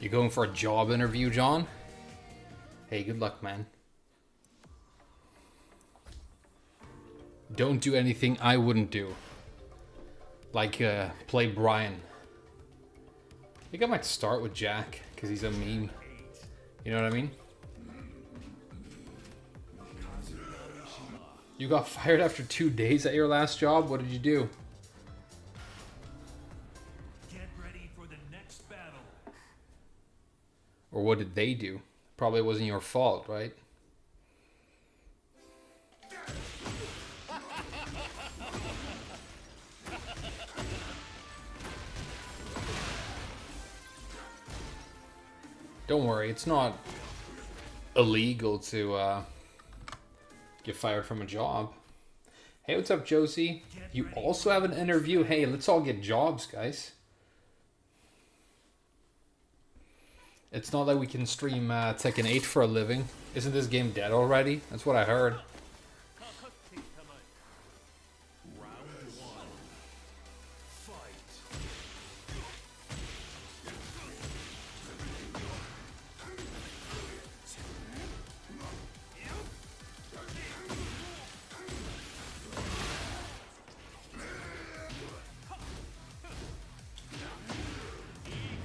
You going for a job interview, John? Hey, good luck, man. Don't do anything I wouldn't do. Like, play Brian. I think I might start with Jack, because he's a meme. You know what I mean? You got fired after 2 days at your last job? What did you do? Get ready for the next battle. Or what did they do? Probably wasn't your fault, right? Don't worry, it's not illegal to get fired from a job. Hey, what's up, Josie? You also have an interview? Hey, let's all get jobs, guys. It's not like we can stream Tekken 8 for a living. Isn't this game dead already? That's what I heard.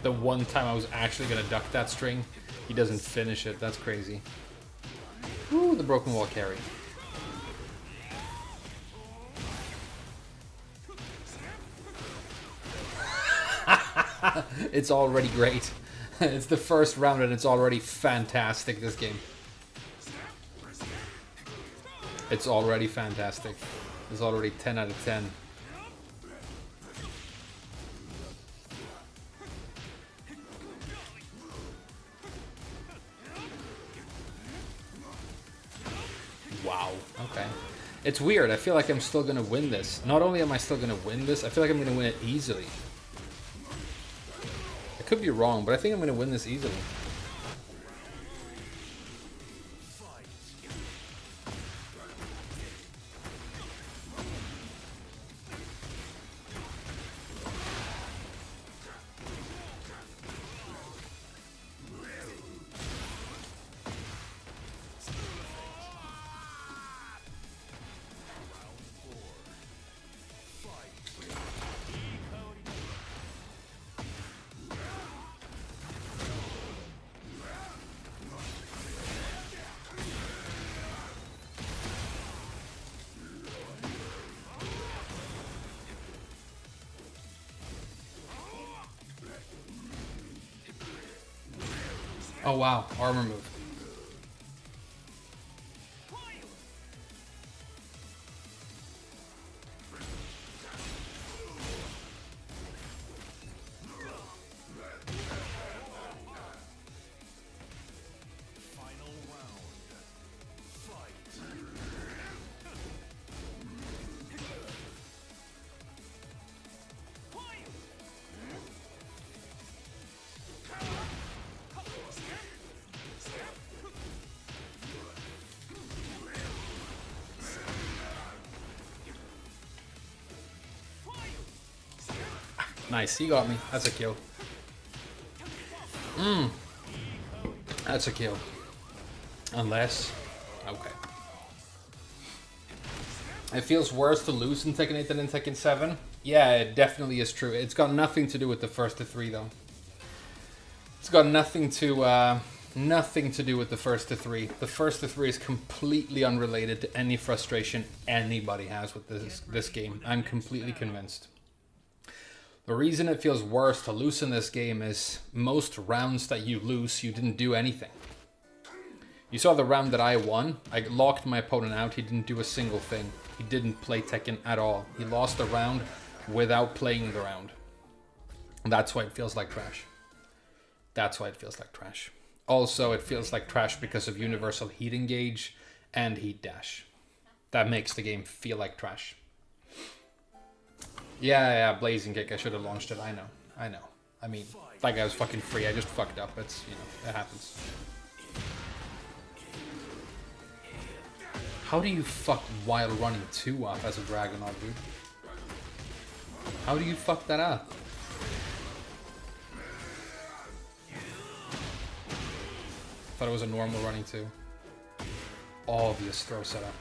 The one time I was actually gonna duck that string, he doesn't finish it. That's crazy. Ooh, the broken wall carry. It's already great. It's the first round and it's already fantastic, this game. It's already fantastic. It's already 10 out of 10. Wow, okay. It's weird. I feel like I'm still going to win this. Not only am I still going to win this, I feel like I'm going to win it easily. I could be wrong, but I think I'm going to win this easily. Oh wow, armor move. Nice, he got me. That's a kill. That's a kill. Unless... Okay. It feels worse to lose in Tekken 8 than in Tekken 7. Yeah, it definitely is true. It's got nothing to do with the first to three, though. It's got nothing to do with the first to three. The first to three is completely unrelated to any frustration anybody has with this game. I'm completely convinced. The reason it feels worse to lose in this game is most rounds that you lose, you didn't do anything. You saw the round that I won. I locked my opponent out. He didn't do a single thing. He didn't play Tekken at all. He lost the round without playing the round. That's why it feels like trash. That's why it feels like trash. Also, it feels like trash because of universal heat engage and heat dash. That makes the game feel like trash. Yeah, blazing kick. I should have launched it. I know. I mean, that guy was fucking free. I just fucked up. It's, you know, it happens. How do you fuck while running 2 off as a Dragonov, dude? How do you fuck that up? thought it was a normal running too. Obvious throw setup.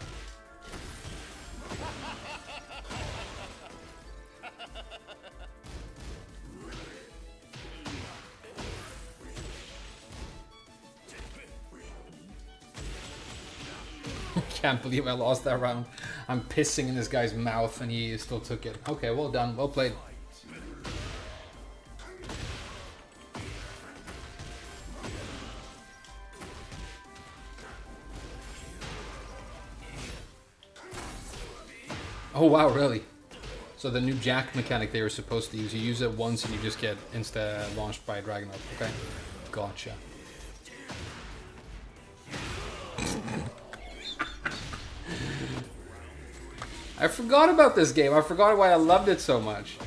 Can't believe I lost that round. I'm pissing in this guy's mouth and he still took it. Okay, well done. Well played. Oh wow, really? So the new jack mechanic they were supposed to use, you use it once and you just get insta-launched by a Dragonov. Okay, gotcha. I forgot about this game. I forgot why I loved it so much.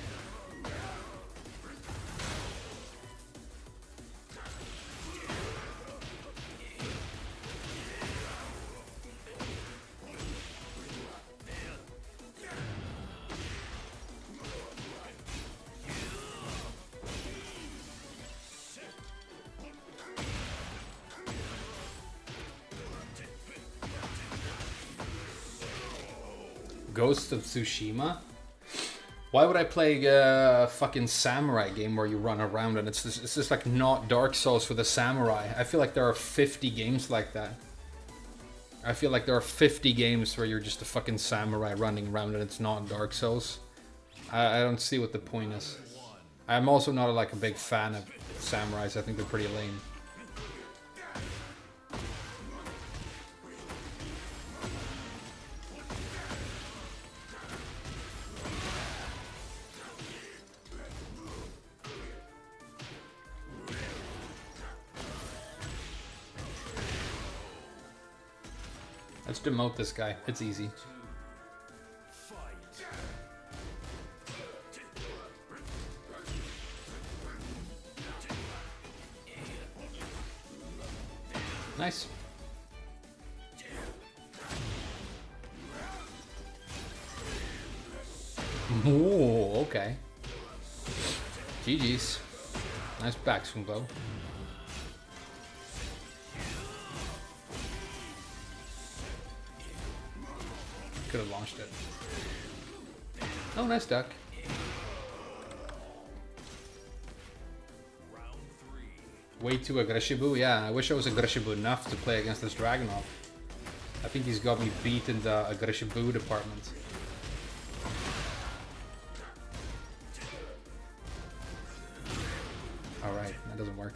Ghost of Tsushima? Why would I play a fucking samurai game where you run around and it's just like not Dark Souls for the samurai? I feel like there are 50 games like that. I feel like there are 50 games where you're just a fucking samurai running around and it's not Dark Souls. I don't see what the point is. I'm also not like a big fan of samurais. I think they're pretty lame. Let's demote this guy. It's easy. Nice. Ooh, okay. GG's. Nice backswing blow. Could have launched it. Oh, nice duck. Way too Aggreshiboo. Yeah, I wish I was Aggreshiboo enough to play against this Dragonov. I think he's got me beat in the Aggreshiboo department. Alright, that doesn't work.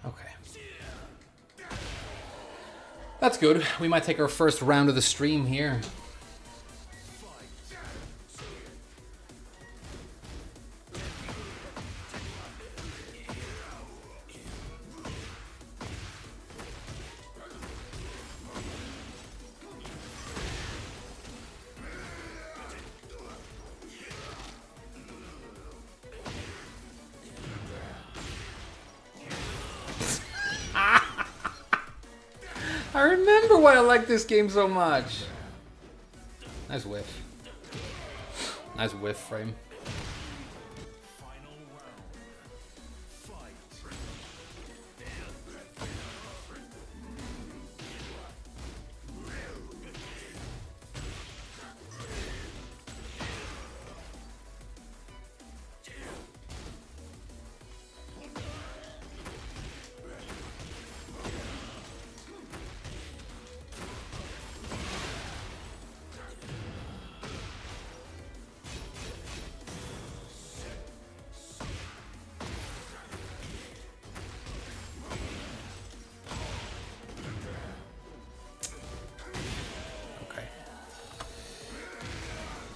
Okay. That's good. We might take our first round of the stream here. I remember why I like this game so much. Nice whiff. Nice whiff frame.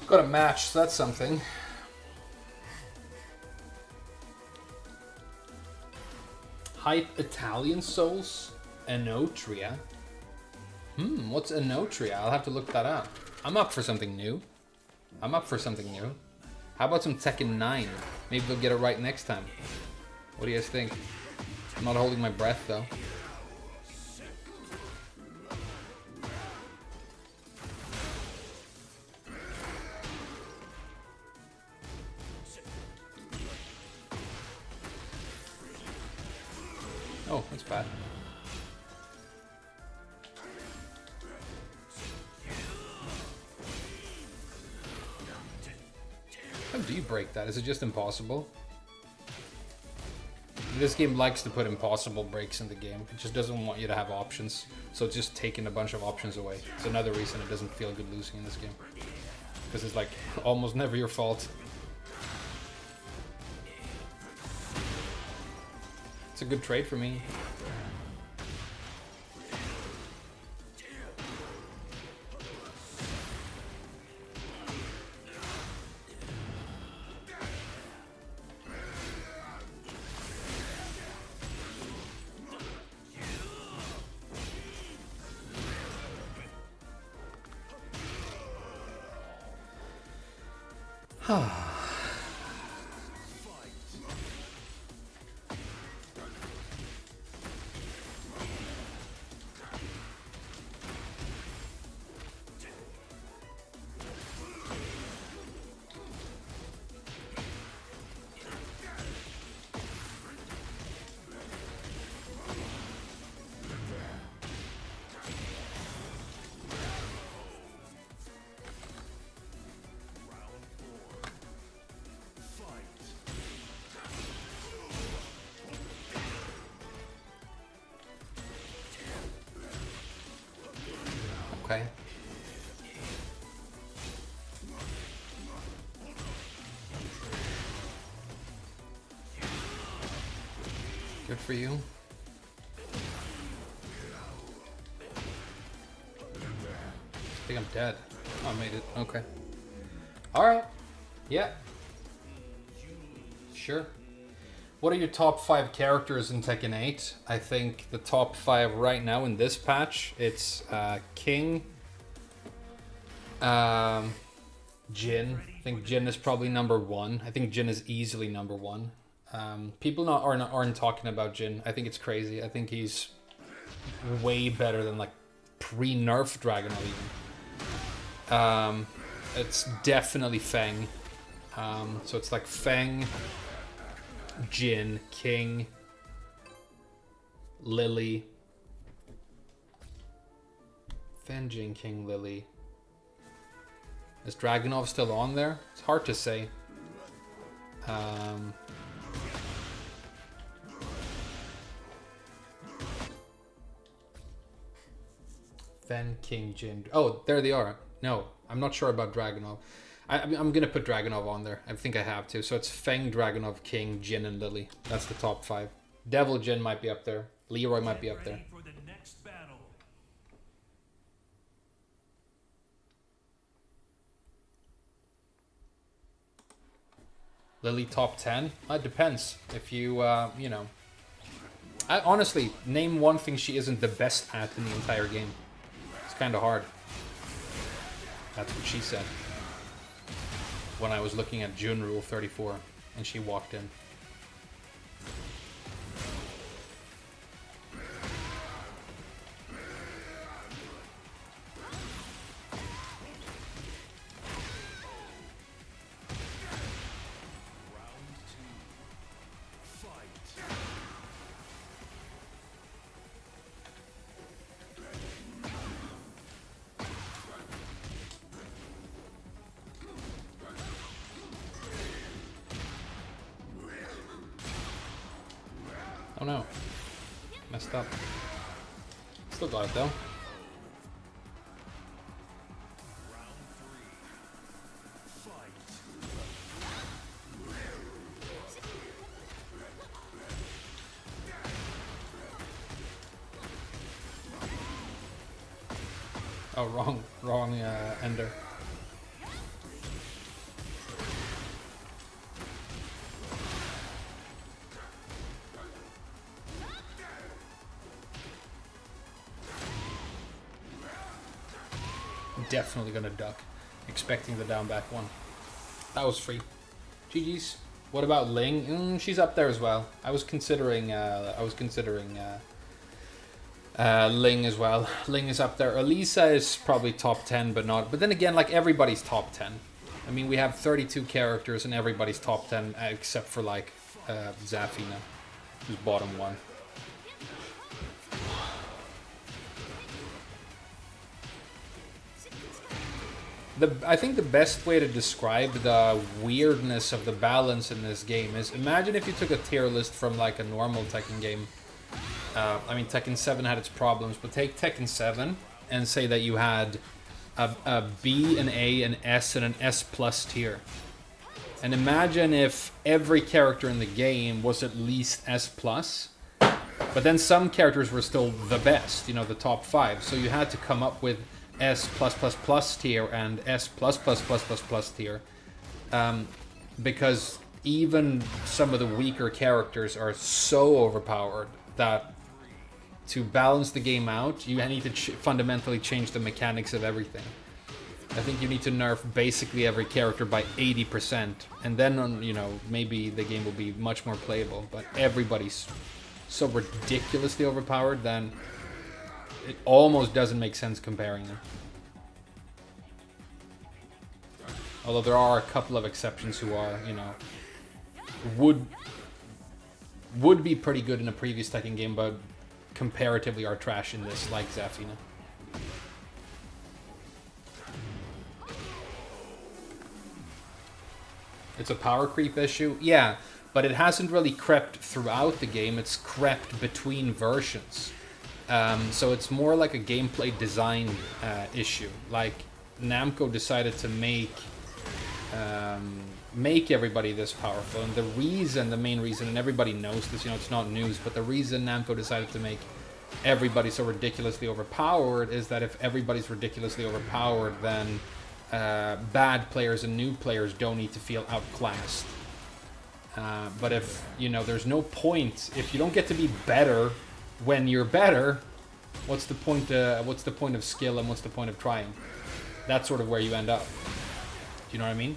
Got a match, so that's something. Hype Italian Souls? Enotria? What's Enotria? I'll have to look that up. I'm up for something new. I'm up for something new. How about some Tekken 9? Maybe they'll get it right next time. What do you guys think? I'm not holding my breath though. Oh, that's bad. How do you break that? Is it just impossible? This game likes to put impossible breaks in the game. It just doesn't want you to have options. So it's just taking a bunch of options away. It's another reason it doesn't feel good losing in this game. Because it's like almost never your fault. It's a good trade for me. Okay. Good for you. I think I'm dead. Oh, I made it. Okay. Alright. Yeah. Sure. What are your top 5 characters in Tekken 8? I think the top 5 right now in this patch, it's King, Jin. I think Jin is probably number 1. I think Jin is easily number 1. People aren't talking about Jin. I think it's crazy. I think he's way better than like pre-nerf Dragunov even. It's definitely Feng. So it's like Feng, Jin, King, Lily. Feng, Jin, King, Lily. Is Dragunov still on there? It's hard to say. Feng, King, Jin. Oh, there they are. No, I'm not sure about Dragunov. I'm gonna put Dragunov on there. I think I have to. So it's Feng, Dragunov, King, Jin, and Lily. That's the top 5. Devil Jin might be up there. Leroy might be up there. For the next battle. Lily top 10? It depends. If you, you know. I honestly, name one thing she isn't the best at in the entire game. It's kind of hard. That's what she said. When I was looking at June Rule 34 and she walked in. Oh no. Messed up. Still got it though. Oh, wrong ender. definitely gonna duck, expecting the down back one. That was free. GG's. What about Ling? She's up there as well. I was considering Ling as well. Ling is up there. Elisa is probably top 10, but not. But then again, like everybody's top 10. I mean, we have 32 characters and everybody's top 10 except for like Zafina, who's bottom 1. I think the best way to describe the weirdness of the balance in this game is, imagine if you took a tier list from like a normal Tekken game. I mean, Tekken 7 had its problems, but take Tekken 7 and say that you had a B, an A, an S, and an S plus tier. And imagine if every character in the game was at least S plus, but then some characters were still the best, you know, the top 5. So you had to come up with S plus plus plus tier and S plus plus plus plus plus tier, because even some of the weaker characters are so overpowered that to balance the game out, you need to fundamentally change the mechanics of everything. I think you need to nerf basically every character by 80%, and then, you know, maybe the game will be much more playable. But everybody's so ridiculously overpowered, then it almost doesn't make sense comparing them. Although there are a couple of exceptions who are, you know, would be pretty good in a previous Tekken game, but comparatively are trash in this, like Zafina. It's a power creep issue? Yeah, but it hasn't really crept throughout the game, it's crept between versions. So it's more like a gameplay design issue. Like, Namco decided to make everybody this powerful, and the main reason, and everybody knows this, you know, it's not news, but the reason Namco decided to make everybody so ridiculously overpowered is that if everybody's ridiculously overpowered, then bad players and new players don't need to feel outclassed. But if, you know, there's no point, if you don't get to be better when you're better, what's the point of skill and what's the point of trying? That's sort of where you end up. Do you know what I mean?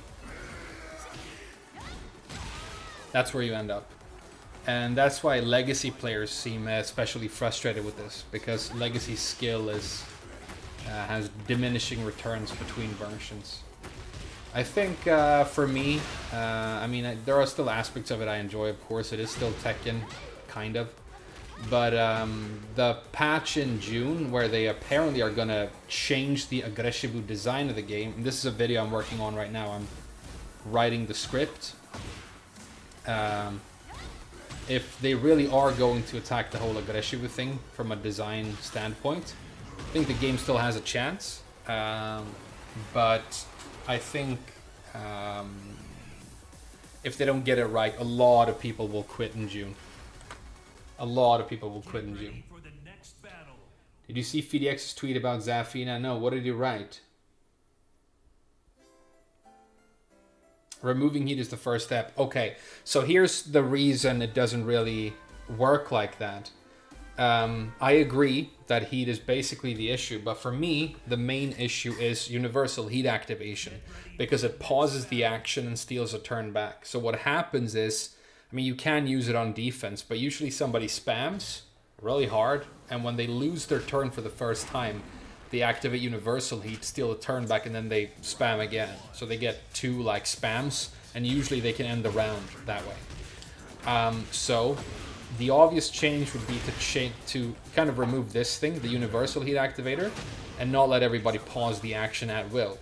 That's where you end up. And that's why Legacy players seem especially frustrated with this, because Legacy skill has diminishing returns between versions. I think for me, I mean, there are still aspects of it I enjoy, of course. It is still Tekken, kind of. But the patch in June, where they apparently are going to change the Aggreshiboo design of the game, and this is a video I'm working on right now. I'm writing the script. If they really are going to attack the whole Aggreshiboo thing from a design standpoint, I think the game still has a chance. But I think if they don't get it right, a lot of people will quit in June. A lot of people will quit in June. Did you see FDX's tweet about Zafina? No, what did he write? Removing heat is the first step. Okay, so here's the reason it doesn't really work like that. I agree that heat is basically the issue, but for me, the main issue is universal heat activation, because it pauses the action and steals a turn back. So what happens is, I mean, you can use it on defense, but usually somebody spams really hard, and when they lose their turn for the first time, they activate universal heat, steal a turn back, and then they spam again. So they get 2 like spams, and usually they can end the round that way. So the obvious change would be to kind of remove this thing, the universal heat activator, and not let everybody pause the action at will.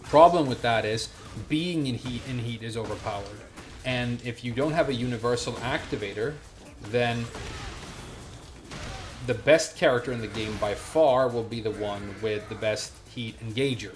Problem with that is being in heat is overpowered. And if you don't have a universal activator, then the best character in the game by far will be the one with the best heat engager.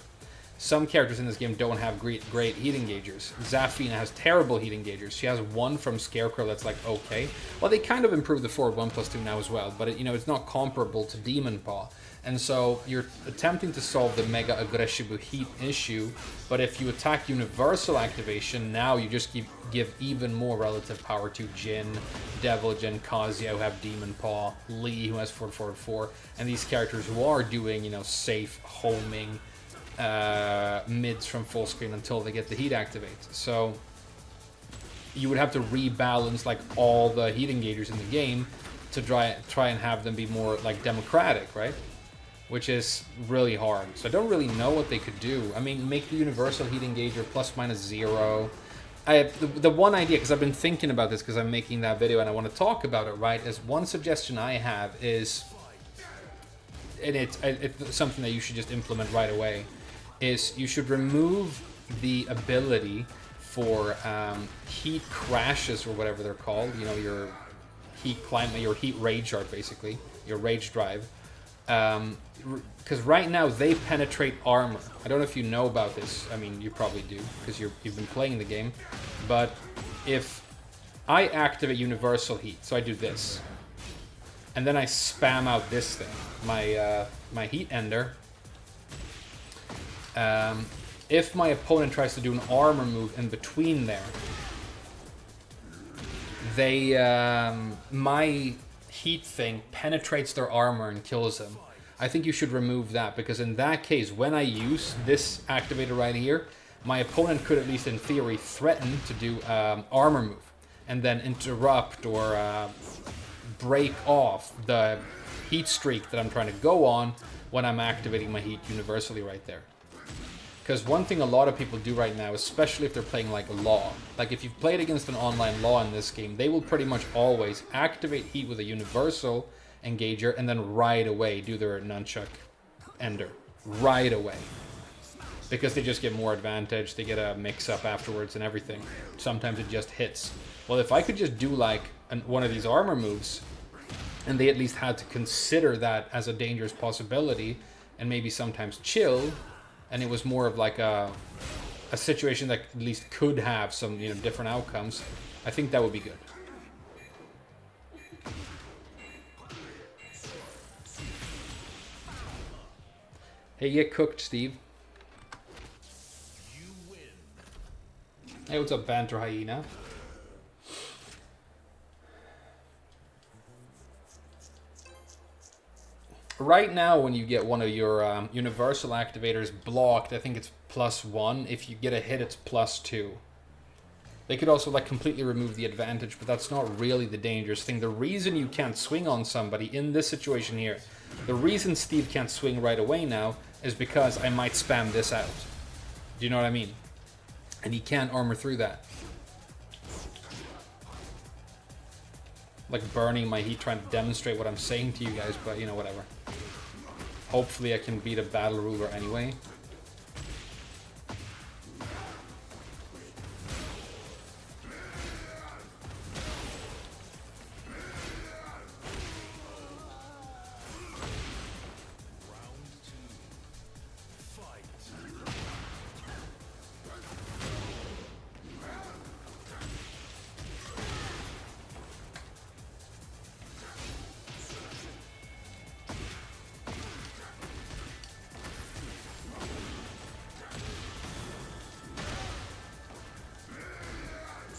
Some characters in this game don't have great heat engagers. Zafina has terrible heat engagers. She has one from Scarecrow that's like okay. Well, they kind of improved the forward 1+2 now as well, but it's not comparable to Demon Paw. And so you're attempting to solve the Mega Aggreshiboo heat issue, but if you attack universal activation, now you just give even more relative power to Jin, Deviljin, Kazuya, who have Demon Paw, Lee, who has 444, and these characters who are doing, safe homing, mids from full screen until they get the heat activate. So you would have to rebalance like all the heat engagers in the game to try and have them be more like democratic, right? Which is really hard. So I don't really know what they could do. I mean, make the universal heat engager ±0. I have the one idea, because I've been thinking about this because I'm making that video and I want to talk about it, right? Is one suggestion I have is, and it's something that you should just implement right away, is you should remove the ability for heat crashes or whatever they're called. You know, your heat climate, your heat rage art, basically, your rage drive. Because right now they penetrate armor. I don't know if you know about this. I mean, you probably do because you've been playing the game. But if I activate universal heat, so I do this, and then I spam out this thing, my heat ender. If my opponent tries to do an armor move in between there, they my heat thing penetrates their armor and kills them. I think you should remove that, because in that case, when I use this activator right here, my opponent could, at least in theory, threaten to do armor move and then interrupt or break off the heat streak that I'm trying to go on when I'm activating my heat universally right there. Because one thing a lot of people do right now, especially if they're playing like Law, like if you've played against an online Law in this game, they will pretty much always activate heat with a universal engager and then right away do their nunchuck ender. Right away. Because they just get more advantage, they get a mix-up afterwards and everything. Sometimes it just hits. Well, if I could just do like one of these armor moves, and they at least had to consider that as a dangerous possibility, and maybe sometimes chill, and it was more of like a situation that at least could have some, you know, different outcomes, I think that would be good. Hey, get cooked, Steve. Hey, what's up, Banter Hyena? Right now, when you get one of your universal activators blocked, I think it's +1. If you get a hit, it's +2. They could also like completely remove the advantage, but that's not really the dangerous thing. The reason you can't swing on somebody in this situation here, the reason Steve can't swing right away now is because I might spam this out. Do you know what I mean? And he can't armor through that. Like burning my heat, trying to demonstrate what I'm saying to you guys, but you know, whatever. Hopefully I can beat a battle ruler anyway.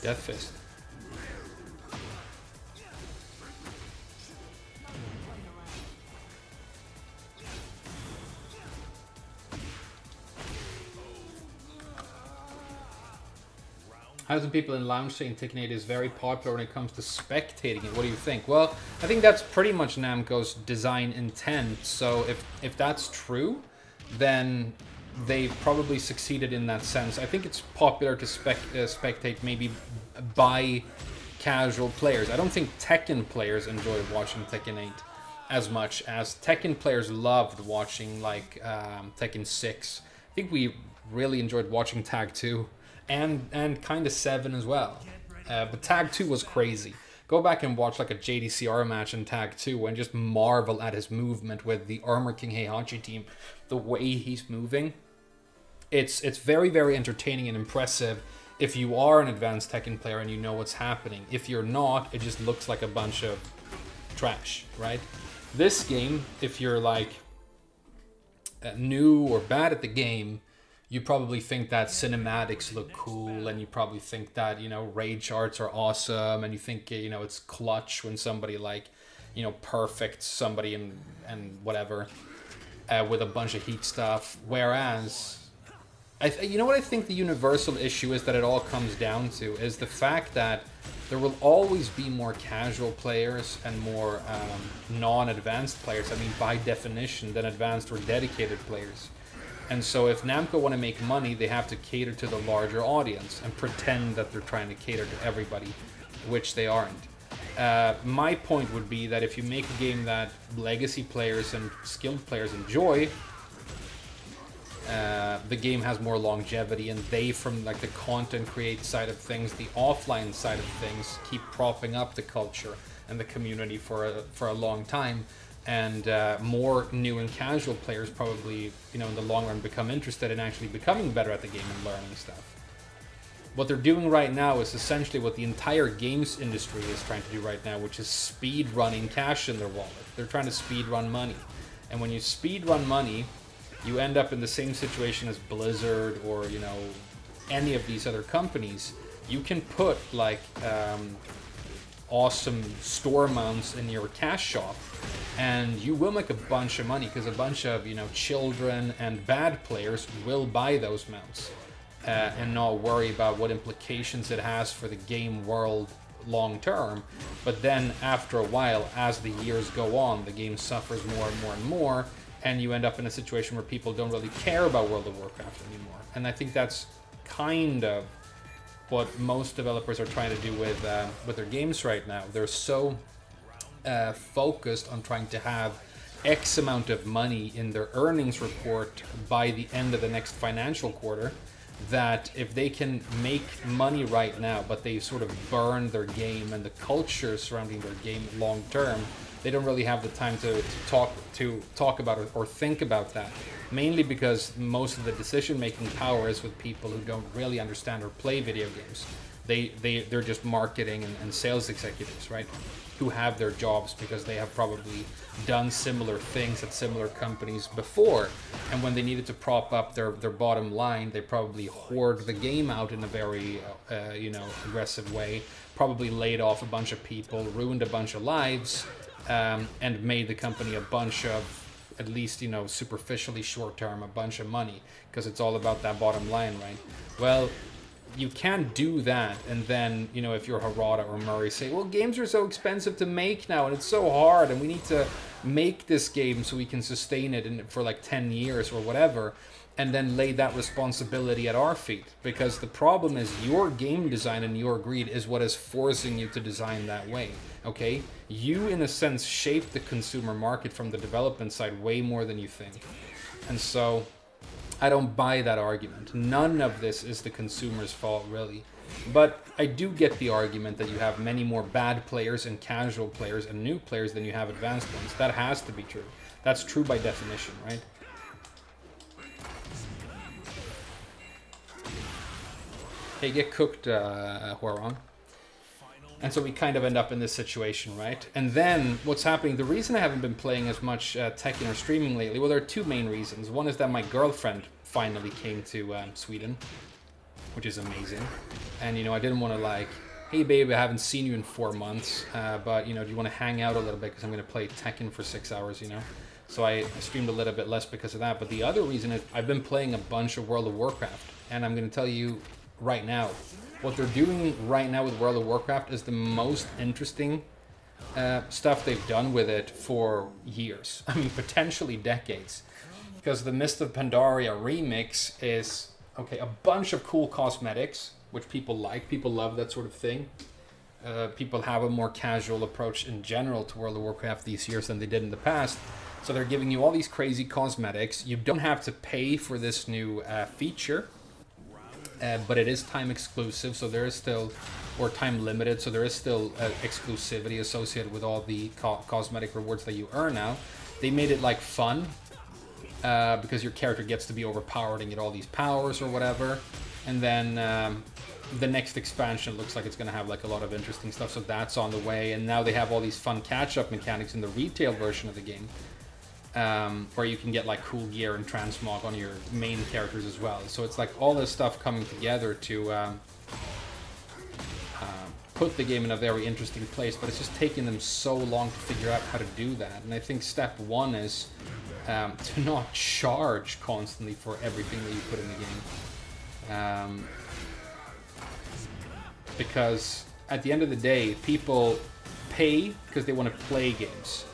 Death Fist. How some people in lounge saying Tekken 8 is very popular when it comes to spectating it. What do you think? Well, I think that's pretty much Namco's design intent. So if that's true, then they probably succeeded in that sense. I think it's popular to spectate maybe by casual players. I don't think Tekken players enjoy watching Tekken 8 as much as Tekken players loved watching like Tekken 6. I think we really enjoyed watching Tag 2 and kind of 7 as well. But Tag 2 was crazy. Go back and watch like a JDCR match in Tag 2 and just marvel at his movement with the Armor King Heihachi team. The way he's moving. It's very, very entertaining and impressive if you are an advanced Tekken player and you know what's happening. If you're not, it just looks like a bunch of trash, right? This game, if you're like new or bad at the game, you probably think that cinematics look cool, and you probably think that, you know, rage arts are awesome, and you think, you know, it's clutch when somebody like, you know, perfects somebody and whatever. with a bunch of heat stuff. Whereas, you know what I think the universal issue is that it all comes down to is the fact that there will always be more casual players and more non-advanced players. I mean, by definition, than advanced or dedicated players. And so if Namco want to make money, they have to cater to the larger audience and pretend that they're trying to cater to everybody, which they aren't. My point would be that if you make a game that legacy players and skilled players enjoy, the game has more longevity, and they, from like the content create side of things, the offline side of things, keep propping up the culture and the community for a long time. And more new and casual players probably, in the long run, become interested in actually becoming better at the game and learning stuff. What they're doing right now is essentially what the entire games industry is trying to do right now, which is speed running cash in their wallet. They're trying to speed run money. And when you speed run money, you end up in the same situation as Blizzard or, any of these other companies. You can put like awesome store mounts in your cash shop, and you will make a bunch of money because a bunch of children and bad players will buy those mounts and not worry about what implications it has for the game world long term. But then after a while, as the years go on, the game suffers more and more and more, and you end up in a situation where people don't really care about World of Warcraft anymore. And I think that's kind of what most developers are trying to do with their games right now. They're so focused on trying to have X amount of money in their earnings report by the end of the next financial quarter, that if they can make money right now, but they sort of burn their game and the culture surrounding their game long term, they don't really have the time to talk about it or think about that. Mainly because most of the decision-making power is with people who don't really understand or play video games. They're just marketing and sales executives, right? Who have their jobs because they have probably done similar things at similar companies before. And when they needed to prop up their bottom line, they probably hoard the game out in a very, aggressive way. Probably laid off a bunch of people, ruined a bunch of lives, and made the company a bunch of, at least, superficially short-term, a bunch of money, because it's all about that bottom line, right? Well, you can't do that, and then, if you're Harada or Murray, say, well, games are so expensive to make now, and it's so hard, and we need to make this game so we can sustain it for like 10 years or whatever, and then lay that responsibility at our feet. Because the problem is your game design and your greed is what is forcing you to design that way, okay? You, in a sense, shape the consumer market from the development side way more than you think. And so I don't buy that argument. None of this is the consumer's fault, really. But I do get the argument that you have many more bad players and casual players and new players than you have advanced ones. That has to be true. That's true by definition, right? Hey, get cooked, Huarong. And so we kind of end up in this situation, right? And then what's happening, the reason I haven't been playing as much Tekken or streaming lately, well, there are two main reasons. One is that my girlfriend finally came to Sweden, which is amazing. And, I didn't want to like, hey, babe, I haven't seen you in 4 months, but, do you want to hang out a little bit because I'm going to play Tekken for 6 hours, So I streamed a little bit less because of that. But the other reason is I've been playing a bunch of World of Warcraft. And I'm going to tell you right now, what they're doing right now with World of Warcraft is the most interesting stuff they've done with it for years. I mean, potentially decades. Because the Mist of Pandaria remix is, okay, a bunch of cool cosmetics, which people like. People love that sort of thing. People have a more casual approach in general to World of Warcraft these years than they did in the past. So they're giving you all these crazy cosmetics. You don't have to pay for this new feature. But it is time exclusive, so there is still, or time limited, so there is still exclusivity associated with all the cosmetic rewards that you earn now. They made it like fun, because your character gets to be overpowered and get all these powers or whatever. And then the next expansion looks like it's going to have like a lot of interesting stuff, so that's on the way. And now they have all these fun catch-up mechanics in the retail version of the game. Where you can get like cool gear and transmog on your main characters as well. So it's like all this stuff coming together to put the game in a very interesting place, but it's just taking them so long to figure out how to do that. And I think step one is to not charge constantly for everything that you put in the game. Because at the end of the day, people pay because they want to play games.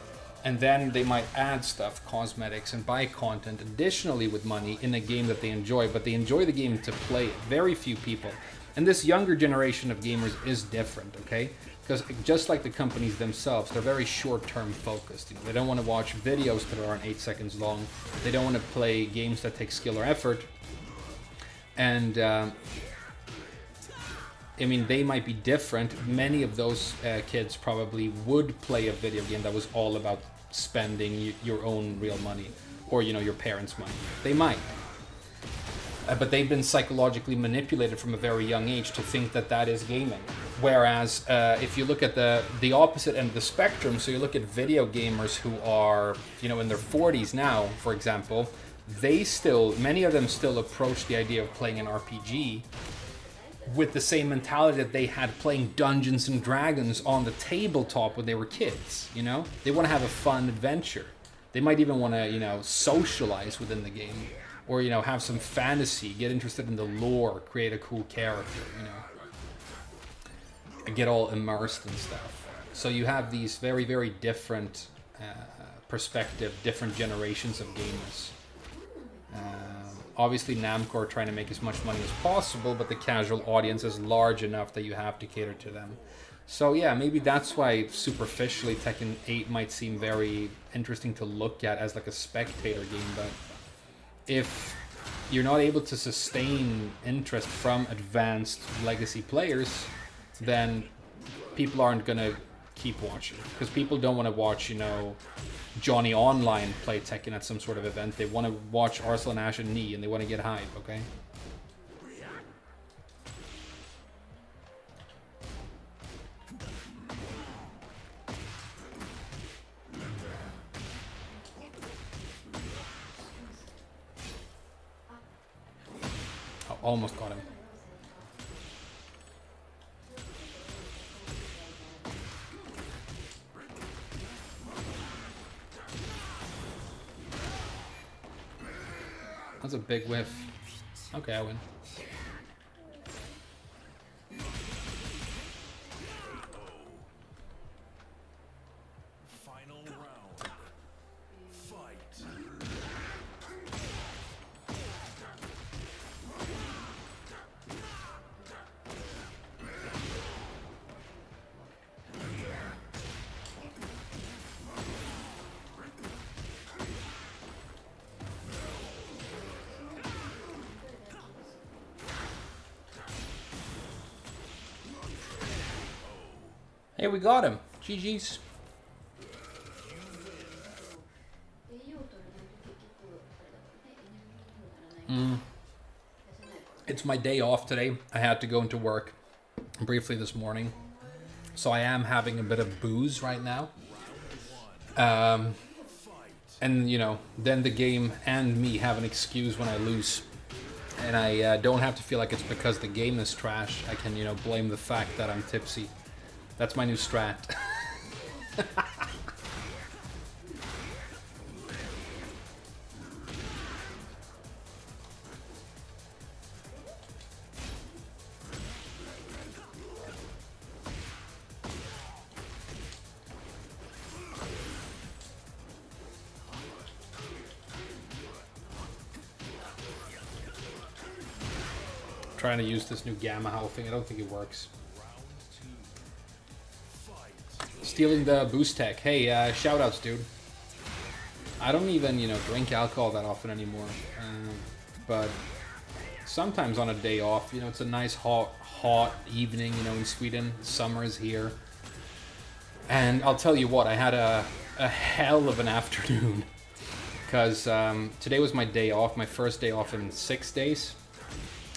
And then they might add stuff, cosmetics, and buy content additionally with money in a game that they enjoy. But they enjoy the game to play it. Very few people. And this younger generation of gamers is different, okay? Because just like the companies themselves, they're very short-term focused. You know, they don't want to watch videos that aren't 8 seconds long. They don't want to play games that take skill or effort. And I mean, they might be different. Many of those kids probably would play a video game that was all about spending your own real money, or you know, your parents' money. They might. But they've been psychologically manipulated from a very young age to think that that is gaming. Whereas if you look at the opposite end of the spectrum, so you look at video gamers who are, you know, in their 40s now, for example, many of them still approach the idea of playing an RPG with the same mentality that they had playing Dungeons and Dragons on the tabletop when they were kids, you know? They want to have a fun adventure. They might even want to, you know, socialize within the game. Or, you know, have some fantasy, get interested in the lore, create a cool character, you know. And get all immersed and stuff. So you have these very, very different perspective, different generations of gamers. Obviously Namco are trying to make as much money as possible, but the casual audience is large enough that you have to cater to them. So yeah, maybe that's why superficially Tekken 8 might seem very interesting to look at as like a spectator game, but if you're not able to sustain interest from advanced legacy players, then people aren't gonna keep watching, because people don't want to watch, you know, Johnny Online play Tekken at some sort of event. They want to watch Arslan, Ash, and Knee, and they want to get hype, okay? Oh, almost got him. That's a big whiff. Okay, I win. Final round. Fight. Hey, we got him. GG's. It's my day off today. I had to go into work briefly this morning. So I am having a bit of booze right now. And, you know, then the game and me have an excuse when I lose. And I don't have to feel like it's because the game is trash. I can, you know, blame the fact that I'm tipsy. That's my new strat. Trying to use this new gamma howl thing. I don't think it works. Stealing the boost tech. Hey, shoutouts, dude. I don't even, you know, drink alcohol that often anymore. But sometimes on a day off, you know, it's a nice hot evening, you know, in Sweden. Summer is here. And I'll tell you what, I had a hell of an afternoon. Because today was my day off, my first day off in 6 days.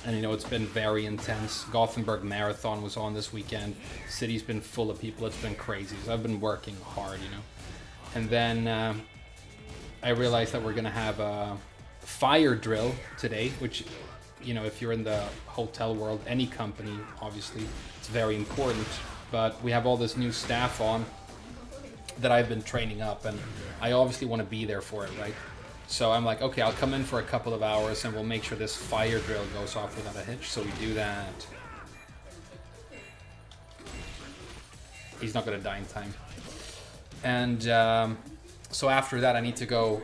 And, you know, it's been very intense. Gothenburg Marathon was on this weekend. City's been full of people. It's been crazy. So I've been working hard, you know. And then I realized that we're going to have a fire drill today, which, you know, if you're in the hotel world, any company, obviously, it's very important. But we have all this new staff on that I've been training up, and I obviously want to be there for it, right? So I'm like, okay, I'll come in for a couple of hours and we'll make sure this fire drill goes off without a hitch. So we do that. He's not gonna die in time. And so after that, I need to go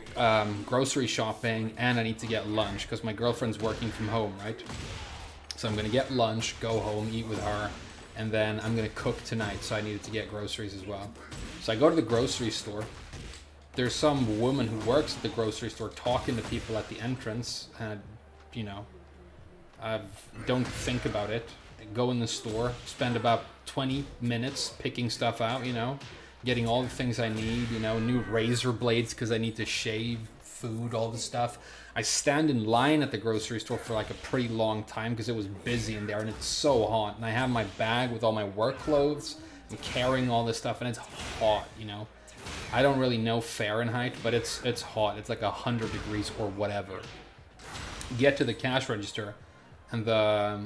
grocery shopping and I need to get lunch because my girlfriend's working from home, right? So I'm gonna get lunch, go home, eat with her, and then I'm gonna cook tonight. So I needed to get groceries as well. So I go to the grocery store. There's some woman who works at the grocery store talking to people at the entrance, and you know, I don't think about it. I go in the store, spend about 20 minutes picking stuff out, you know, getting all the things I need, you know, new razor blades because I need to shave, food, all the stuff. I stand in line at the grocery store for like a pretty long time because it was busy in there and it's so hot. And I have my bag with all my work clothes and carrying all this stuff and it's hot, you know. I don't really know Fahrenheit, but it's hot. It's like 100 degrees or whatever. Get to the cash register, and I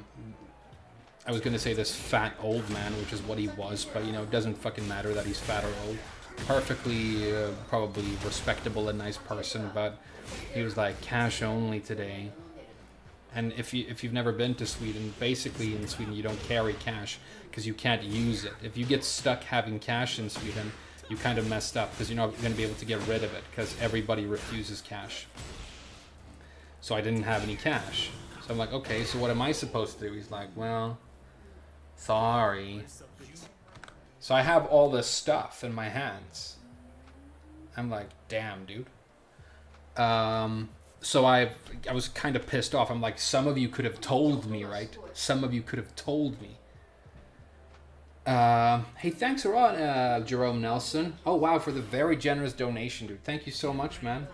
was gonna say this fat old man, which is what he was, but you know, it doesn't fucking matter that he's fat or old. Perfectly, probably respectable and nice person, but he was like, cash only today. And if you've never been to Sweden, basically in Sweden you don't carry cash because you can't use it. If you get stuck having cash in Sweden, you kind of messed up because you're not going to be able to get rid of it because everybody refuses cash. So I didn't have any cash. So I'm like, okay, so what am I supposed to do? He's like, well, sorry. So I have all this stuff in my hands. I'm like, damn, dude. So I was kind of pissed off. I'm like, some of you could have told me, right? Some of you could have told me. Hey, thanks a lot, Jerome Nelson. Oh, wow, for the very generous donation, dude. Thank you so much, man.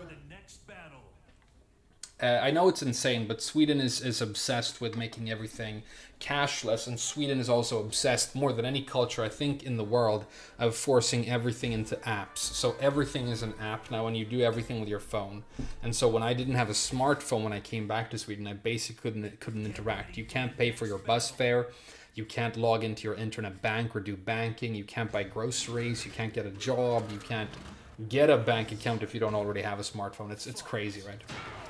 I know it's insane, but Sweden is obsessed with making everything cashless, and Sweden is also obsessed, more than any culture, I think, in the world, of forcing everything into apps. So everything is an app now, and you do everything with your phone. And so when I didn't have a smartphone when I came back to Sweden, I basically couldn't interact. You can't pay for your bus fare. You can't log into your internet bank or do banking. You can't buy groceries. You can't get a job. You can't get a bank account if you don't already have a smartphone. It's crazy, right?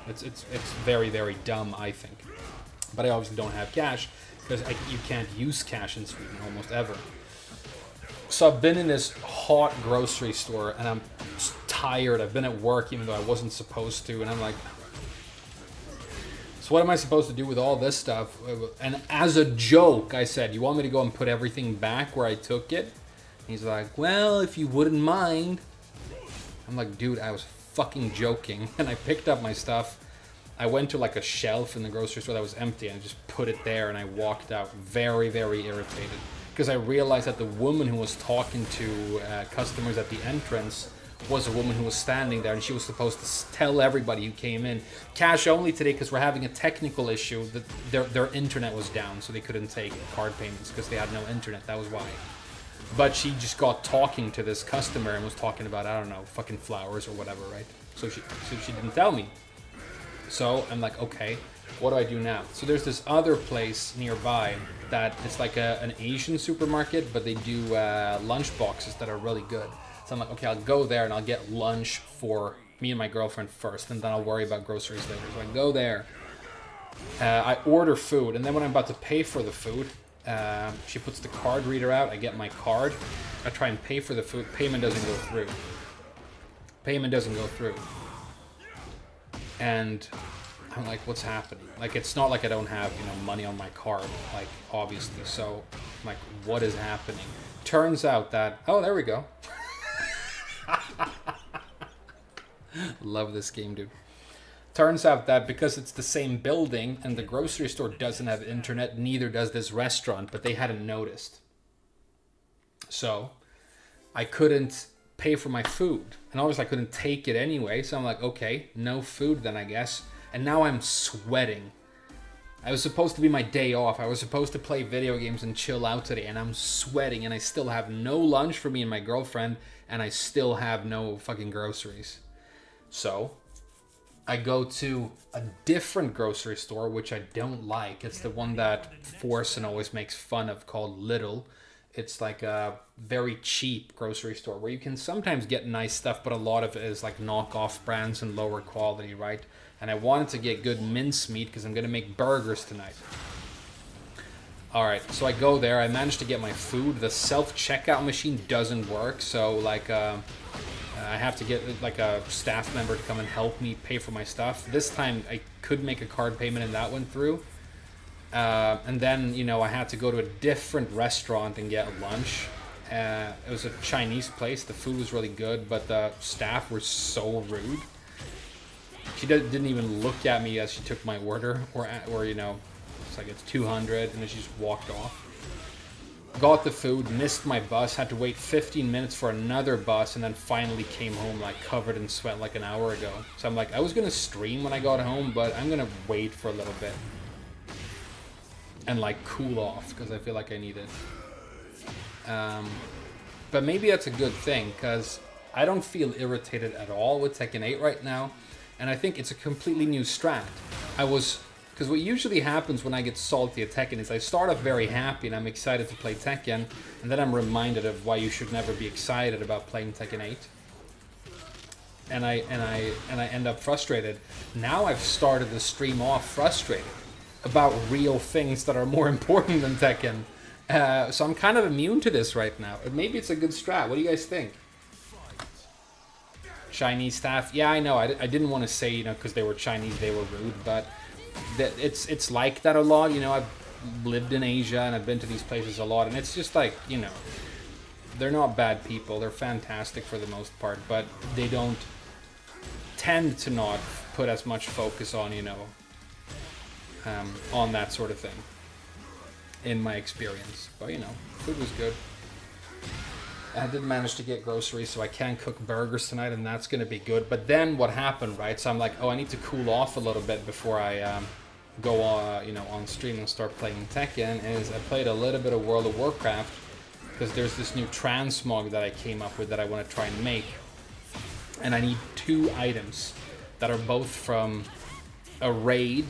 It's very, very dumb, I think. But I obviously don't have cash because you can't use cash in Sweden almost ever. So I've been in this hot grocery store and I'm tired. I've been at work even though I wasn't supposed to. And I'm like, so what am I supposed to do with all this stuff? And as a joke, I said, you want me to go and put everything back where I took it? And he's like, well, if you wouldn't mind. I'm like, dude, I was fucking joking. And I picked up my stuff. I went to like a shelf in the grocery store that was empty and I just put it there and I walked out very, very irritated. Because I realized that the woman who was talking to customers at the entrance was a woman who was standing there and she was supposed to tell everybody who came in, cash only today because we're having a technical issue that their internet was down, so they couldn't take card payments because they had no internet. That was why. But she just got talking to this customer and was talking about, I don't know, fucking flowers or whatever, right? So she didn't tell me. So I'm like, okay, what do I do now? So there's this other place nearby that it's like an Asian supermarket, but they do lunch boxes that are really good. So I'm like, okay, I'll go there and I'll get lunch for me and my girlfriend first, and then I'll worry about groceries later. So I go there, I order food, and then when I'm about to pay for the food, she puts the card reader out, I get my card, I try and pay for the food, payment doesn't go through. Payment doesn't go through. And I'm like, what's happening? Like, it's not like I don't have, money on my card, like, obviously. So I'm like, what is happening? Turns out that, oh, there we go. Love this game, dude. Turns out that because it's the same building and the grocery store doesn't have internet, neither does this restaurant, but they hadn't noticed. So I couldn't pay for my food, and obviously I couldn't take it anyway. So I'm like, okay, no food then, I guess. And now I'm sweating. I was supposed to be my day off. I was supposed to play video games and chill out today, and I'm sweating, and I still have no lunch for me and my girlfriend, and I still have no fucking groceries. So I go to a different grocery store, which I don't like. It's the one that Forsen always makes fun of, called Lidl. It's like a very cheap grocery store where you can sometimes get nice stuff, but a lot of it is like knockoff brands and lower quality, right? And I wanted to get good mincemeat because I'm going to make burgers tonight. Alright, so I go there. I managed to get my food. The self-checkout machine doesn't work, so like I have to get like a staff member to come and help me pay for my stuff. This time I could make a card payment and that went through. And then, you know, I had to go to a different restaurant and get lunch. It was a Chinese place. The food was really good, but the staff were so rude. She didn't even look at me as she took my order, or you know, it's like it's 200, and then she just walked off. Got the food, missed my bus, had to wait 15 minutes for another bus, and then finally came home like covered in sweat like an hour ago. So I'm like, I was gonna stream when I got home, but I'm gonna wait for a little bit. And like cool off, because I feel like I need it. But maybe that's a good thing, because I don't feel irritated at all with Tekken 8 right now. And I think it's a completely new strat. Because what usually happens when I get salty at Tekken is I start off very happy and I'm excited to play Tekken, and then I'm reminded of why you should never be excited about playing Tekken 8. And I end up frustrated. Now I've started the stream off frustrated about real things that are more important than Tekken. So I'm kind of immune to this right now. Maybe it's a good strat. What do you guys think? Chinese staff. Yeah, I know. I didn't want to say, you know, because they were Chinese, they were rude, but it's like that a lot. You know, I've lived in Asia and I've been to these places a lot, and it's just like, you know, they're not bad people. They're fantastic for the most part, but they don't tend to not put as much focus on, you know, on that sort of thing, in my experience. But, you know, food was good. I did manage to get groceries, so I can cook burgers tonight, and that's going to be good. But then what happened, right? So I'm like, oh, I need to cool off a little bit before I go you know, on stream and start playing Tekken. Is I played a little bit of World of Warcraft, because there's this new transmog that I came up with that I want to try and make. And I need 2 items that are both from a raid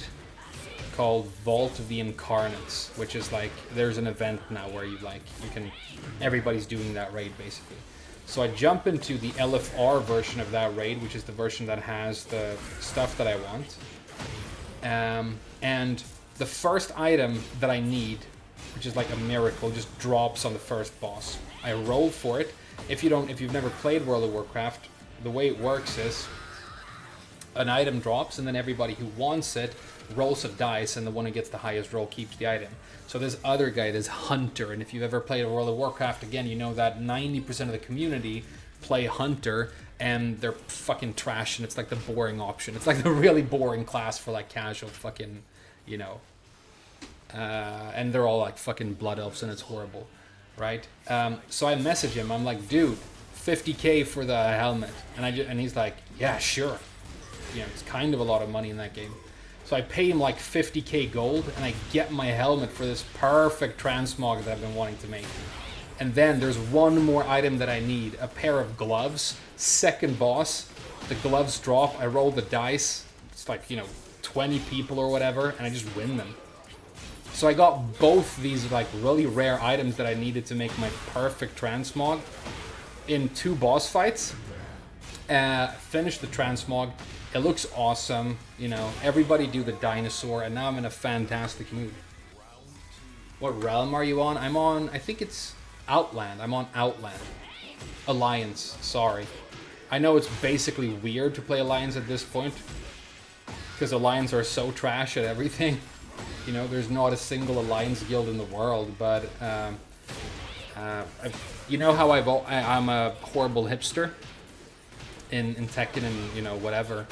called Vault of the Incarnates, which is like, there's an event now where you can, everybody's doing that raid basically. So I jump into the LFR version of that raid, which is the version that has the stuff that I want. And the first item that I need, which is like a miracle, just drops on the first boss. I roll for it. If you've never played World of Warcraft, the way it works is an item drops, and then everybody who wants it rolls a dice, and the one who gets the highest roll keeps the item. So this other guy, this Hunter, and if you've ever played World of Warcraft, again, you know that 90% of the community play Hunter, and they're fucking trash, and it's like the boring option. It's like the really boring class for like casual fucking, you know, and they're all like fucking blood elves, and it's horrible, right? So I message him, I'm like, dude, 50k for the helmet, and he's like, yeah, sure. You know, it's kind of a lot of money in that game. So I pay him like 50k gold, and I get my helmet for this perfect transmog that I've been wanting to make. And then there's one more item that I need, a pair of gloves. Second boss, the gloves drop, I roll the dice. It's like, you know, 20 people or whatever, and I just win them. So I got both these like really rare items that I needed to make my perfect transmog in 2 boss fights. Finished the transmog. It looks awesome, you know, everybody do the dinosaur, and now I'm in a fantastic mood. What realm are you on? I'm on, I think it's Outland. I'm on Outland. Alliance, sorry. I know it's basically weird to play Alliance at this point, because Alliance are so trash at everything. You know, there's not a single Alliance guild in the world, but, you know how I'm a horrible hipster? In Tekken and, you know, whatever.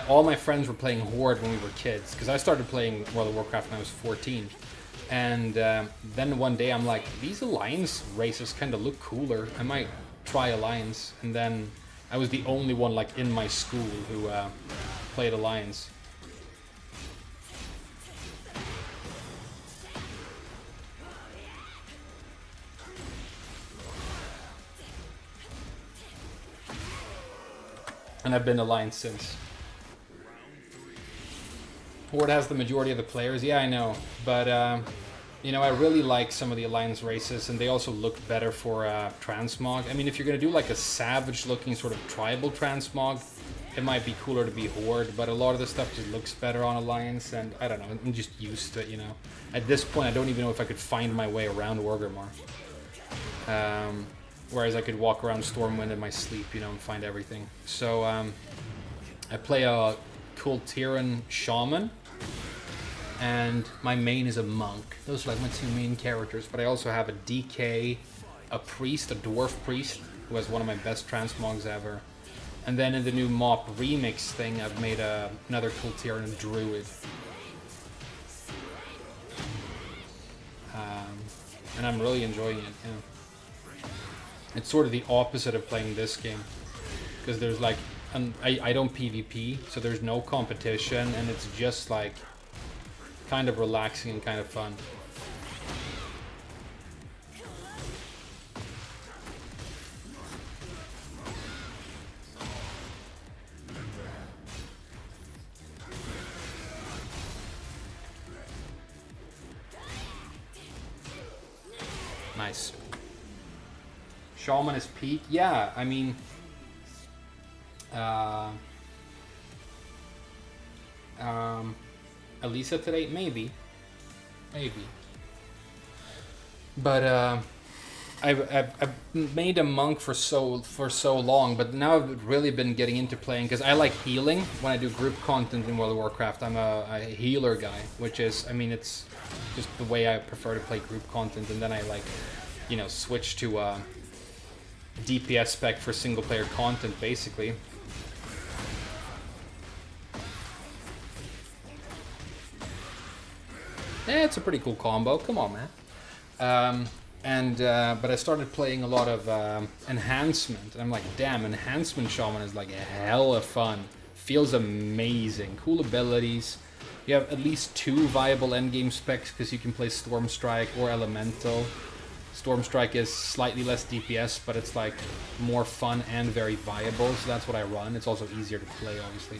All my friends were playing Horde when we were kids, because I started playing World of Warcraft when I was 14. And then one day I'm like, these Alliance races kind of look cooler. I might try Alliance. And then I was the only one like in my school who played Alliance. And I've been Alliance since. Horde has the majority of the players. Yeah, I know. But You know, I really like some of the Alliance races, and they also look better for transmog. I mean, if you're going to do like a savage-looking sort of tribal transmog, it might be cooler to be Horde, but a lot of the stuff just looks better on Alliance, and I don't know, I'm just used to it, you know. At this point, I don't even know if I could find my way around Orgrimmar. Whereas I could walk around Stormwind in my sleep, you know, and find everything. So, I play a Kultiran Shaman, and my main is a monk. Those are like my two main characters, but I also have a DK, a priest, a dwarf priest, who has one of my best transmogs ever. And then in the new MOP remix thing, I've made another Kultiran druid. And I'm really enjoying it, yeah. It's sort of the opposite of playing this game, because there's like, I don't PvP, so there's no competition, and it's just like kind of relaxing and kind of fun. Nice. Shaman is peak. Yeah, I mean, Elisa today, maybe, but I've made a monk for so long, but now I've really been getting into playing because I like healing. When I do group content in World of Warcraft, I'm a healer guy, which is, I mean, it's just the way I prefer to play group content, and then I like, you know, switch to DPS spec for single player content, basically. Yeah, it's a pretty cool combo. Come on, man. But I started playing a lot of enhancement, and I'm like, damn, enhancement shaman is like a hell of fun. Feels amazing. Cool abilities. You have at least 2 viable endgame specs because you can play Stormstrike or Elemental. Stormstrike is slightly less DPS, but it's like more fun and very viable, so that's what I run. It's also easier to play, obviously.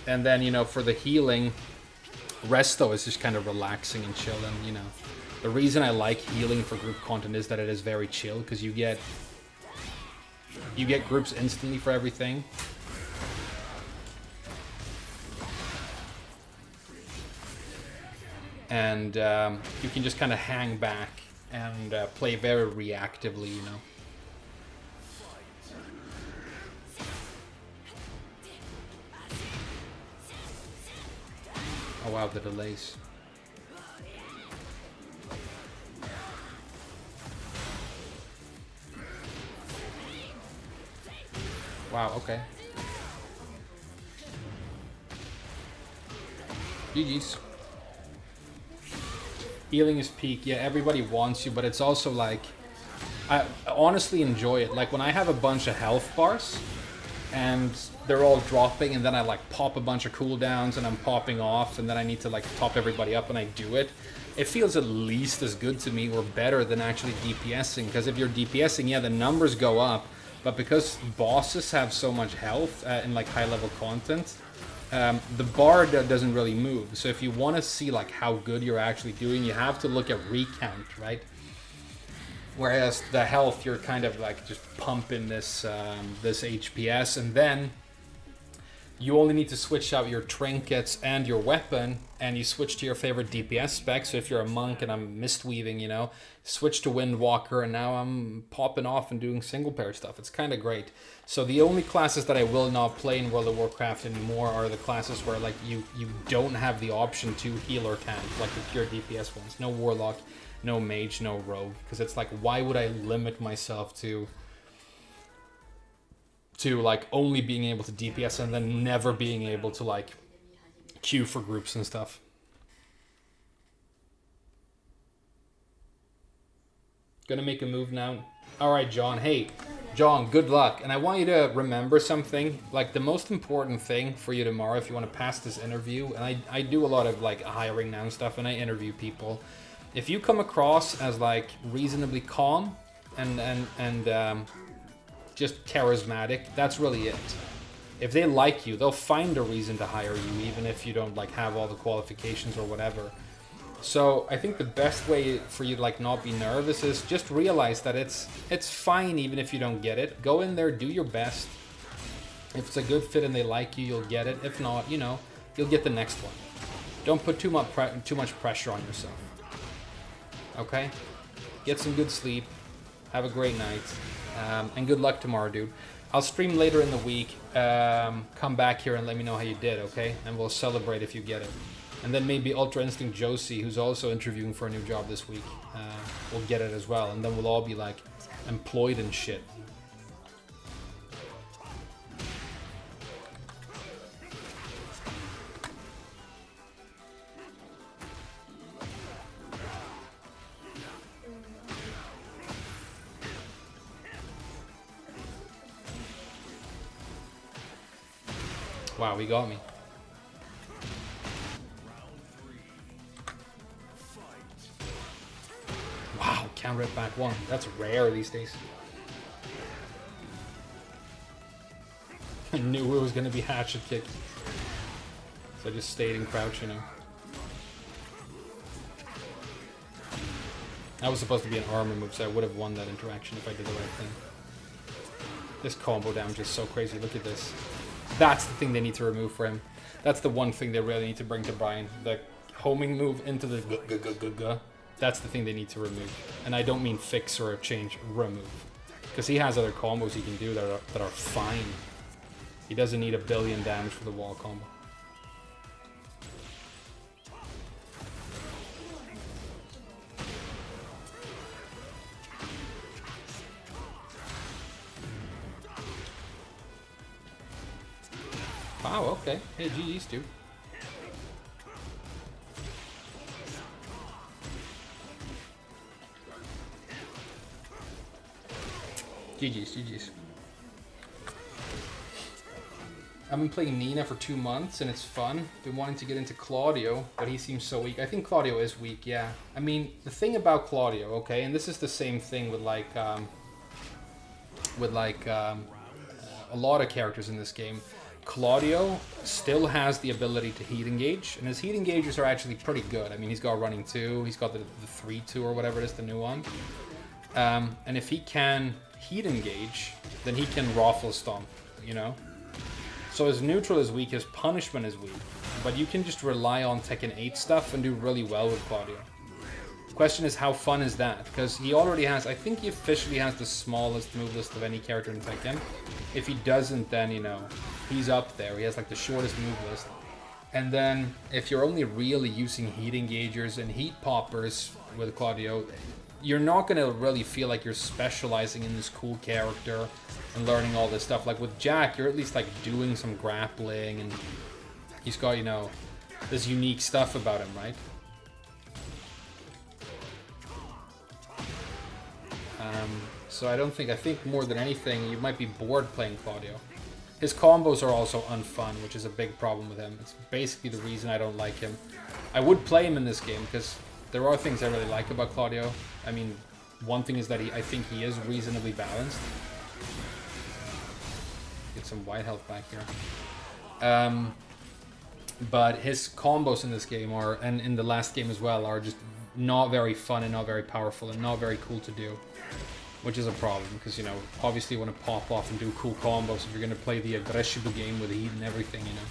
And then, you know, for the healing, Resto is just kind of relaxing and chilling, you know. The reason I like healing for group content is that it is very chill, because you get groups instantly for everything. And you can just kind of hang back and play very reactively, you know. Oh wow, the delays. Wow, okay. GG's. Healing is peak. Yeah, everybody wants you, but it's also like, I honestly enjoy it. Like when I have a bunch of health bars and they're all dropping, and then I like pop a bunch of cooldowns and I'm popping off, and then I need to like top everybody up and I do it. It feels at least as good to me or better than actually DPSing, because if you're DPSing, yeah, the numbers go up, but because bosses have so much health in like high level content, the bar doesn't really move. So if you want to see like how good you're actually doing, you have to look at recount, right? Whereas the health, you're kind of like just pumping this this HPS, and then you only need to switch out your trinkets and your weapon, and you switch to your favorite DPS spec. So if you're a monk and I'm mistweaving, you know, switch to Windwalker, and now I'm popping off and doing single player stuff. It's kind of great. So the only classes that I will not play in World of Warcraft anymore are the classes where like you don't have the option to heal or tank, like the pure DPS ones. No Warlock, no Mage, no Rogue, because it's like, why would I limit myself to like only being able to DPS and then never being able to like queue for groups and stuff. Gonna make a move now. All right, John. Hey, John, good luck. And I want you to remember something. Like the most important thing for you tomorrow, if you want to pass this interview, and I do a lot of like hiring now and stuff, and I interview people. If you come across as like reasonably calm and just charismatic, that's really it. If they like you, they'll find a reason to hire you, even if you don't like have all the qualifications or whatever. So I think the best way for you to like not be nervous is just realize that it's fine even if you don't get it. Go in there, do your best. If it's a good fit and they like you, you'll get it. If not, you know, you'll get the next one. Don't put too much pressure on yourself. Okay? Get some good sleep. Have a great night. And good luck tomorrow, dude. I'll stream later in the week. Come back here and let me know how you did, okay? And we'll celebrate if you get it. And then maybe Ultra Instinct Josie, who's also interviewing for a new job this week, will get it as well. And then we'll all be like employed and shit. Wow, he got me. Wow, counter it back one. That's rare these days. I knew it was going to be hatchet kick. So I just stayed in crouch, you know. That was supposed to be an armor move, so I would have won that interaction if I did the right thing. This combo damage is so crazy. Look at this. That's the thing they need to remove for him. That's the one thing they really need to bring to Brian. The homing move into the g-g-g-g-g. That's the thing they need to remove. And I don't mean fix or change, remove. Because he has other combos he can do that are fine. He doesn't need a billion damage for the wall combo. Wow, okay. Hey, GG's, dude. GG's. I've been playing Nina for 2 months and it's fun. Been wanting to get into Claudio, but he seems so weak. I think Claudio is weak, yeah. I mean, the thing about Claudio, okay, and this is the same thing with a lot of characters in this game. Claudio still has the ability to heat engage, and his heat engages are actually pretty good. I mean, he's got running 2, he's got the 3-2 or whatever it is, the new one. And if he can heat engage, then he can raffle stomp, you know? So his neutral is weak, his punishment is weak, but you can just rely on Tekken 8 stuff and do really well with Claudio. The question is, how fun is that? Because he already has, I think he officially has the smallest move list of any character in Tekken. If he doesn't, then, you know, he's up there. He has like the shortest move list. And then if you're only really using heat engagers and heat poppers with Claudio, you're not going to really feel like you're specializing in this cool character and learning all this stuff. Like with Jack, you're at least like doing some grappling and he's got, you know, this unique stuff about him, right? So I think more than anything, you might be bored playing Claudio. His combos are also unfun, which is a big problem with him. It's basically the reason I don't like him. I would play him in this game because there are things I really like about Claudio. I mean, one thing is that I think he is reasonably balanced. Get some white health back here. But his combos in this game are, and in the last game as well, are just not very fun and not very powerful and not very cool to do. Which is a problem, because, you know, obviously you want to pop off and do cool combos if you're going to play the Aggreshiboo game with heat and everything, you know.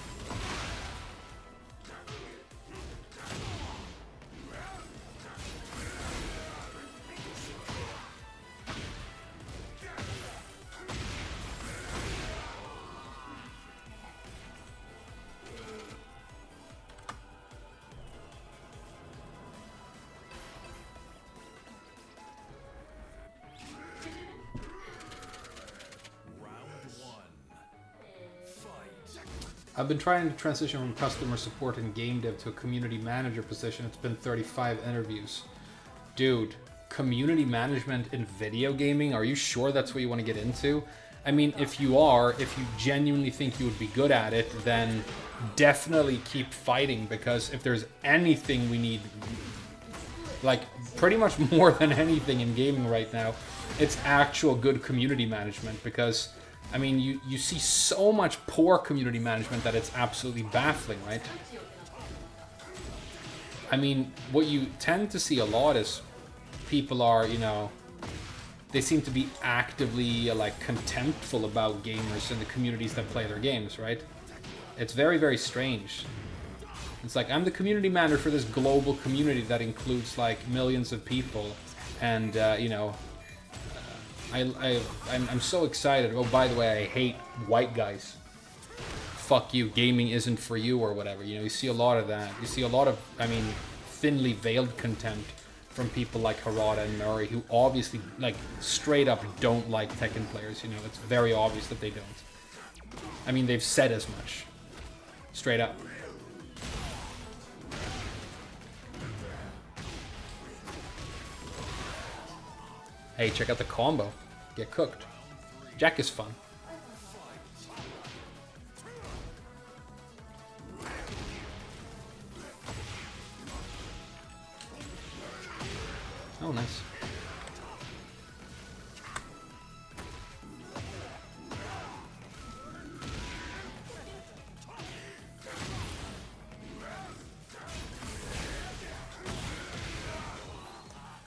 I've been trying to transition from customer support and game dev to a community manager position. It's been 35 interviews. Dude, community management in video gaming? Are you sure that's what you want to get into? I mean, if you genuinely think you would be good at it, then definitely keep fighting, because if there's anything we need, like pretty much more than anything in gaming right now, it's actual good community management. Because I mean, you see so much poor community management that it's absolutely baffling, right? I mean, what you tend to see a lot is people are, you know, they seem to be actively like contemptful about gamers and the communities that play their games, right? It's very, very strange. It's like, I'm the community manager for this global community that includes like millions of people, and you know, I'm so excited. Oh, by the way, I hate white guys. Fuck you, gaming isn't for you, or whatever. You know, you see a lot of that. You see a lot of, I mean, thinly veiled contempt from people like Harada and Murray, who obviously, like, straight up don't like Tekken players. You know, it's very obvious that they don't. I mean, they've said as much. Straight up. Hey, check out the combo. Get cooked. Jack is fun. Oh, nice.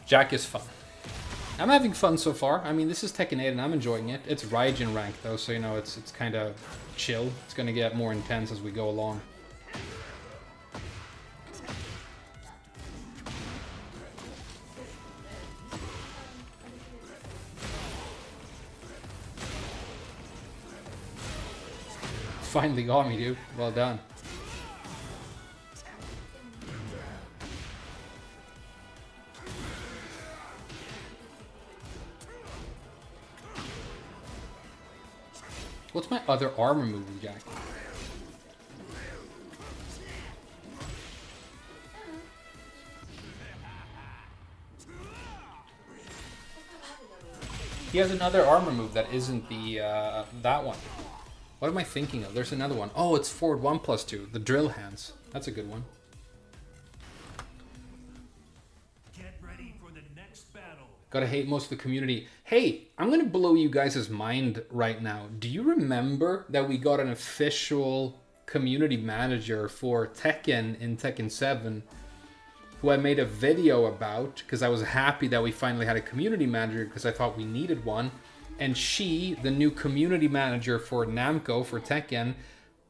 Jack is fun. I'm having fun so far. I mean, this is Tekken 8 and I'm enjoying it. It's Raijin rank though, so you know, it's kind of chill. It's gonna get more intense as we go along. Finally got me, dude. Well done. What's my other armor move, Jack? He has another armor move that isn't the that one. What am I thinking of? There's another one. Oh, it's forward 1+2. The drill hands. That's a good one. Get ready for the next battle. Gotta hate most of the community. Hey, I'm gonna blow you guys' mind right now. Do you remember that we got an official community manager for Tekken in Tekken 7, who I made a video about because I was happy that we finally had a community manager because I thought we needed one. And she, the new community manager for Namco, for Tekken,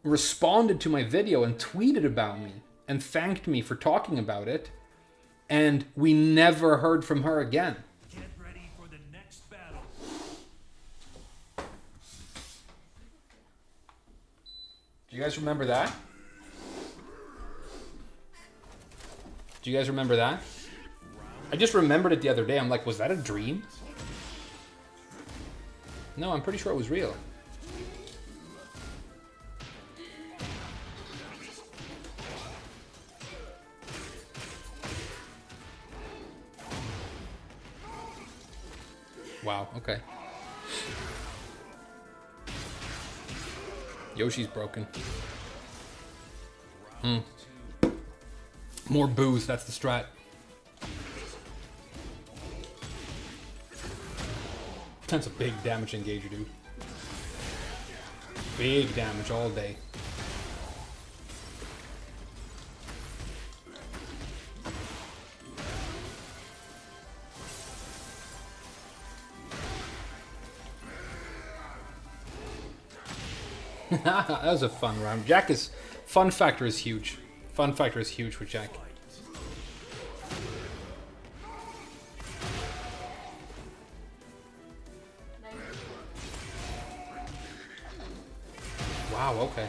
responded to my video and tweeted about me and thanked me for talking about it. And we never heard from her again. Get ready for the next battle. Do you guys remember that? Do you guys remember that? I just remembered it the other day. I'm like, was that a dream? No, I'm pretty sure it was real. Wow, okay. Yoshi's broken. More booze, that's the strat. That's a big damage engager, dude. Big damage all day. That was a fun round. Jack is... Fun factor is huge. Fun factor is huge for Jack. Wow, okay.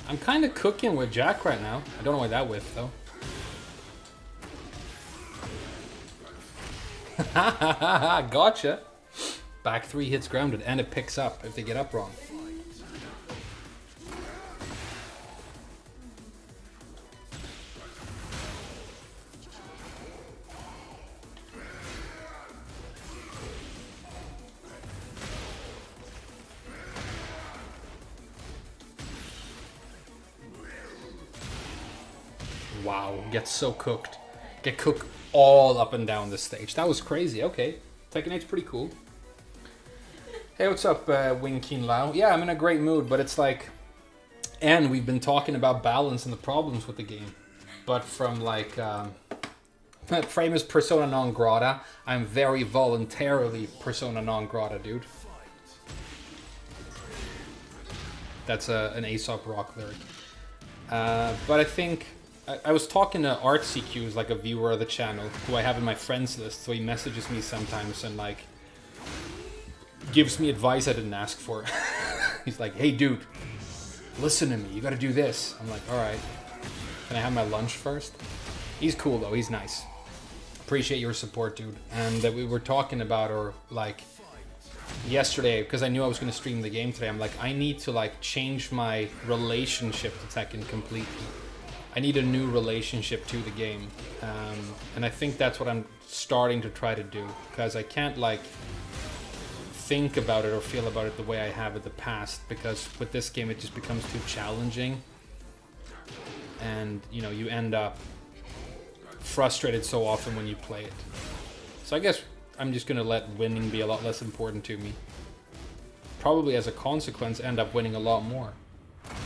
I'm kind of cooking with Jack right now. I don't know why that whiffed, though. Gotcha. Back 3 hits grounded, and it picks up if they get up wrong. Wow, get so cooked. Get cooked all up and down the stage. That was crazy. Okay, Tekken 8's pretty cool. Hey, what's up, Wing Keen Lao? Yeah, I'm in a great mood, but it's like... And we've been talking about balance and the problems with the game. But from like... famous persona non grata, I'm very voluntarily persona non grata, dude. That's an Aesop Rock lyric. But I think... I was talking to ArtCQ, who's like a viewer of the channel, who I have in my friends list, so he messages me sometimes and like... gives me advice I didn't ask for. He's like, hey dude, listen to me, you gotta do this. I'm like, alright. Can I have my lunch first? He's cool though, he's nice. Appreciate your support, dude. And we were talking about, or like yesterday, because I knew I was going to stream the game today, I'm like, I need to like change my relationship to Tekken completely. I need a new relationship to the game. And I think that's what I'm starting to try to do, because I can't like think about it or feel about it the way I have in the past, because with this game it just becomes too challenging. And, you know, you end up frustrated so often when you play it. So I guess I'm just gonna let winning be a lot less important to me. Probably as a consequence end up winning a lot more.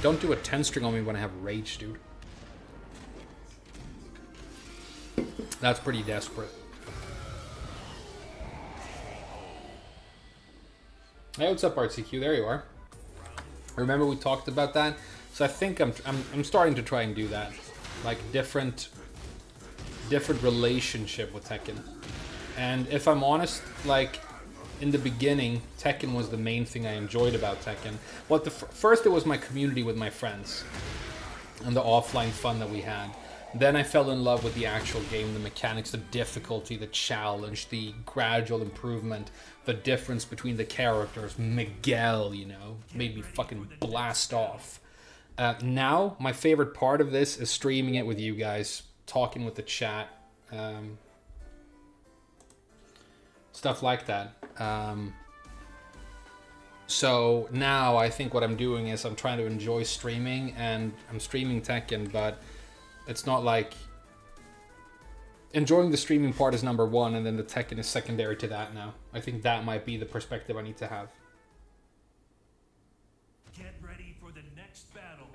Don't do a 10 string on me when I have rage, dude. That's pretty desperate. Hey, what's up, RCQ? There you are. Remember we talked about that? So I think I'm starting to try and do that. Like different relationship with Tekken. And if I'm honest, like in the beginning, Tekken was the main thing I enjoyed about Tekken. Well, first it was my community with my friends and the offline fun that we had. Then I fell in love with the actual game, the mechanics, the difficulty, the challenge, the gradual improvement, the difference between the characters. Miguel, you know, made me fucking blast off. Now, my favorite part of this is streaming it with you guys, talking with the chat, stuff like that. So now I think what I'm doing is I'm trying to enjoy streaming, and I'm streaming Tekken, but it's not like enjoying the streaming part is number one, and then the Tekken is secondary to that now. I think that might be the perspective I need to have. Get ready for the next battle.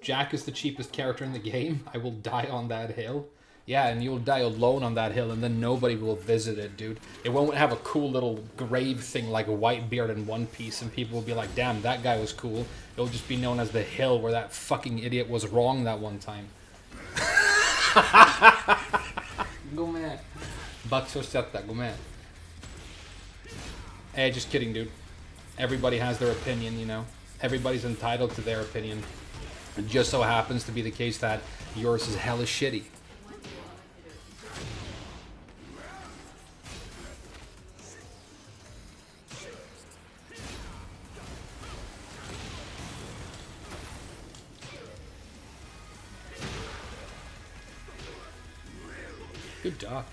Jack is the cheapest character in the game. I will die on that hill. Yeah, and you'll die alone on that hill, and then nobody will visit it, dude. It won't have a cool little grave thing like a Whitebeard in One Piece, and people will be like, damn, that guy was cool. It'll just be known as the hill where that fucking idiot was wrong that one time. Go man. Bakso setta, go man. Hey, just kidding, dude. Everybody has their opinion, you know. Everybody's entitled to their opinion. It just so happens to be the case that yours is hella shitty. Good job.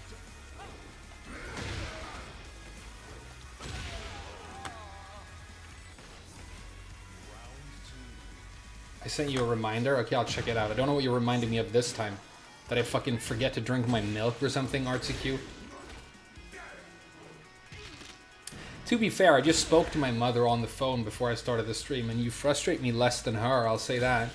I sent you a reminder. Okay, I'll check it out. I don't know what you're reminding me of this time. That I fucking forget to drink my milk or something, RCQ. To be fair, I just spoke to my mother on the phone before I started the stream, and you frustrate me less than her, I'll say that.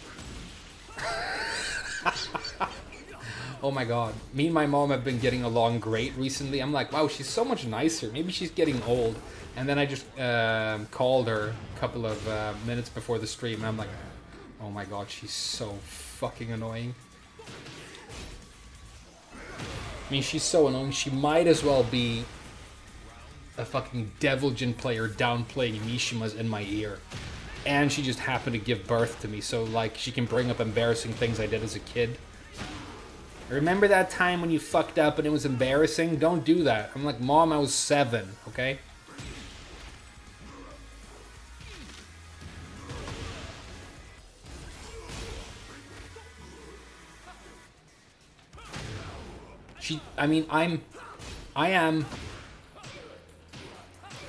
Oh my god. Me and my mom have been getting along great recently. I'm like, wow, she's so much nicer. Maybe she's getting old. And then I just called her a couple of minutes before the stream, and I'm like, oh my god, she's so fucking annoying. I mean, she's so annoying, she might as well be a fucking Deviljin player downplaying Mishimas in my ear. And she just happened to give birth to me, so like she can bring up embarrassing things I did as a kid. Remember that time when you fucked up and it was embarrassing? Don't do that. I'm like, Mom, I was 7, okay? I am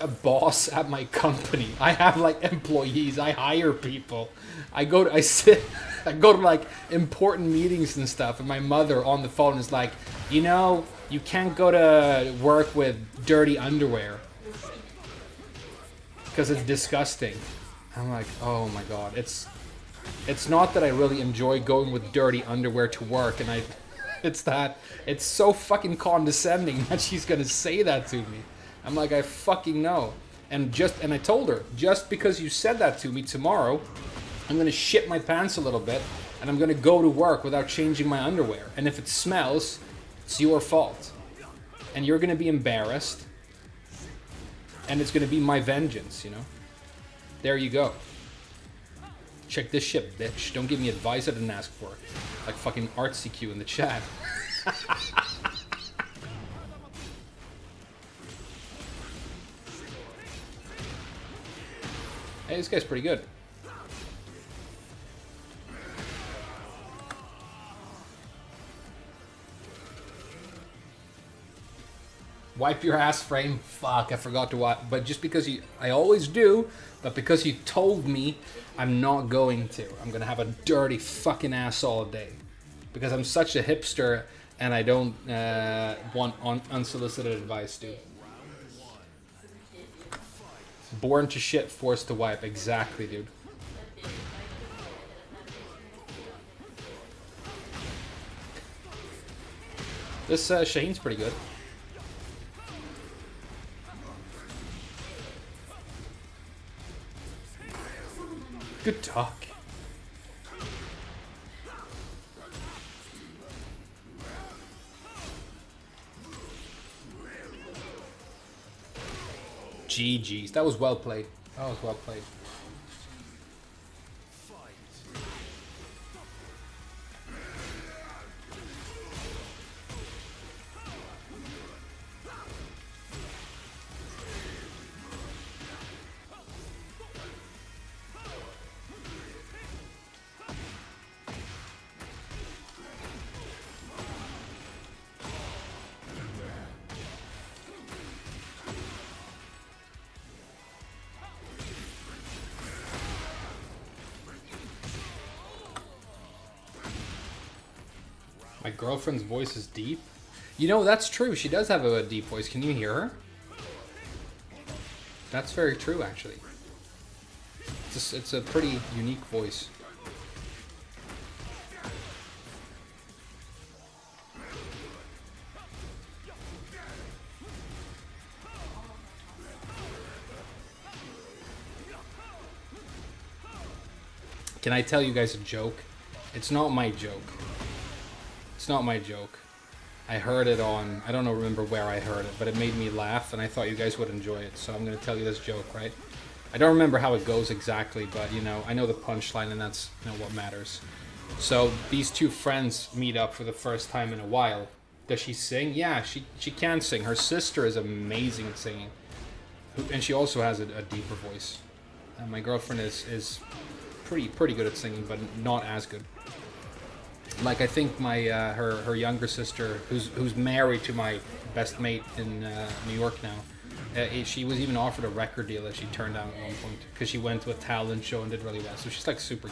a boss at my company. I have like employees. I hire people. I go to like important meetings and stuff, and my mother on the phone is like, you know, you can't go to work with dirty underwear because it's disgusting. I'm like, oh my god, it's not that I really enjoy going with dirty underwear to work, and it's that it's so fucking condescending that she's gonna say that to me. I'm like, I fucking know. And I told her, just because you said that to me, tomorrow I'm gonna shit my pants a little bit and I'm gonna go to work without changing my underwear. And if it smells, it's your fault. And you're gonna be embarrassed. And it's gonna be my vengeance, you know? There you go. Check this shit, bitch. Don't give me advice I didn't ask for. Like fucking artsy Q in the chat. Hey, this guy's pretty good. Wipe your ass frame. Fuck, I forgot to wipe. But just because I always do, but because you told me, I'm not going to. I'm gonna have a dirty fucking ass all day. Because I'm such a hipster and I don't want unsolicited advice, dude. Born to shit, forced to wipe. Exactly, dude. This Shaheen's pretty good. Good talk. GG's. That was well played. That was well played. My girlfriend's voice is deep. You know, that's true. She does have a deep voice. Can you hear her? That's very true, actually. It's a pretty unique voice. Can I tell you guys a joke? It's not my joke. It's not my joke. I heard it on, I don't know, remember where I heard it, but it made me laugh and I thought you guys would enjoy it. So I'm going to tell you this joke, right? I don't remember how it goes exactly, but you know, I know the punchline and that's, you know, what matters. So these two friends meet up for the first time in a while. Does she sing? Yeah, she can sing. Her sister is amazing at singing. And she also has a deeper voice. And my girlfriend is pretty good at singing, but not as good. Like I think my her younger sister, who's married to my best mate in New York now, she was even offered a record deal that she turned down at one point because she went to a talent show and did really well. So she's like super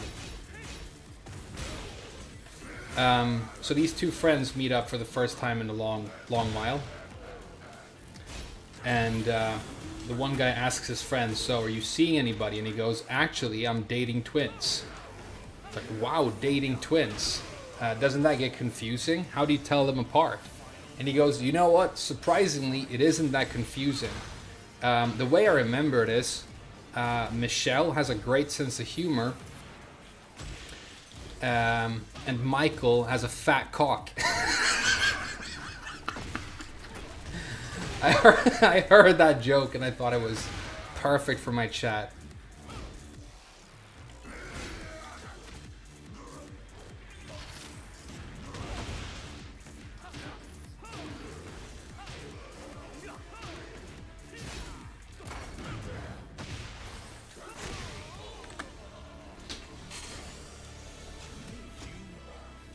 good. So these two friends meet up for the first time in a long while, and the one guy asks his friend, "So are you seeing anybody?" And he goes, "Actually, I'm dating twins." It's like, wow, dating twins. Doesn't that get confusing? How do you tell them apart? And he goes, you know what? Surprisingly, it isn't that confusing. The way I remember it is, Michelle has a great sense of humor, and Michael has a fat cock. I heard that joke and I thought it was perfect for my chat.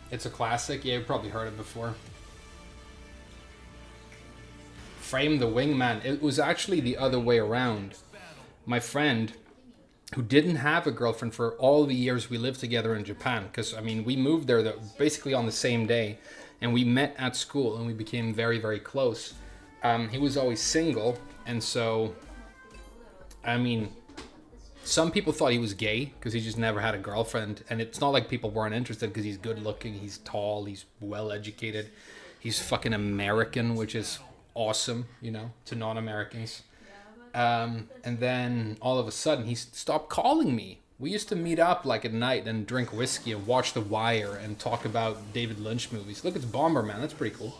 It's a classic. Yeah, you've probably heard it before. Frame the wingman. It was actually the other way around. My friend, who didn't have a girlfriend for all the years we lived together in Japan, because, I mean, we moved there basically on the same day, and we met at school, and we became very, very close. He was always single, and so, I mean, some people thought he was gay, because he just never had a girlfriend, and it's not like people weren't interested, because he's good looking, he's tall, he's well educated, he's fucking American, which is awesome, you know, to non-Americans. And then all of a sudden he stopped calling me. We used to meet up like at night and drink whiskey and watch The Wire and talk about David Lynch movies. Look, it's Bomberman. That's pretty cool.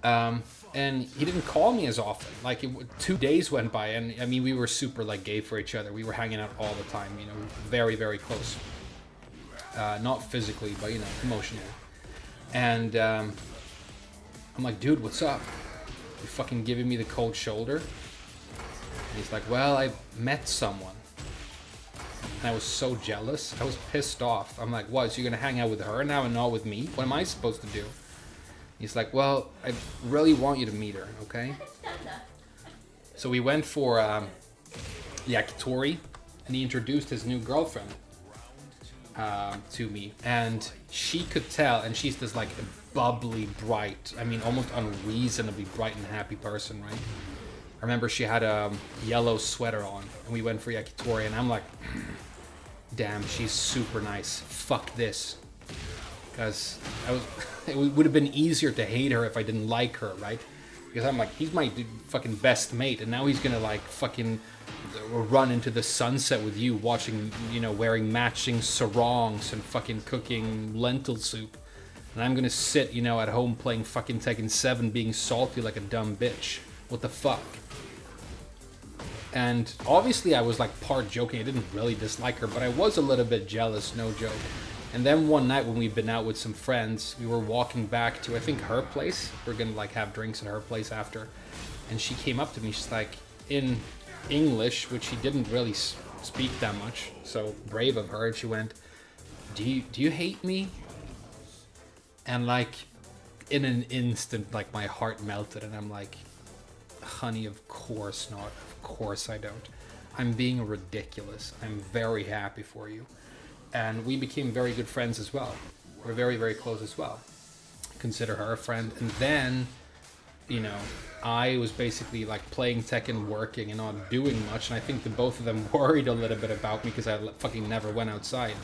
And he didn't call me as often. Like 2 days went by, and I mean, we were super like gay for each other. We were hanging out all the time, you know, very, very close. Not physically, but you know, emotionally. And I'm like, dude, what's up? You fucking giving me the cold shoulder? And he's like, well, I met someone. And I was so jealous. I was pissed off. I'm like, what? So you're going to hang out with her now and not with me? What am I supposed to do? He's like, well, I really want you to meet her, okay? So we went for yakitori, and he introduced his new girlfriend to me. And she could tell, and she's this like bubbly, bright, I mean, almost unreasonably bright and happy person, right? I remember she had a yellow sweater on, and we went for yakitori, and I'm like, damn, she's super nice. Fuck this. Because it would have been easier to hate her if I didn't like her, right? Because I'm like, he's my fucking best mate, and now he's gonna like fucking run into the sunset with you, watching, you know, wearing matching sarongs and fucking cooking lentil soup. And I'm gonna sit, you know, at home playing fucking Tekken 7, being salty like a dumb bitch. What the fuck? And obviously I was like part joking. I didn't really dislike her, but I was a little bit jealous, no joke. And then one night when we'd been out with some friends, we were walking back to, I think, her place. We're gonna like have drinks at her place after. And she came up to me, she's like, in English, which she didn't really speak that much, so brave of her, and she went, do you hate me? And like, in an instant, like my heart melted, and I'm like, honey, of course not. Of course I don't. I'm being ridiculous. I'm very happy for you. And we became very good friends as well. We're very, very close as well. Consider her a friend. And then, you know, I was basically like playing Tekken, working and not doing much. And I think the both of them worried a little bit about me because I fucking never went outside.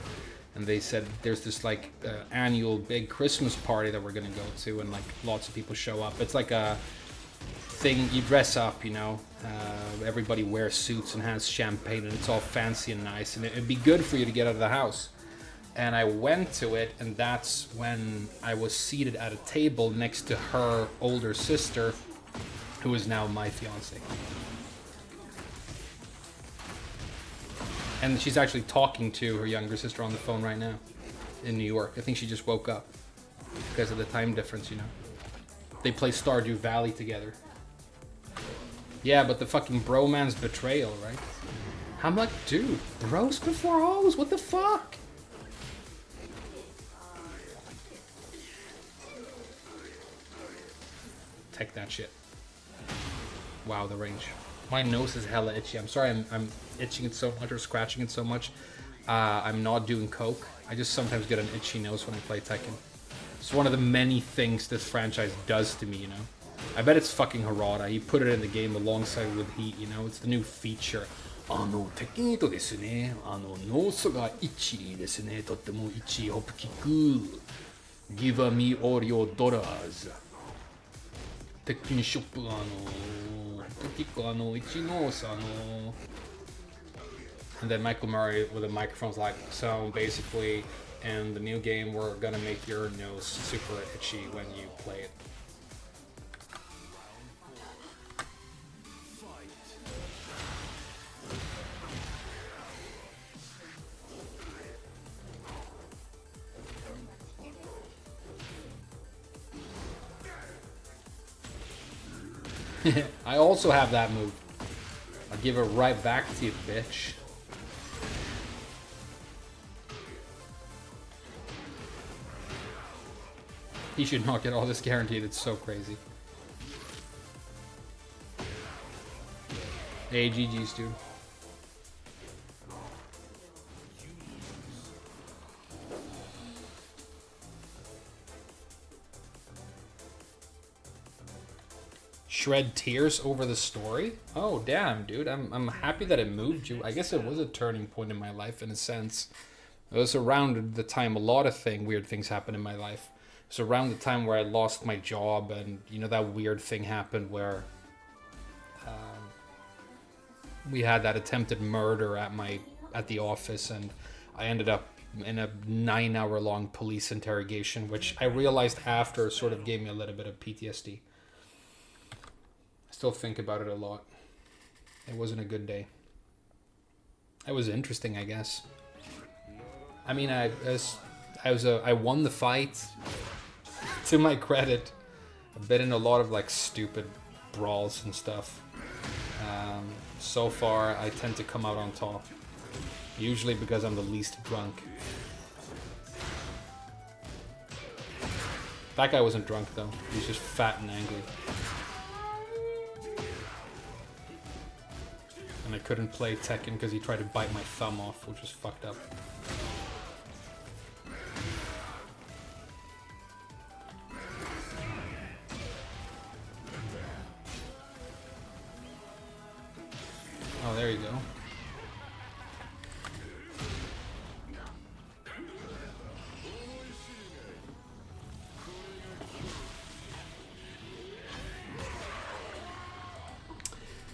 And they said there's this like annual big Christmas party that we're gonna go to, and like lots of people show up. It's like a thing, you dress up, you know, everybody wears suits and has champagne, and it's all fancy and nice, and it'd be good for you to get out of the house. And I went to it, and that's when I was seated at a table next to her older sister, who is now my fiance. And she's actually talking to her younger sister on the phone right now in New York. I think she just woke up because of the time difference, you know. They play Stardew Valley together. Yeah, but the fucking broman's betrayal, right? I'm like, dude, bros before hoes, what the fuck? Take that shit. Wow, the range. My nose is hella itchy. I'm sorry I'm itching it so much or scratching it so much. I'm not doing coke. I just sometimes get an itchy nose when I play Tekken. It's one of the many things this franchise does to me, you know. I bet it's fucking Harada. He put it in the game alongside with Heat, you know. It's the new feature. テキとですね、ノースが1ですね、とっても1大きく Give me all your dollars. テッキンショップ結構1ノースAnd then Michael Murray with a microphone's like, so basically in the new game we're gonna make your nose super itchy when you play it. I also have that move. I'll give it right back to you, bitch. He should not get all this guaranteed. It's so crazy. Hey, GG's, dude. Shred tears over the story? Oh, damn, dude. I'm happy that it moved you. I guess it was a turning point in my life in a sense. It was around the time a lot of weird things happened in my life. It was around the time where I lost my job and, you know, that weird thing happened where we had that attempted murder at the office, and I ended up in a 9-hour-long police interrogation, which I realized after sort of gave me a little bit of PTSD. I still think about it a lot. It wasn't a good day. It was interesting, I guess. I mean, I won the fight. To my credit, I've been in a lot of like stupid brawls and stuff. So far, I tend to come out on top. Usually because I'm the least drunk. That guy wasn't drunk though. He was just fat and angry. And I couldn't play Tekken because he tried to bite my thumb off, which was fucked up. Oh, there you go.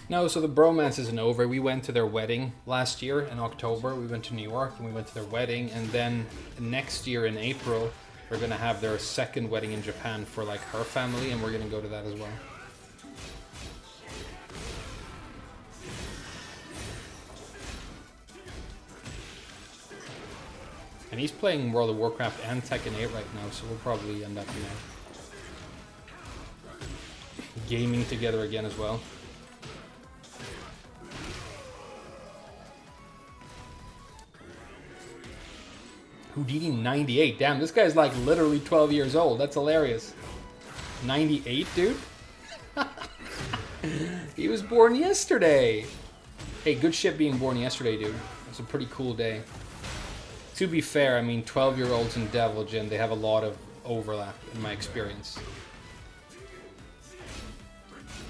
No, so the bromance isn't over. We went to their wedding last year in October. We went to New York and we went to their wedding. And then next year in April, we're going to have their second wedding in Japan for like her family. And we're going to go to that as well. And he's playing World of Warcraft and Tekken 8 right now, so we'll probably end up, you know, gaming together again as well. Houdini 98. Damn, this guy's like literally 12 years old. That's hilarious. 98, dude? He was born yesterday. Hey, good shit being born yesterday, dude. It's a pretty cool day. To be fair, I mean, 12-year-olds in Devil Jin, they have a lot of overlap in my experience.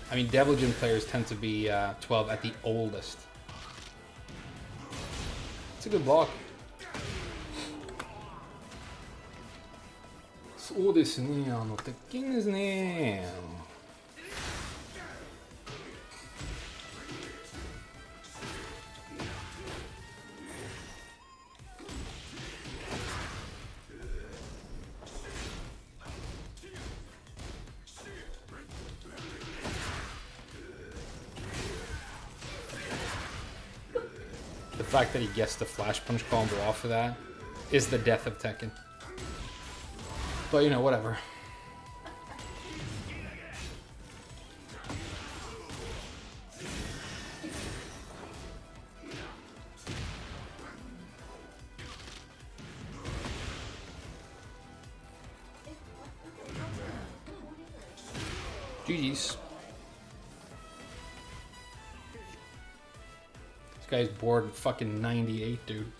I mean, Devil Jin players tend to be 12 at the oldest. It's a good block. そうですね、鉄拳ですね。The fact that he gets the flash punch combo off of that is the death of Tekken. But, you know, whatever. GG's. This guy's bored fucking 98, dude.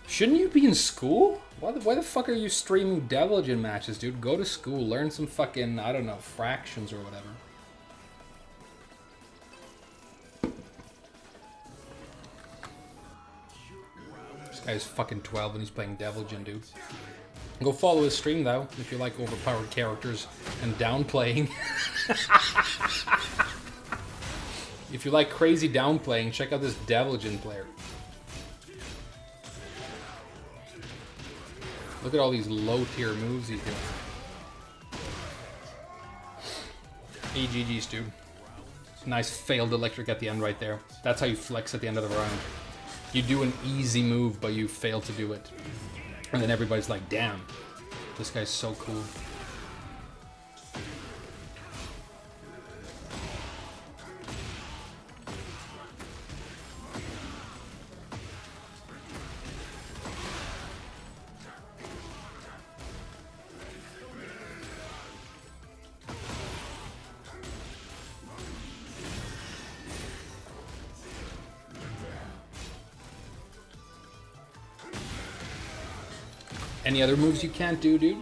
Shouldn't you be in school? Why the fuck are you streaming Devil Jin matches, dude? Go to school, learn some fucking, I don't know, fractions or whatever. This guy's fucking 12 and he's playing Devil Jin, dude. Go follow his stream, though, if you like overpowered characters and downplaying. If you like crazy downplaying, check out this Devil Jin player. Look at all these low-tier moves he's doing. AGG's, dude. Nice failed electric at the end right there. That's how you flex at the end of the round. You do an easy move, but you fail to do it. And then everybody's like, damn, this guy's so cool. Any other moves you can't do, dude?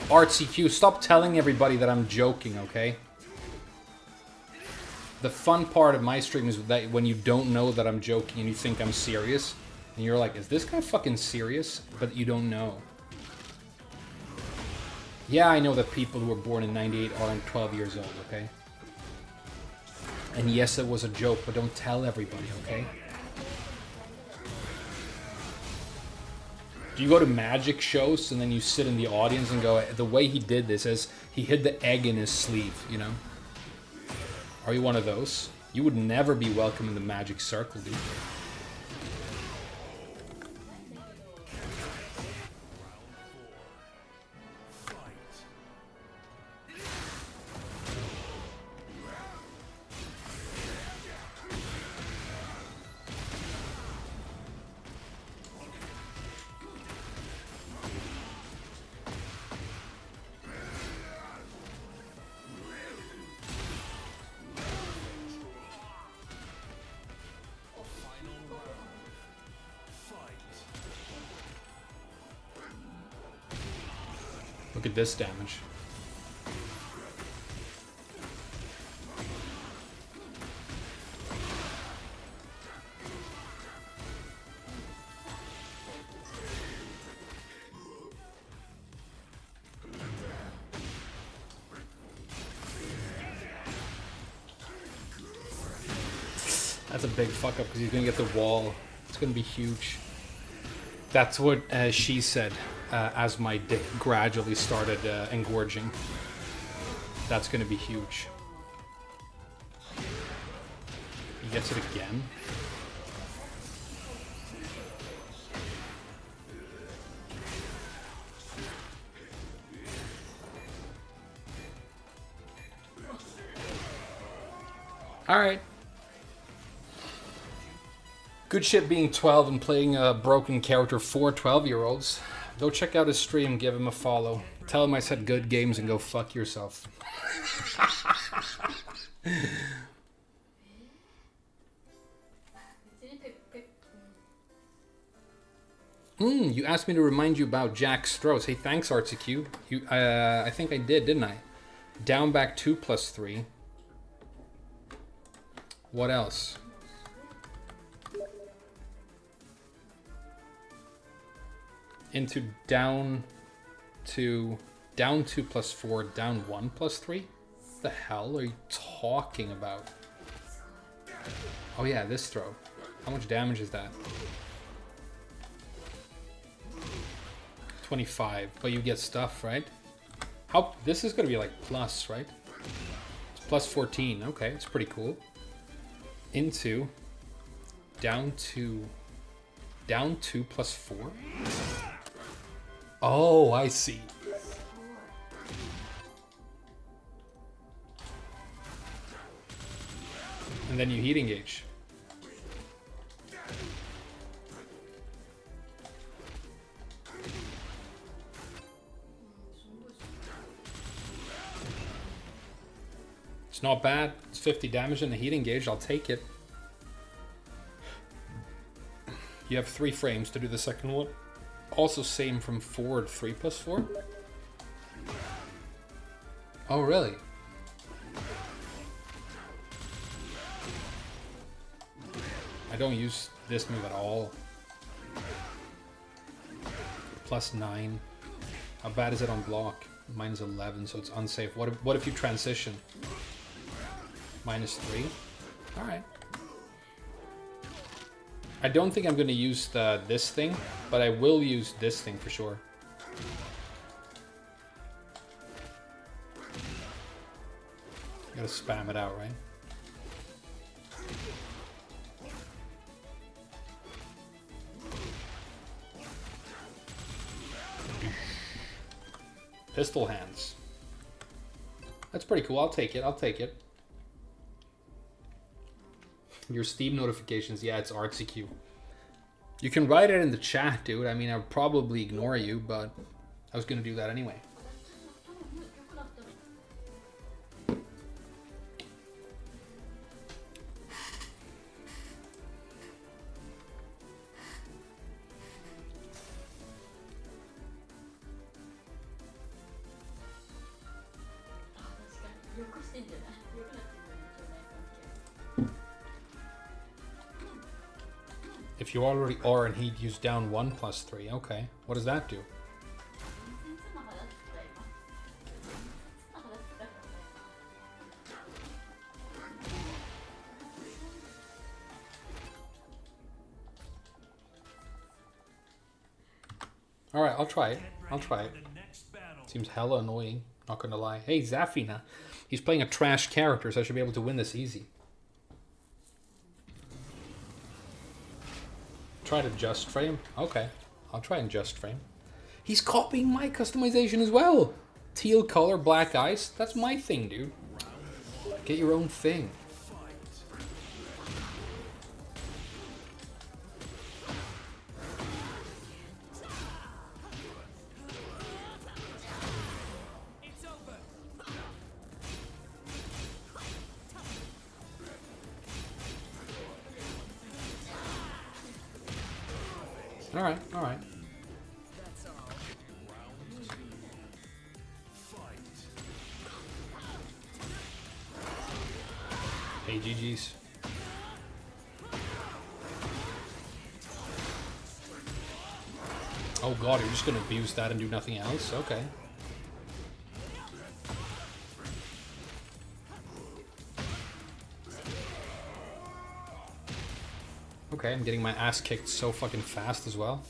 RCQ, stop telling everybody that I'm joking, okay? The fun part of my stream is that when you don't know that I'm joking and you think I'm serious, and you're like, is this guy fucking serious? But you don't know. Yeah, I know that people who were born in 98 aren't 12 years old, okay? And yes, it was a joke, but don't tell everybody, okay? Do you go to magic shows and then you sit in the audience and go, the way he did this is he hid the egg in his sleeve, you know? Are you one of those? You would never be welcome in the magic circle, dude. Look at this damage. That's a big fuck up because he's gonna get the wall. It's gonna be huge. That's what she said as my dick gradually started engorging. That's gonna be huge. He gets it again. All right. Good shit being 12 and playing a broken character for 12-year-olds. Go check out his stream, give him a follow. Tell him I said good games and go fuck yourself. You asked me to remind you about Jack Stroh's. Hey, thanks, RTQ. I think I did, didn't I? Down back 2+3. What else? Into down 2+4, down 1+3? What the hell are you talking about? Oh yeah, this throw. How much damage is that? 25, but you get stuff, right? How, this is gonna be like plus, right? It's plus 14, okay, it's pretty cool. Into down 2+4. Oh, I see. And then you heat engage. It's not bad. It's 50 damage in the heat engage. I'll take it. You have 3 frames to do the second one. Also same from forward 3+4. Oh, really? I don't use this move at all. +9. How bad is it on block? Minus 11, so it's unsafe. What if you transition? -3. All right. I don't think I'm going to use this thing, but I will use this thing for sure. You gotta spam it out, right? Pistol hands. That's pretty cool. I'll take it. I'll take it. Your Steam notifications, yeah, it's RCQ. You can write it in the chat, dude. I mean, I'll probably ignore you, but I was gonna do that anyway. If you already are, and he'd use down 1 plus 3. Okay. What does that do? Alright, I'll try it. I'll try it. Seems hella annoying, not gonna lie. Hey, Zafina. He's playing a trash character, so I should be able to win this easy. Try to just frame? Okay. I'll try and just frame. He's copying my customization as well! Teal color, black ice. That's my thing, dude. Get your own thing. Alright, alright. Hey, GG's. Oh god, you're just gonna abuse that and do nothing else? Okay. Okay, I'm getting my ass kicked so fucking fast as well.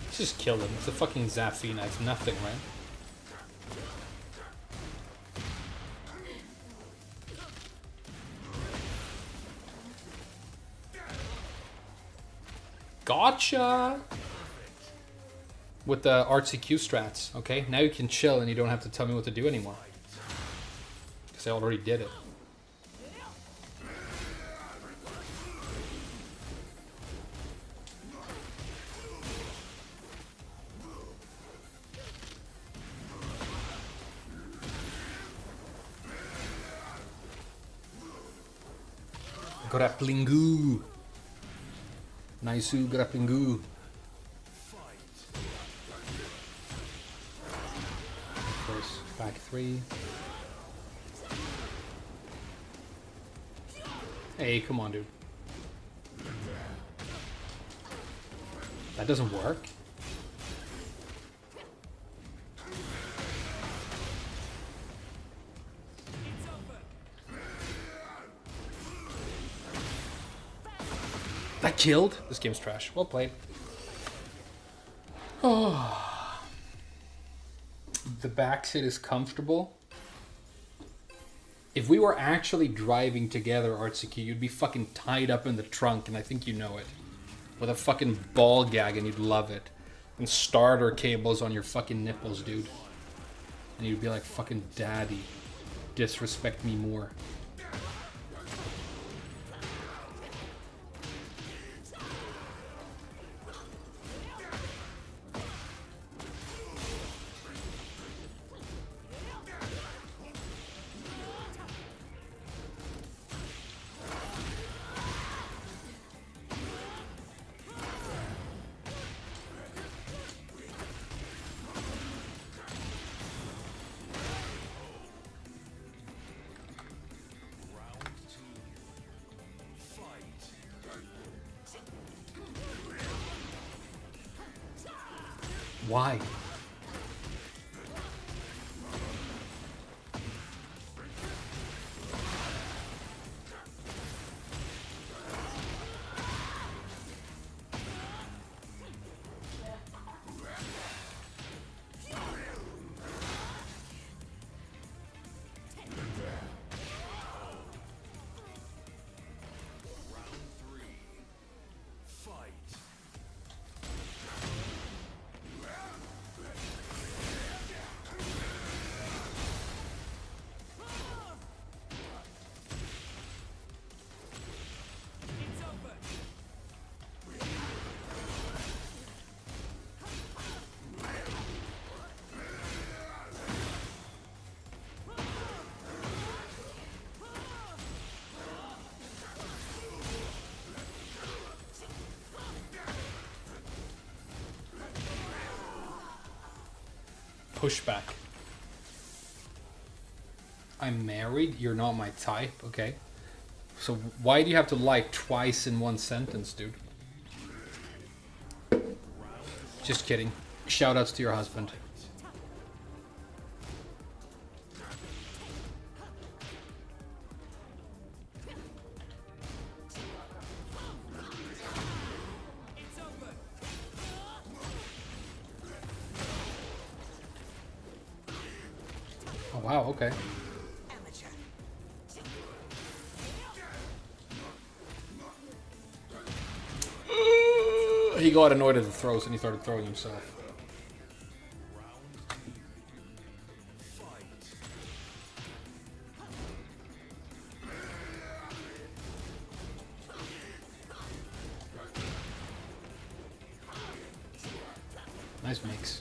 Let's just kill him. It's a fucking Zafina. It's nothing, right? Gotcha! With the RCQ strats, okay? Now you can chill and you don't have to tell me what to do anymore. Because I already did it. Grapplingu. Nice grapplingu. First, back 3. Hey, come on, dude. That doesn't work. That killed? This game's trash. Well played. Oh. The backseat is comfortable. If we were actually driving together, Artsiki, you'd be fucking tied up in the trunk, and I think you know it. With a fucking ball gag, and you'd love it. And starter cables on your fucking nipples, dude. And you'd be like, fucking daddy. Disrespect me more. Why? Pushback. I'm married. You're not my type. Okay. So why do you have to lie twice in one sentence, dude? Just kidding. Shoutouts to your husband. Oh wow, okay. He got annoyed at the throws and he started throwing himself. Nice mix.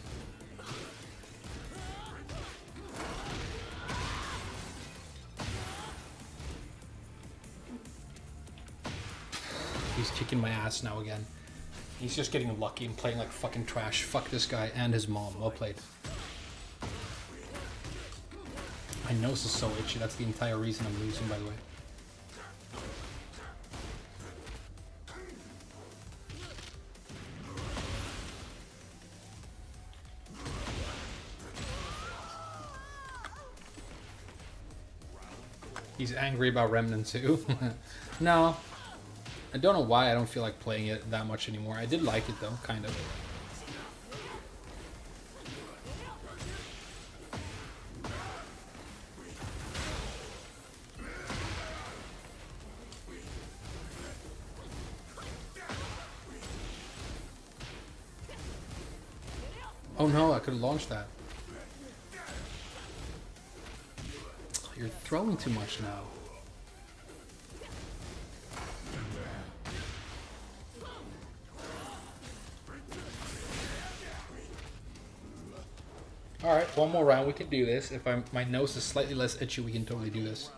He's kicking my ass now again. He's just getting lucky and playing like fucking trash. Fuck this guy and his mom. Well played. My nose is so itchy. That's the entire reason I'm losing, by the way. He's angry about Remnant too. No. I don't know why I don't feel like playing it that much anymore. I did like it though, kind of. Oh no, I could have launched that. You're throwing too much now. Alright, one more round. We can do this. If my nose is slightly less itchy, we can totally do this.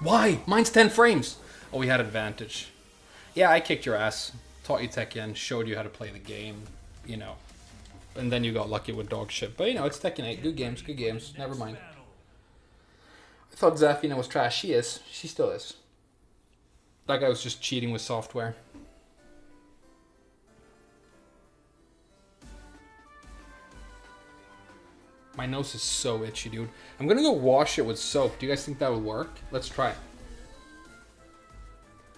Why? Mine's 10 frames. Oh, we had advantage. Yeah, I kicked your ass. Taught you Tekken. Showed you how to play the game. You know. And then you got lucky with dog shit. But, you know, it's Tekken 8. Good games. Good games. Never mind. I thought Zafina was trash. She is. She still is. That guy was just cheating with software. My nose is so itchy, dude. I'm gonna go wash it with soap. Do you guys think that would work? Let's try it.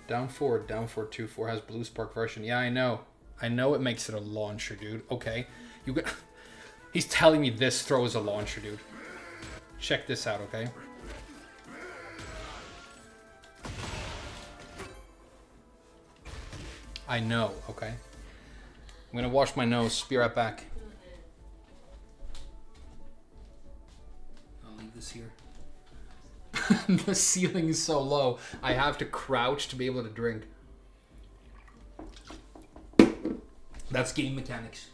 Down forward, 2-4 has blue spark version. Yeah, I know. I know it makes it a launcher, dude. Okay. You got... He's telling me this throw is a launcher, dude. Check this out, okay? I know, okay? I'm gonna wash my nose. Be right back. This here. The ceiling is so low. I have to crouch to be able to drink. That's game mechanics.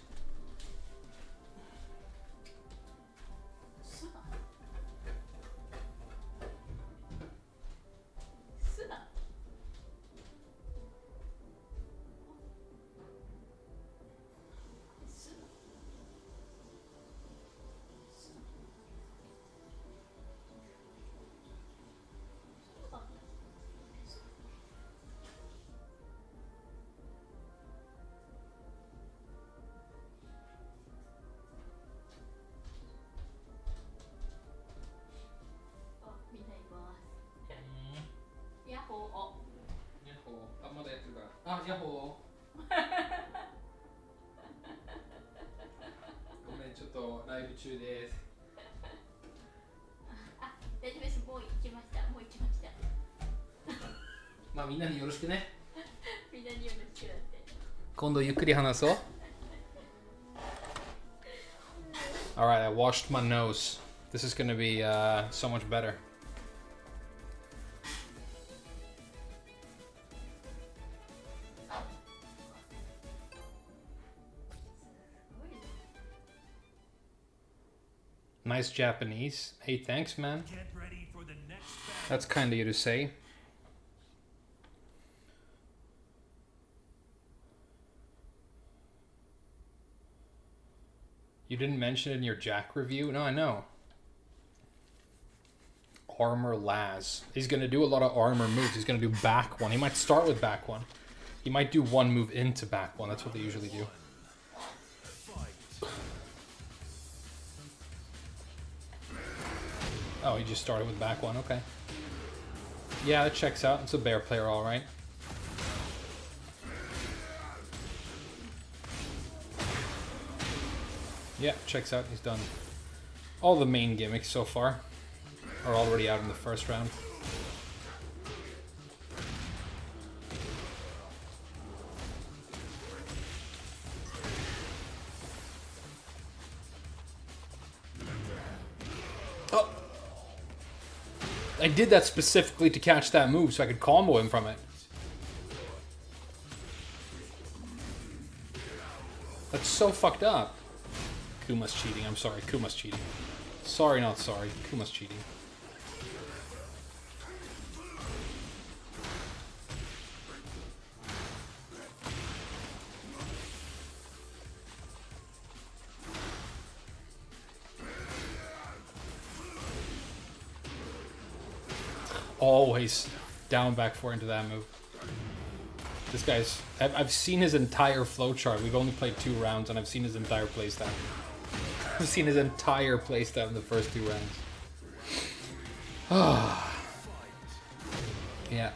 Ah, yahoo! ごめん、ちょっとライブ中です。あ、大丈夫です。もう行きました。もう行きました。まあみんなによろしくね。みんなによろしくだって。今度ゆっくり話そう。Alright, I washed my nose. This is gonna be so much better. Nice Japanese. Hey, thanks, man. Get ready for the next battle. That's kind of you to say. You didn't mention it in your Jack review? No, I know. Armor Laz. He's going to do a lot of armor moves. He's going to do back one. He might start with back one. He might do one move into back one. That's what they usually do. Oh, he just started with back one. Okay. Yeah, that checks out. It's a bear player, all right. Yeah, checks out. He's done all the main gimmicks so far. Are already out in the first round. Oh! I did that specifically to catch that move so I could combo him from it. That's so fucked up. Kuma's cheating. I'm sorry. Kuma's cheating. Sorry, not sorry. Kuma's cheating. Always down back four into that move. This guy's... I've seen his entire flowchart. We've only played 2 rounds and I've seen his entire playstyle. I've seen his entire playstyle in the first 2 rounds. Yeah.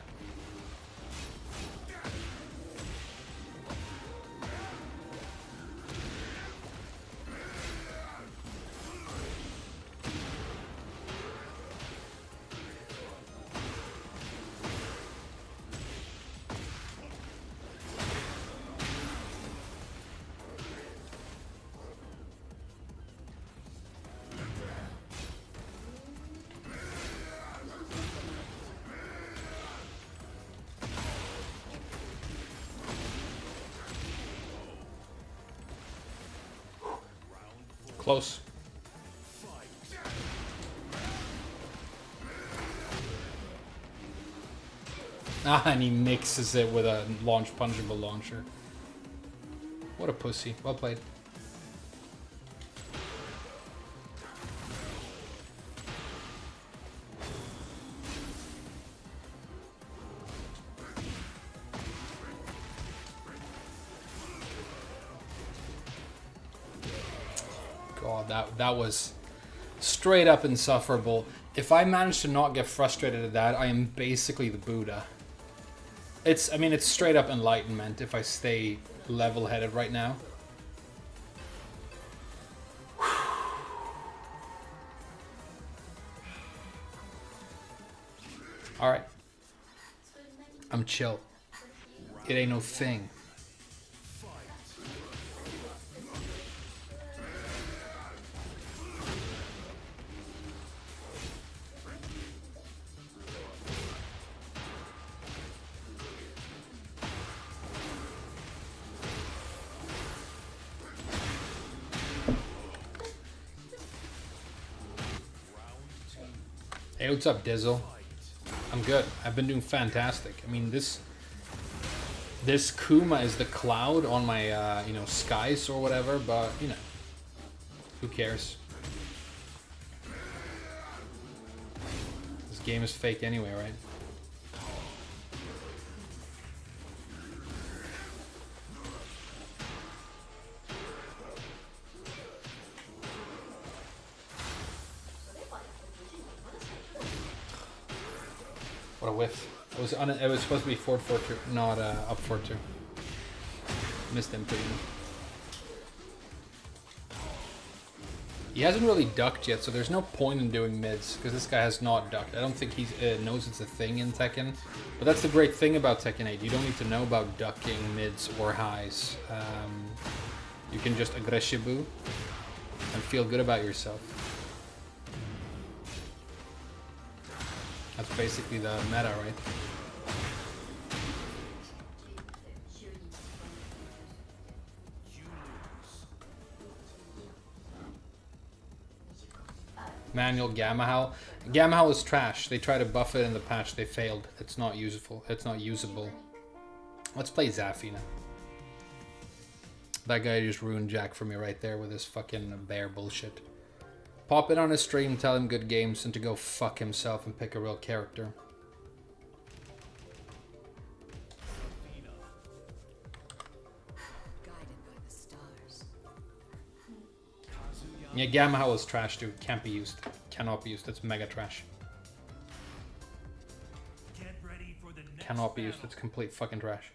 Close. Ah, and he mixes it with a punchable launcher. What a pussy. Well played. God, that was straight up insufferable. If I manage to not get frustrated at that, I am basically the Buddha. I mean, it's straight up enlightenment if I stay level-headed right now. Alright. I'm chill. It ain't no thing. Hey, what's up, Dizzle? I'm good. I've been doing fantastic. I mean, this Kuma is the cloud on my, you know, skies or whatever, but, you know, who cares? This game is fake anyway, right? What a whiff. It was supposed to be forward 4-2, not up 4-2. Missed him pretty much. He hasn't really ducked yet, so there's no point in doing mids, because this guy has not ducked. I don't think he knows it's a thing in Tekken. But that's the great thing about Tekken 8. You don't need to know about ducking mids or highs. You can just Aggreshiboo and feel good about yourself. That's basically the meta, right? Manual Gamma Howl. Gamma Howl is trash. They tried to buff it in the patch. They failed. It's not useful. It's not usable. Let's play Zafina. That guy just ruined Jack for me right there with his fucking bear bullshit. Pop it on his stream, tell him good games, and to go fuck himself and pick a real character. Yeah, Gamma Howl is trash, dude. Can't be used. Cannot be used. It's mega trash. Get ready for the next Cannot be used. battle. It's complete fucking trash.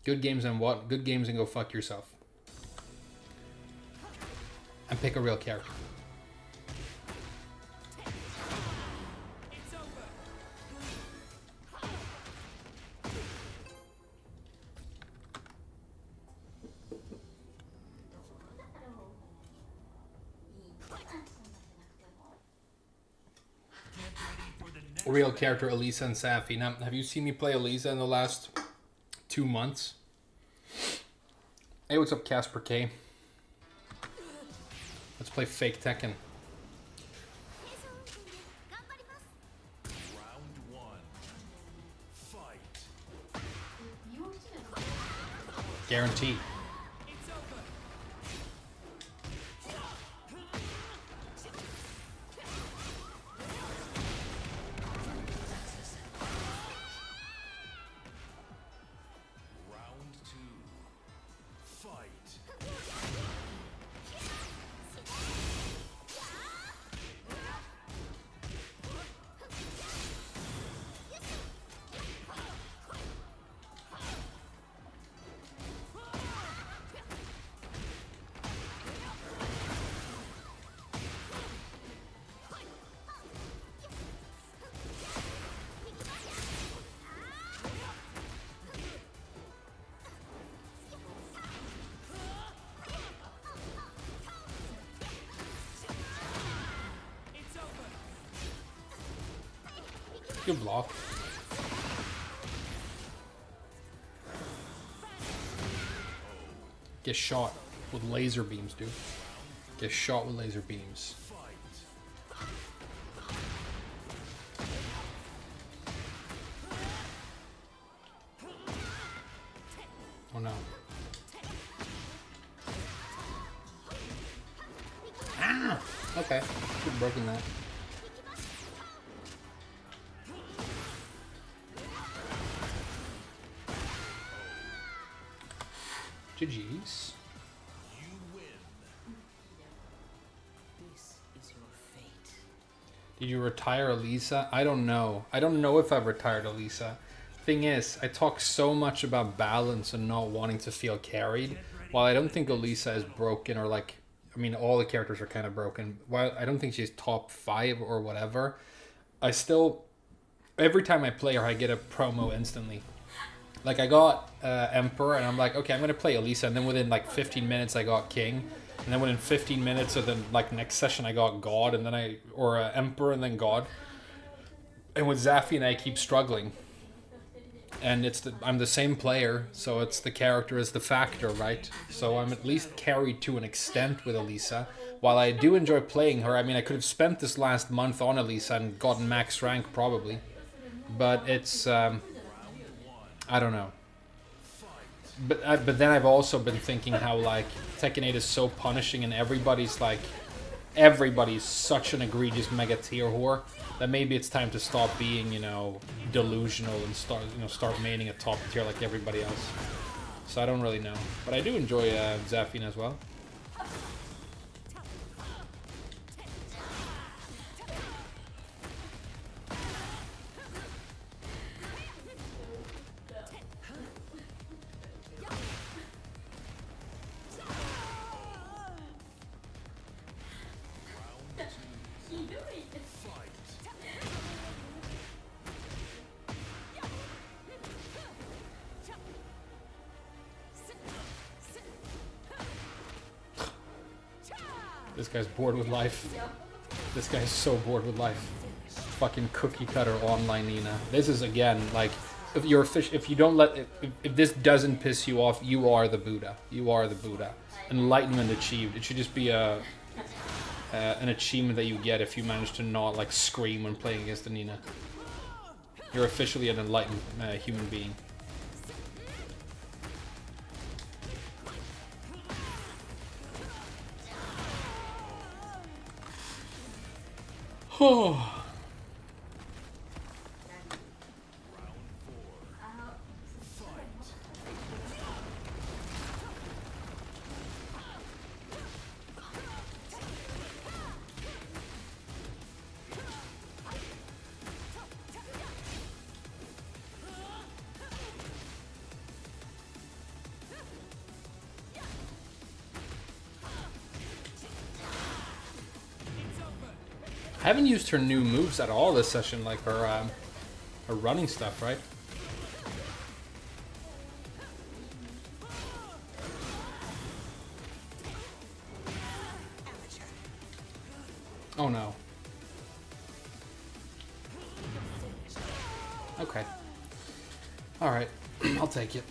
Good games and what? Good games and go fuck yourself. And pick a real character. Real character Elisa and Safi. Now, have you seen me play Elisa in the last 2 months? Hey, what's up, Casper K? Let's play fake Tekken. Round one. Fight. Guaranteed. Round two. Fight. Good block. Get shot with laser beams, dude. Get shot with laser beams. Oh no. Ah! Okay. Should have broken that. GG's. You win. This is your fate. Did you retire Elisa? I don't know. I don't know if I've retired Elisa. Thing is, I talk so much about balance and not wanting to feel carried. While I don't think Elisa is broken or like, I mean, all the characters are kind of broken. While I don't think she's top 5 or whatever, I still, every time I play her, I get a promo instantly. Like I got Emperor and I'm like, okay, I'm going to play Elisa. And then within like 15 minutes, I got King. And then within 15 minutes of the like next session, I got God. And then or Emperor and then God. And with Zafi and I keep struggling. And I'm the same player, so it's the character is the factor, right? So I'm at least carried to an extent with Elisa. While I do enjoy playing her, I mean, I could have spent this last month on Elisa and gotten max rank probably. But it's, I don't know. But then I've also been thinking how like Tekken 8 is so punishing and everybody's such an egregious mega tier whore that maybe it's time to stop being, you know, delusional and start maining a top tier like everybody else. So I don't really know, but I do enjoy Zafina as well. This guy's bored with life. This guy's so bored with life. Fucking cookie cutter online Nina. This is again like if you're if you don't let if this doesn't piss you off, you are the Buddha. You are the Buddha. Enlightenment achieved. It should just be a an achievement that you get if you manage to not like scream when playing against the Nina. You're officially an enlightened human being. Oh. I haven't used her new moves at all this session, like her running stuff, right? Oh no. Okay. Alright, I'll take it.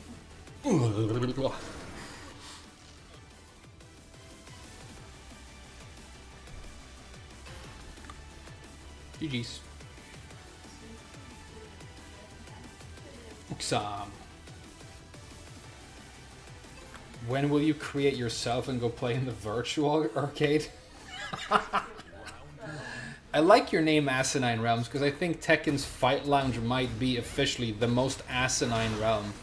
GG's. Uksam. When will you create yourself and go play in the virtual arcade? I like your name Asinine Realms because I think Tekken's Fight Lounge might be officially the most asinine realm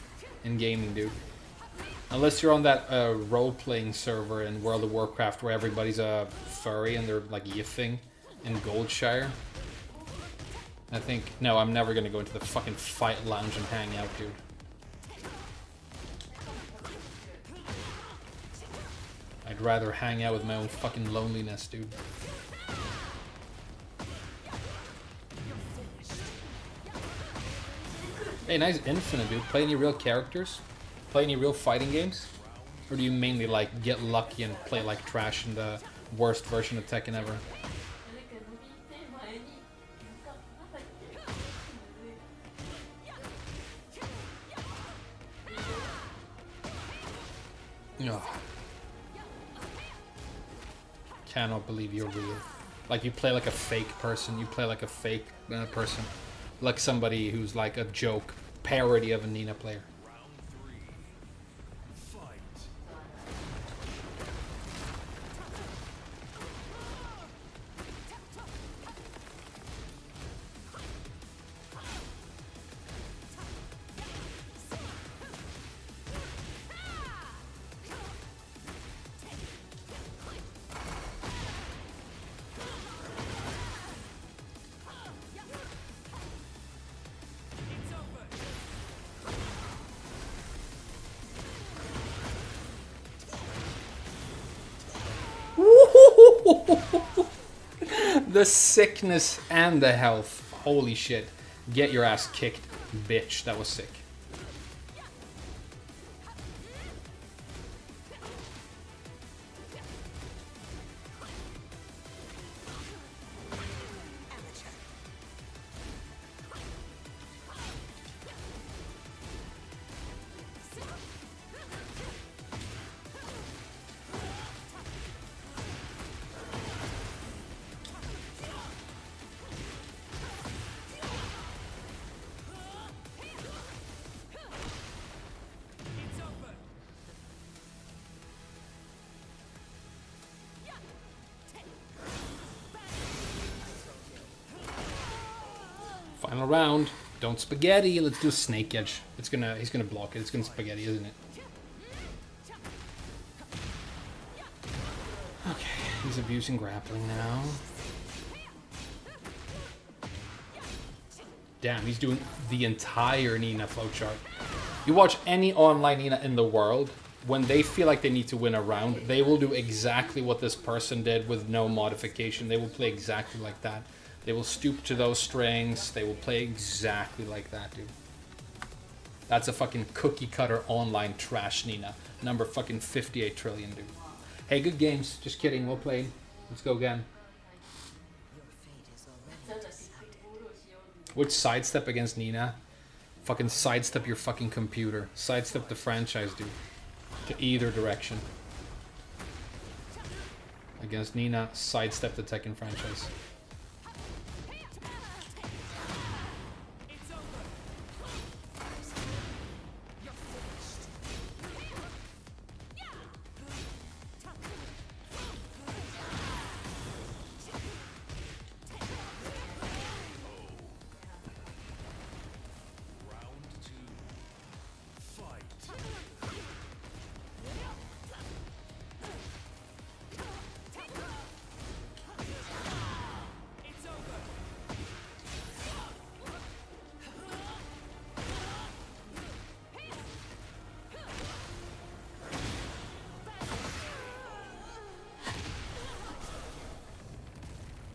in gaming, dude. Unless you're on that role-playing server in World of Warcraft where everybody's a furry and they're like yiffing in Goldshire. I think, no, I'm never gonna go into the fucking Fight Lounge and hang out, dude. I'd rather hang out with my own fucking loneliness, dude. Hey, nice Infinite, dude. Play any real characters? Play any real fighting games? Or do you mainly, like, get lucky and play like trash in the worst version of Tekken ever? Oh. Cannot believe you're real. Like you play like a fake person. You play like a fake person. Like somebody who's like a joke parody of a Nina player. The sickness and the health. Holy shit. Get your ass kicked, bitch. That was sick. Final round. Don't spaghetti. Let's do a snake edge. He's gonna block it. It's gonna spaghetti, isn't it? Okay, he's abusing grappling now. Damn, he's doing the entire Nina flowchart. You watch any online Nina in the world, when they feel like they need to win a round, they will do exactly what this person did with no modification. They will play exactly like that. They will stoop to those strings. They will play exactly like that, dude. That's a fucking cookie cutter online trash Nina. Number fucking 58 trillion, dude. Hey, good games. Just kidding. Well played. Let's go again. Your fate is already decided. Which sidestep against Nina? Fucking sidestep your fucking computer. Sidestep the franchise, dude. To either direction. Against Nina, sidestep the Tekken franchise.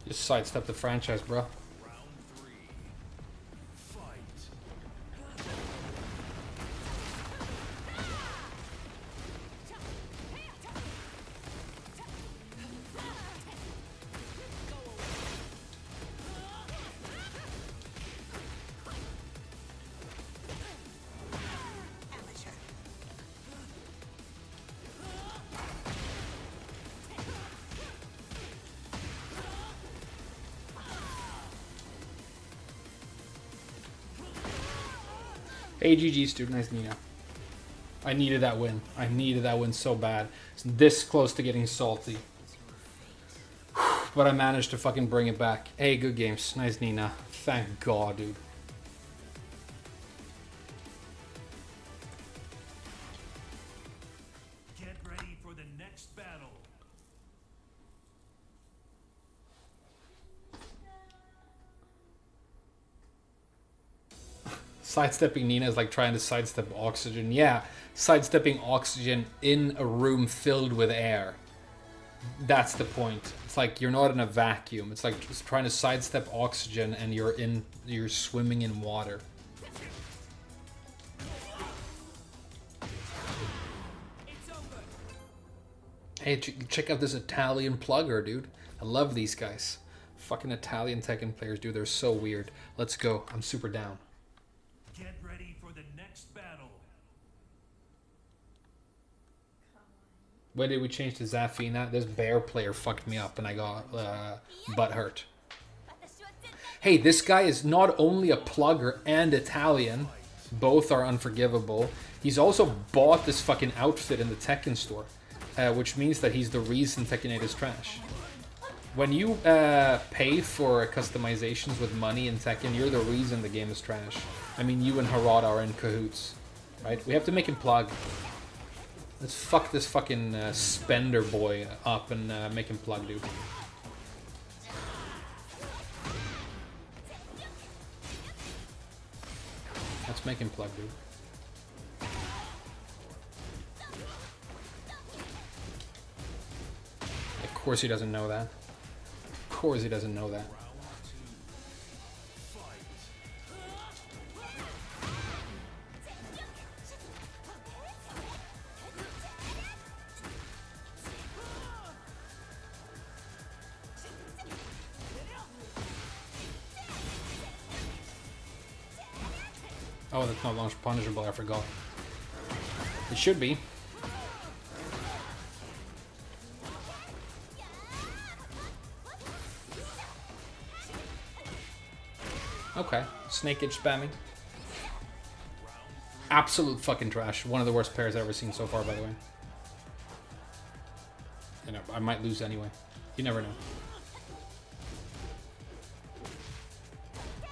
Just sidestep the franchise, bro. Hey, GG, dude. Nice Nina. I needed that win. I needed that win so bad. It's this close to getting salty. But I managed to fucking bring it back. Hey, good games. Nice Nina. Thank God, dude. Get ready for the next battle. Sidestepping Nina is like trying to sidestep oxygen. Yeah, sidestepping oxygen in a room filled with air. That's the point. It's like you're not in a vacuum. It's like just trying to sidestep oxygen and you're swimming in water. Hey, check out this Italian plugger, dude. I love these guys. Fucking Italian Tekken players, dude. They're so weird. Let's go. I'm super down. Get ready for the next battle. When did we change to Zafina? This bear player fucked me up and I got butt hurt. Hey, this guy is not only a plugger and Italian. Both are unforgivable. He's also bought this fucking outfit in the Tekken store. Which means that he's the reason Tekken 8 is trash. When you pay for customizations with money in Tekken, you're the reason the game is trash. I mean, you and Harada are in cahoots. Right? We have to make him plug. Let's fuck this fucking spender boy up and make him plug, dude. Let's make him plug, dude. Of course he doesn't know that. Of course he doesn't know that. Oh, that's not launch punishable, I forgot. It should be. Okay, snake edge spamming. Absolute fucking trash. One of the worst pairs I've ever seen so far, by the way. You know, I might lose anyway. You never know.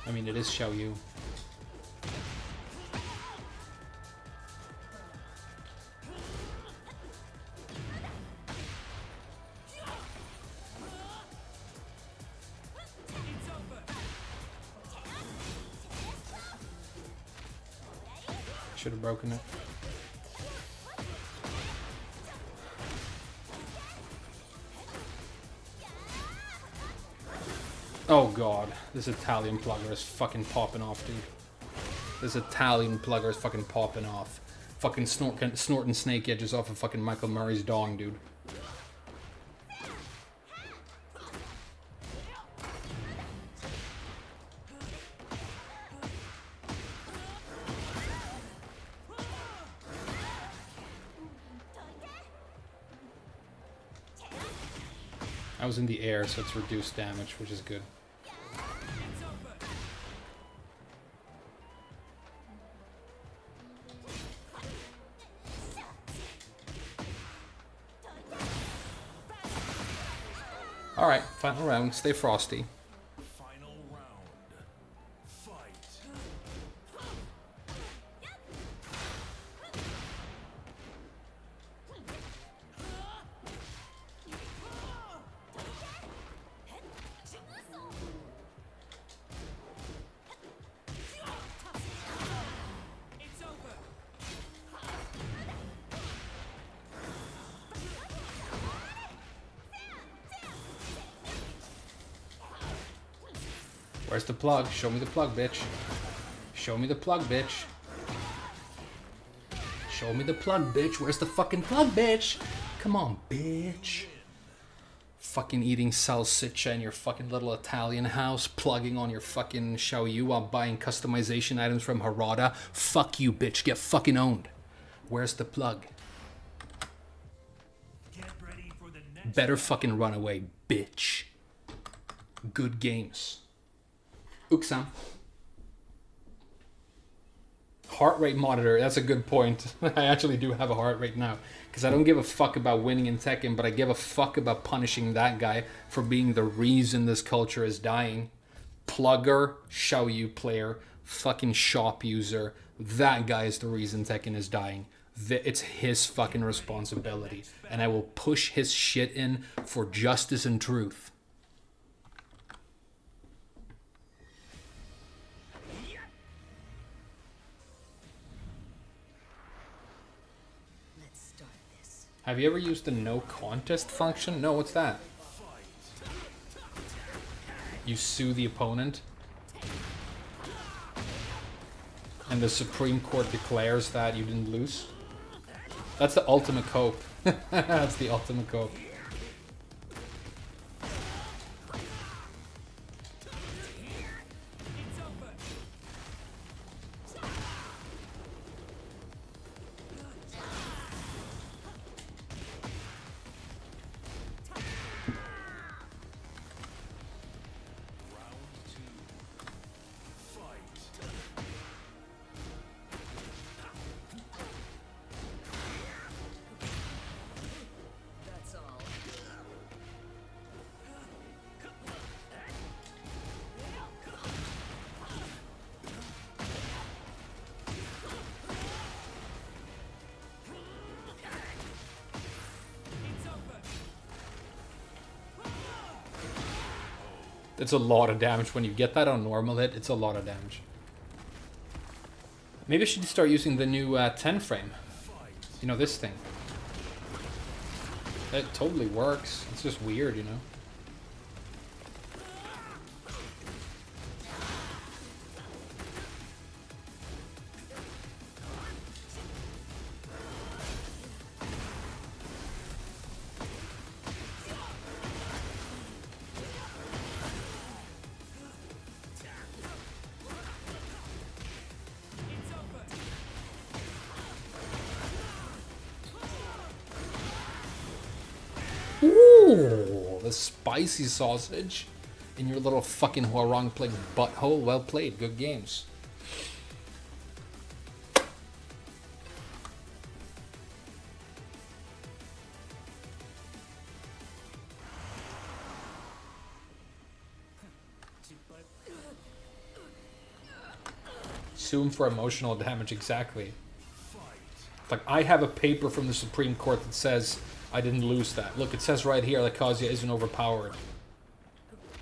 I mean, it is Xiao Yu. Should have broken it. Oh god, this Italian plugger is fucking popping off, dude. This Italian plugger is fucking popping off. Fucking snorting snake edges off of fucking Michael Murray's dong, dude. I was in the air, so it's reduced damage, which is good. Alright, final round. Stay frosty. Final round. Fight. It's over. Where's the plug? Show me the plug, bitch. Show me the plug, bitch. Show me the plug, bitch. Where's the fucking plug, bitch? Come on, bitch. Fucking eating salsiccia in your fucking little Italian house, plugging on your fucking Xiaoyu while buying customization items from Harada. Fuck you, bitch. Get fucking owned. Where's the plug? Get ready for the next. Better fucking run away, bitch. Good games. Uksam. Heart rate monitor. That's a good point. I actually do have a heart rate now. Because I don't give a fuck about winning in Tekken, but I give a fuck about punishing that guy for being the reason this culture is dying. Plugger, Xiaoyu player, fucking shop user. That guy is the reason Tekken is dying. It's his fucking responsibility. And I will push his shit in for justice and truth. Let's start this. Have you ever used the no contest function? No, what's that? You sue the opponent, and the Supreme Court declares that you didn't lose. That's the ultimate cope. That's the ultimate cope. That's all. It's a lot of damage when you get that on normal hit. It's a lot of damage. Maybe I should start using the new 10 frame. You know, this thing. It totally works. It's just weird, you know. Ooh, the spicy sausage in your little fucking Huarong played butthole. Well played. Good games. Sue him for emotional damage, exactly. Like, I have a paper from the Supreme Court that says I didn't lose that. Look, it says right here that Kazuya isn't overpowered.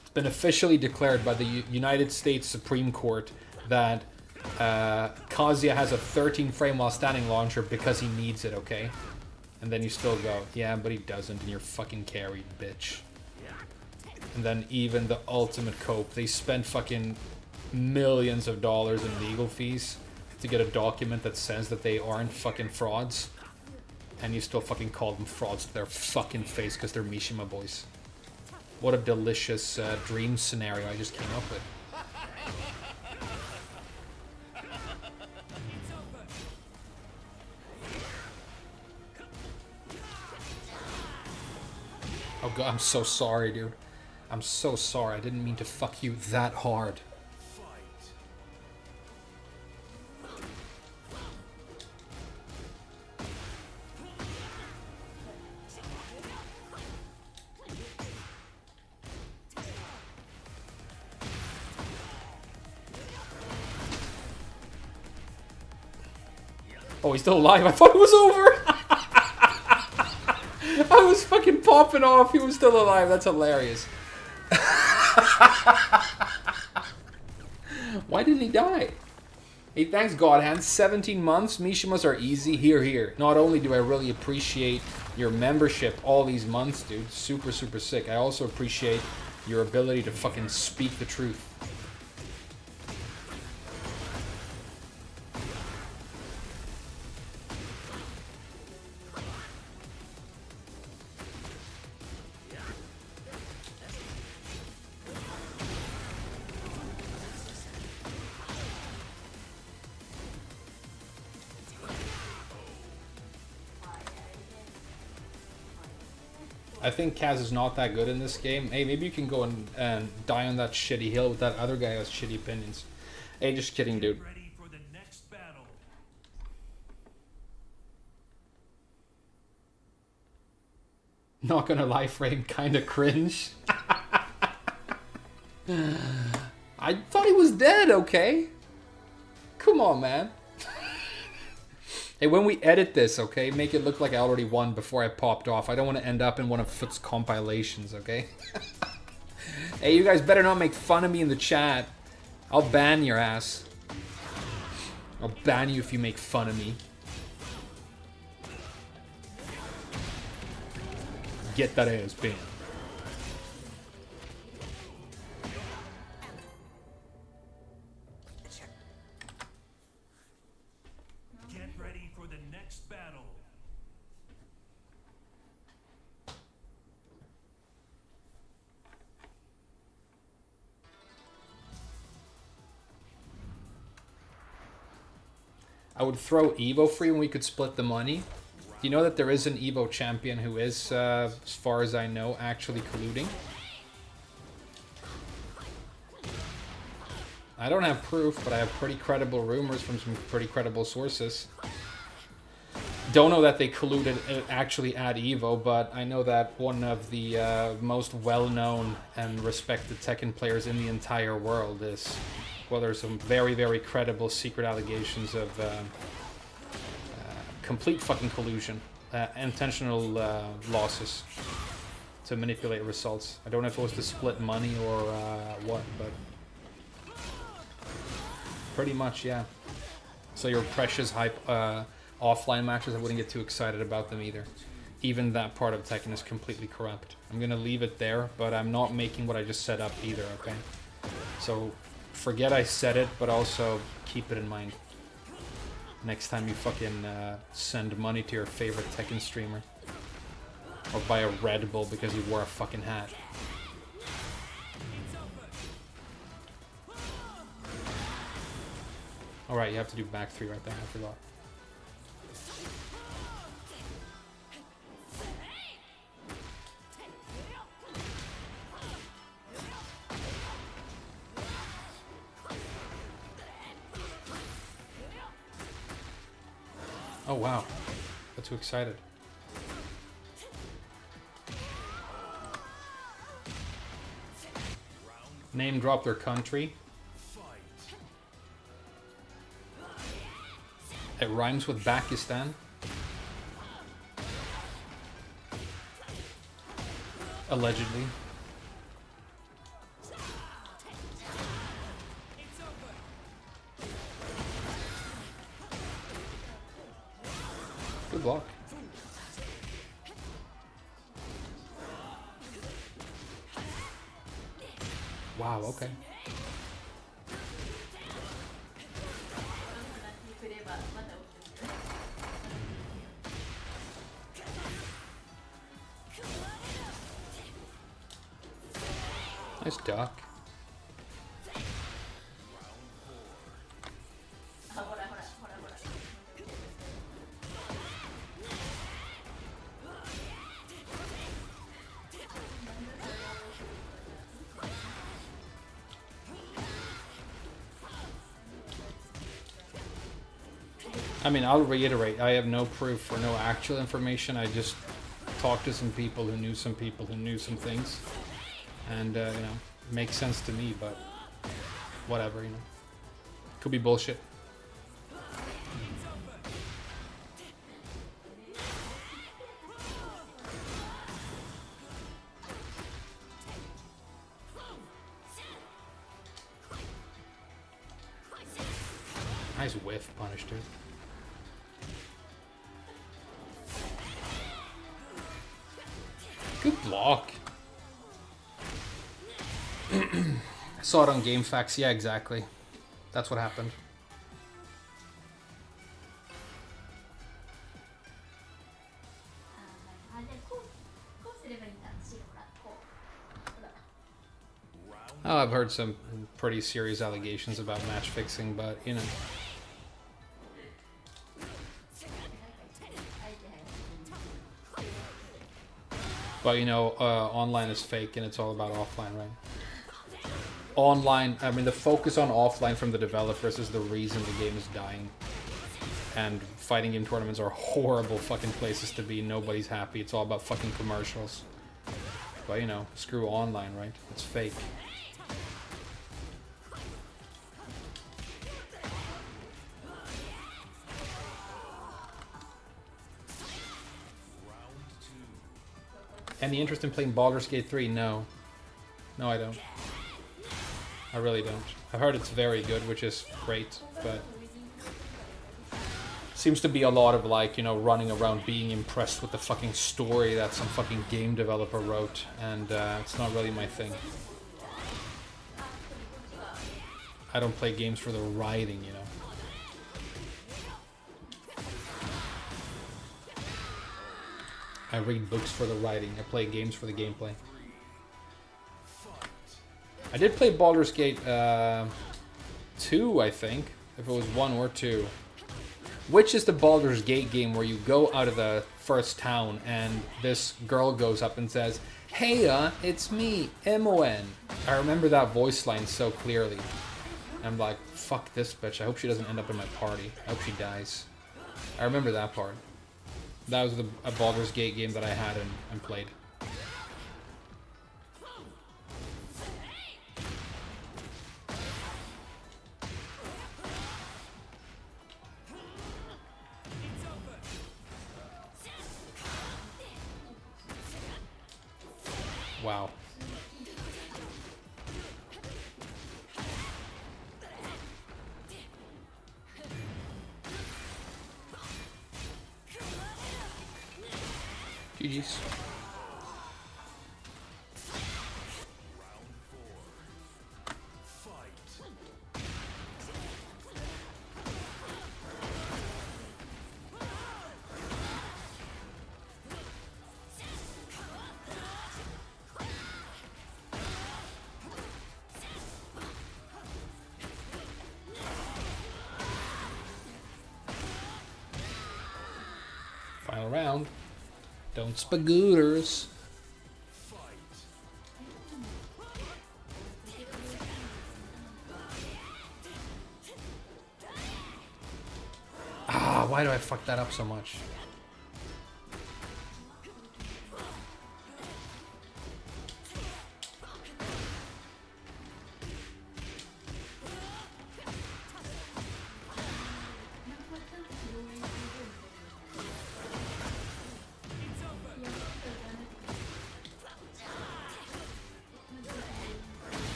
It's been officially declared by the United States Supreme Court that Kazuya has a 13 frame while standing launcher because he needs it, okay? And then you still go, yeah, but he doesn't, and you're fucking carried, bitch. And then even the ultimate cope, they spent fucking millions of dollars in legal fees to get a document that says that they aren't fucking frauds. And you still fucking call them frauds to their fucking face because they're Mishima boys. What a delicious dream scenario I just came up with. Oh god, I'm so sorry, dude. I'm so sorry. I didn't mean to fuck you that hard. Oh, he's still alive. I thought it was over. I was fucking popping off. He was still alive. That's hilarious. Why didn't he die? Hey, thanks, Godhand. 17 months. Mishimas are easy. Here, here. Not only do I really appreciate your membership all these months, dude. Super, super sick. I also appreciate your ability to fucking speak the truth. I think Kaz is not that good in this game. Hey, maybe you can go and die on that shitty hill with that other guy who has shitty opinions. Hey, just kidding, dude. Ready for the next battle. Not gonna lie, Frame, kinda cringe. I thought he was dead, okay? Come on, man. Hey, when we edit this, okay, make it look like I already won before I popped off. I don't want to end up in one of Foot's compilations, okay? Hey, you guys better not make fun of me in the chat. I'll ban your ass. I'll ban you if you make fun of me. Get that ass banned. Get ready for the next battle. I would throw Evo free when we could split the money. Do you know that there is an Evo champion who is, as far as I know, actually colluding? I don't have proof, but I have pretty credible rumors from some pretty credible sources. Don't know that they colluded actually at Evo, but I know that one of the most well-known and respected Tekken players in the entire world is... Well, there's some very, very credible secret allegations of complete fucking collusion. Intentional losses to manipulate results. I don't know if it was to split money or what, but... Pretty much, yeah. So your precious hype offline matches, I wouldn't get too excited about them either. Even that part of Tekken is completely corrupt. I'm gonna leave it there, but I'm not making what I just set up either, okay? So forget I said it, but also keep it in mind. Next time you fucking send money to your favorite Tekken streamer. Or buy a Red Bull because you wore a fucking hat. Alright, you have to do back three right there, I forgot. Oh wow, got too excited. Name drop their country. It rhymes with Pakistan. Allegedly. Good block. Wow, okay. Nice duck. I mean, I'll reiterate, I have no proof or no actual information. I just talked to some people who knew some people who knew some things. And, you know, it makes sense to me, but whatever, you know. Could be bullshit. Nice whiff punish, dude. Good block. I saw it on GameFAQs. Yeah, exactly. That's what happened. Oh, I've heard some pretty serious allegations about match fixing, but you know. But you know, online is fake and it's all about offline, right? Online, I mean, the focus on offline from the developers is the reason the game is dying. And fighting game tournaments are horrible fucking places to be. Nobody's happy. It's all about fucking commercials. But you know, screw online, right? It's fake. Any interest in playing Baldur's Gate 3? No. No, I don't. I really don't. I've heard it's very good, which is great, but seems to be a lot of, like, you know, running around being impressed with the fucking story that some fucking game developer wrote, and it's not really my thing. I don't play games for the writing, you know. I read books for the writing. I play games for the gameplay. I did play Baldur's Gate 2, I think. If it was 1 or 2. Which is the Baldur's Gate game where you go out of the first town and this girl goes up and says, "Hey, it's me, Emoen." I remember that voice line so clearly. I'm like, fuck this bitch. I hope she doesn't end up in my party. I hope she dies. I remember that part. That was a Baldur's Gate game that I had and played. Wow. GG's. Final round. Don't spagooters. Ah, why do I fuck that up so much?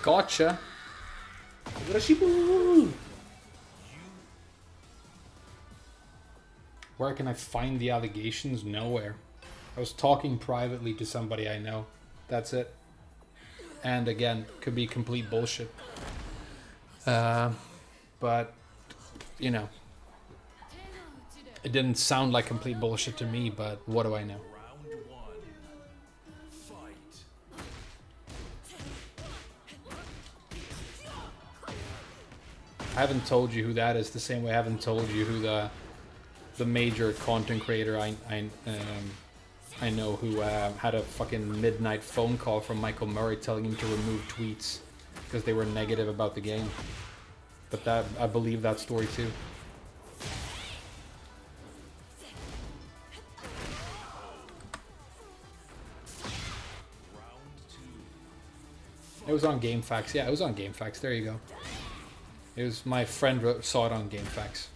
Gotcha. Aggreshiboo. Where can I find the allegations? Nowhere. I was talking privately to somebody I know. That's it. And again, could be complete bullshit. But, you know. It didn't sound like complete bullshit to me, but what do I know? I haven't told you who that is the same way I haven't told you who the major content creator I know who had a fucking midnight phone call from Michael Murray telling him to remove tweets because they were negative about the game. But that I believe that story too. It was on GameFAQs. Yeah, it was on GameFAQs. There you go. It was my friend saw it on GameFAQs.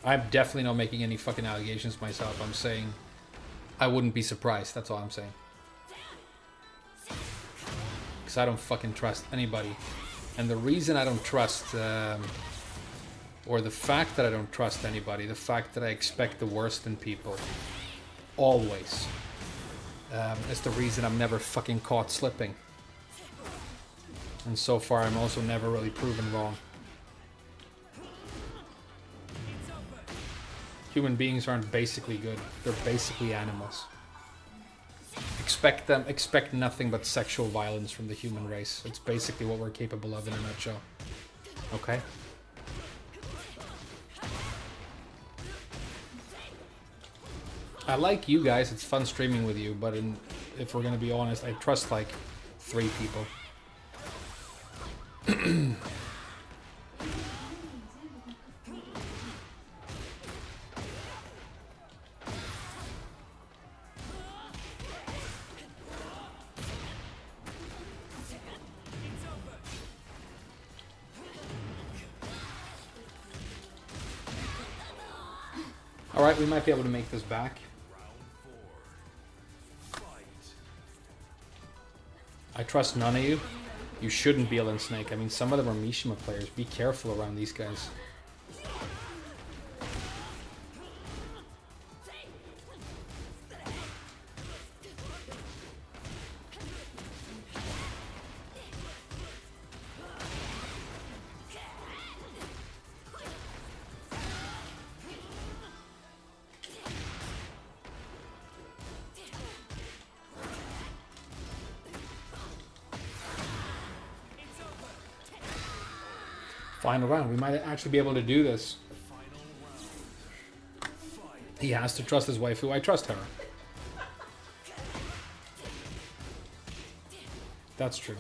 I'm definitely not making any fucking allegations myself. I'm saying I wouldn't be surprised. That's all I'm saying. Because I don't fucking trust anybody. And the reason I don't trust, or the fact that I don't trust anybody, the fact that I expect the worst in people, always, is the reason I'm never fucking caught slipping. And so far I'm also never really proven wrong. Human beings aren't basically good. They're basically animals. Expect nothing but sexual violence from the human race. It's basically what we're capable of in a nutshell. Okay? I like you guys, it's fun streaming with you, but if we're gonna be honest, I trust like 3 people. Alright, we might be able to make this back. I trust none of you. You shouldn't be Ellen Snake. I mean, some of them are Mishima players. Be careful around these guys. Final round. We might actually be able to do this. He has to trust his waifu. I trust her. That's true.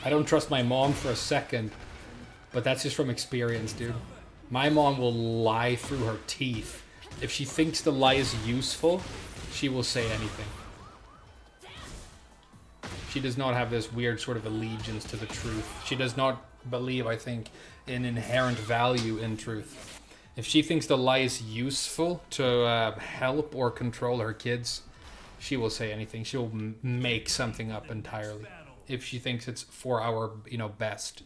I don't trust my mom for a second, but that's just from experience, dude. My mom will lie through her teeth. If she thinks the lie is useful, she will say anything. She does not have this weird sort of allegiance to the truth. She does not believe, I think, in inherent value in truth. If she thinks the lie is useful to help or control her kids, she will say anything. She will make something up entirely. If she thinks it's for our, best.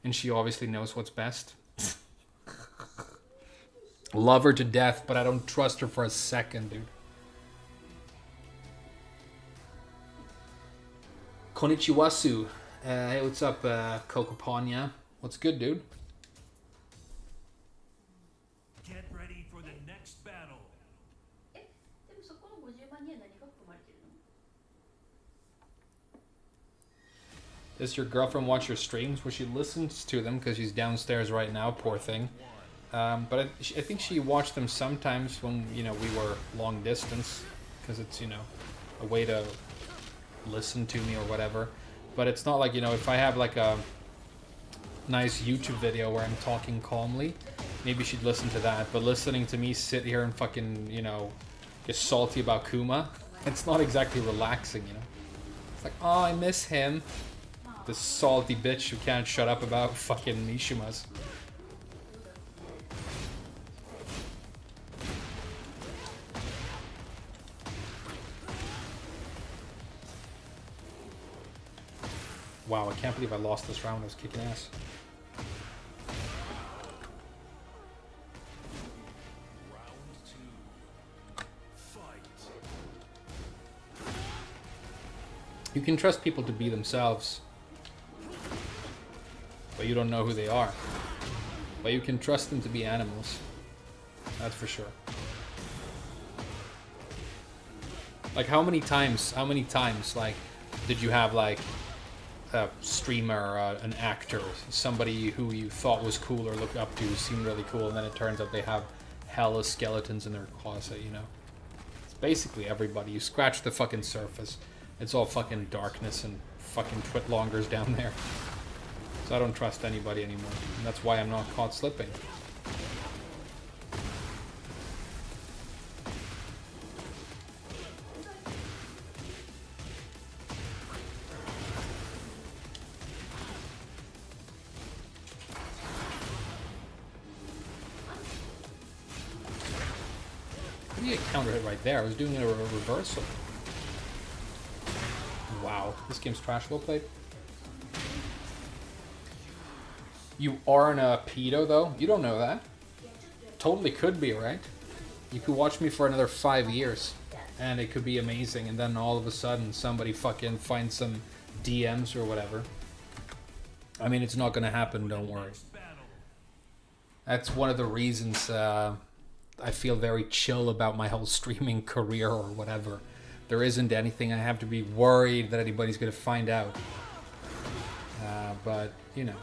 And she obviously knows what's best. Love her to death, but I don't trust her for a second, dude. Konnichiwasu. Hey, what's up, Kokopanya? What's good, dude? Get ready for the next battle. でもそこの50万には何が含まれてるの？ Does your girlfriend watch your streams? Well, she listens to them because she's downstairs right now, poor thing. But I think she watched them sometimes when, we were long distance. Because it's, a way to listen to me or whatever. But it's not like, if I have like a nice YouTube video where I'm talking calmly, maybe she'd listen to that. But listening to me sit here and fucking, get salty about Kuma, it's not exactly relaxing, It's like, oh, I miss him. This salty bitch who can't shut up about fucking Mishimas. Wow, I can't believe I lost this round. I was kicking ass. You can trust people to be themselves, but you don't know who they are. But you can trust them to be animals. That's for sure. Like, how many times, like, did you have, like, a streamer, an actor, somebody who you thought was cool or looked up to, seemed really cool, and then it turns out they have hella skeletons in their closet, It's basically everybody. You scratch the fucking surface. It's all fucking darkness and fucking twitlongers down there. So I don't trust anybody anymore. And that's why I'm not caught slipping. How do you counter hit right there? I was doing a reversal. Wow, this game's trash. Well played. You aren't a pedo, though? You don't know that. Totally could be, right? You could watch me for another 5 years, and it could be amazing, and then all of a sudden somebody fucking finds some DMs or whatever. I mean, it's not gonna happen, don't worry. That's one of the reasons I feel very chill about my whole streaming career or whatever. There isn't anything I have to be worried that anybody's gonna find out. But, you know.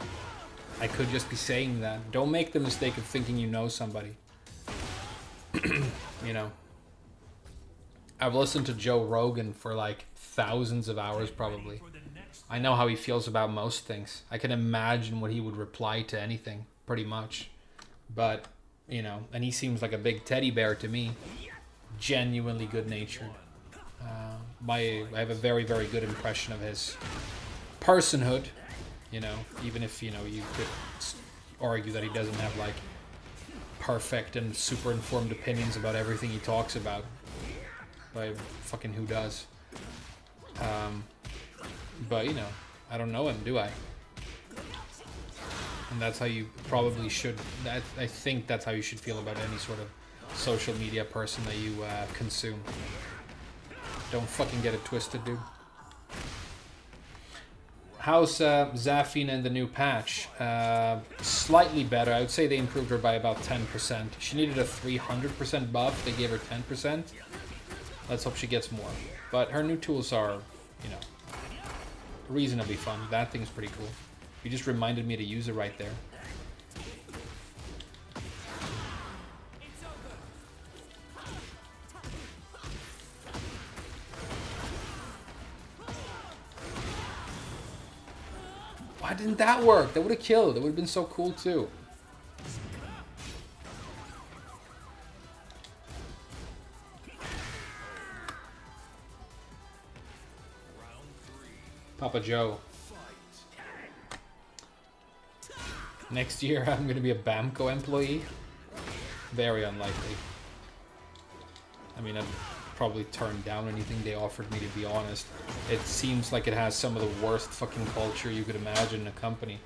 I could just be saying that. Don't make the mistake of thinking you know somebody. You know. I've listened to Joe Rogan for like thousands of hours probably. I know how he feels about most things. I can imagine what he would reply to anything, pretty much. But, you know, and he seems like a big teddy bear to me. Genuinely good-natured. I have a very, very good impression of his personhood. You know, even if, you know, you could argue that he doesn't have, like, perfect and super informed opinions about everything he talks about. But fucking who does? But, you know, I don't know him, do I? And that's how you probably should... I think that's how you should feel about any sort of social media person that you consume. Don't fucking get it twisted, dude. How's Zafina in the new patch? Slightly better. I would say they improved her by about 10%. She needed a 300% buff. They gave her 10%. Let's hope she gets more. But her new tools are, you know, reasonably fun. That thing's pretty cool. You just reminded me to use it right there. Why didn't that work? That would have killed. It would have been so cool too. Papa Joe. Next year I'm going to be a Bamco employee. Very unlikely. I mean, I'd probably turn down anything they offered me, to be honest. It seems like it has some of the worst fucking culture you could imagine in a company.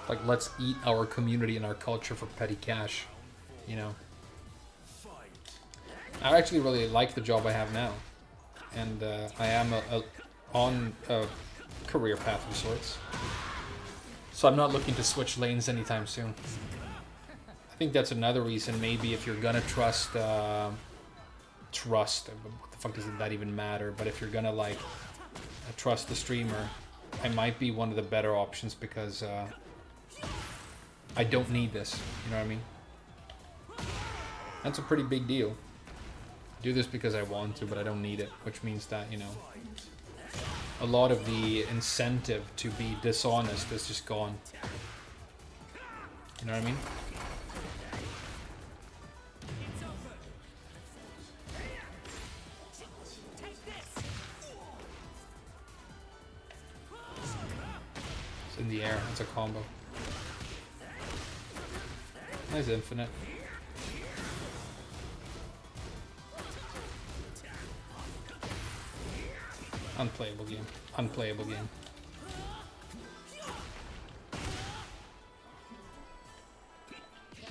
Like, let's eat our community and our culture for petty cash, you know. I actually really like the job I have now. And I am on a career path of sorts. So I'm not looking to switch lanes anytime soon. I think that's another reason, maybe if you're gonna trust, what the fuck does that even matter? But if you're gonna, like, trust the streamer, I might be one of the better options because I don't need this, you know what I mean? That's a pretty big deal. Do this because I want to, but I don't need it, which means that, you know, a lot of the incentive to be dishonest is just gone. You know what I mean? It's in the air. It's a combo. Nice infinite. Unplayable game. Unplayable game.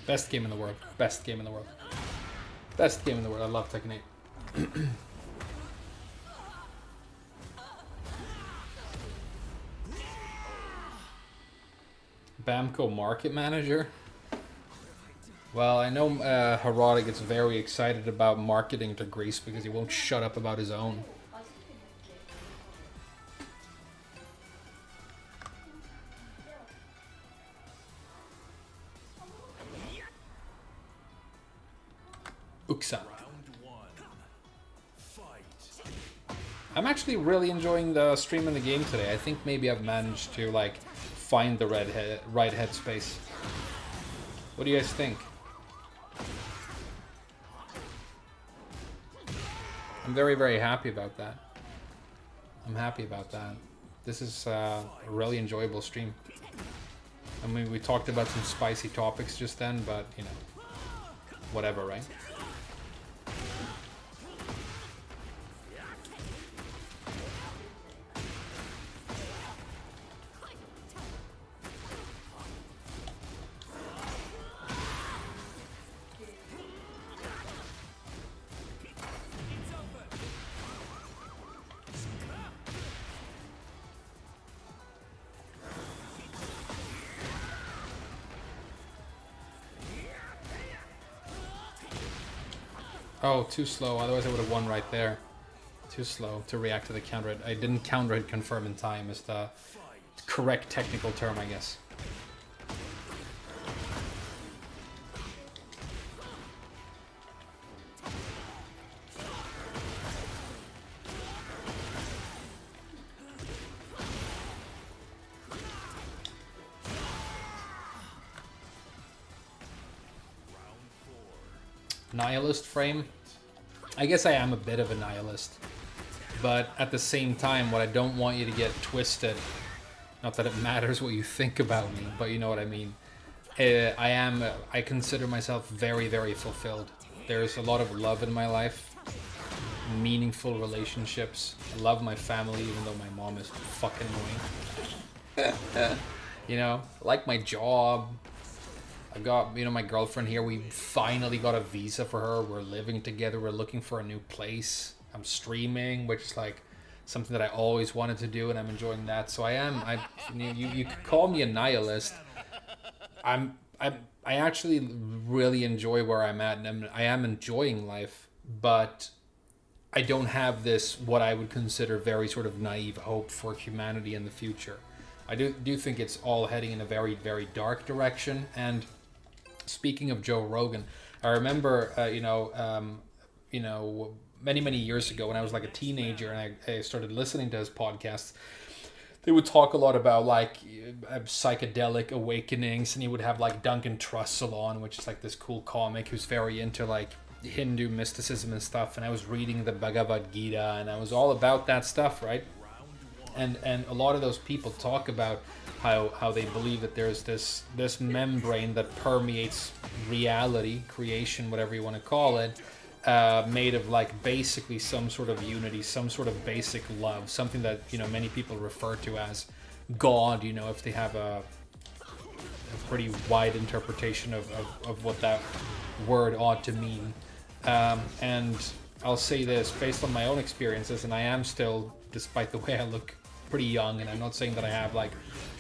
Best game in the world. Best game in the world. Best game in the world. I love Tekken 8. Bamco Market Manager? Well, I know Harada gets very excited about marketing to Greece because he won't shut up about his own. hooks up. Round one. Fight. I'm actually really enjoying the stream and the game today. I think maybe I've managed to like find the right headspace. What do you guys think? I'm very, very happy about that. I'm happy about that. This is a really enjoyable stream. I mean, we talked about some spicy topics just then, but, you know, whatever, right? Oh, too slow. Otherwise I would have won right there. Too slow to react to the counter hit. I didn't counter hit confirm in time is the correct technical term, I guess. Nihilist frame? I guess I am a bit of a nihilist. But at the same time, what I don't want you to get twisted, not that it matters what you think about me, but you know what I mean. I consider myself very, very fulfilled. There's a lot of love in my life, meaningful relationships. I love my family, even though my mom is fucking annoying. You know, I like my job. I got, you know, my girlfriend here. We finally got a visa for her. We're living together. We're looking for a new place. I'm streaming, which is like something that I always wanted to do, and I'm enjoying that. So you could call me a nihilist. I actually really enjoy where I'm at, and I am enjoying life, but I don't have this, what I would consider very sort of naive hope for humanity in the future. I do think it's all heading in a very, very dark direction. And speaking of Joe Rogan, I remember, many, many years ago when I was like a teenager and I started listening to his podcasts, they would talk a lot about like psychedelic awakenings, and he would have like Duncan Trussell on, which is like this cool comic who's very into like Hindu mysticism and stuff. And I was reading the Bhagavad Gita, and I was all about that stuff, right? And a lot of those people talk about how they believe that there's this membrane that permeates reality, creation, whatever you want to call it, made of like basically some sort of unity, some sort of basic love, something that, you know, many people refer to as God, you know, if they have a pretty wide interpretation of what that word ought to mean. And I'll say this, based on my own experiences, and I am still, despite the way I look, pretty young, and I'm not saying that I have like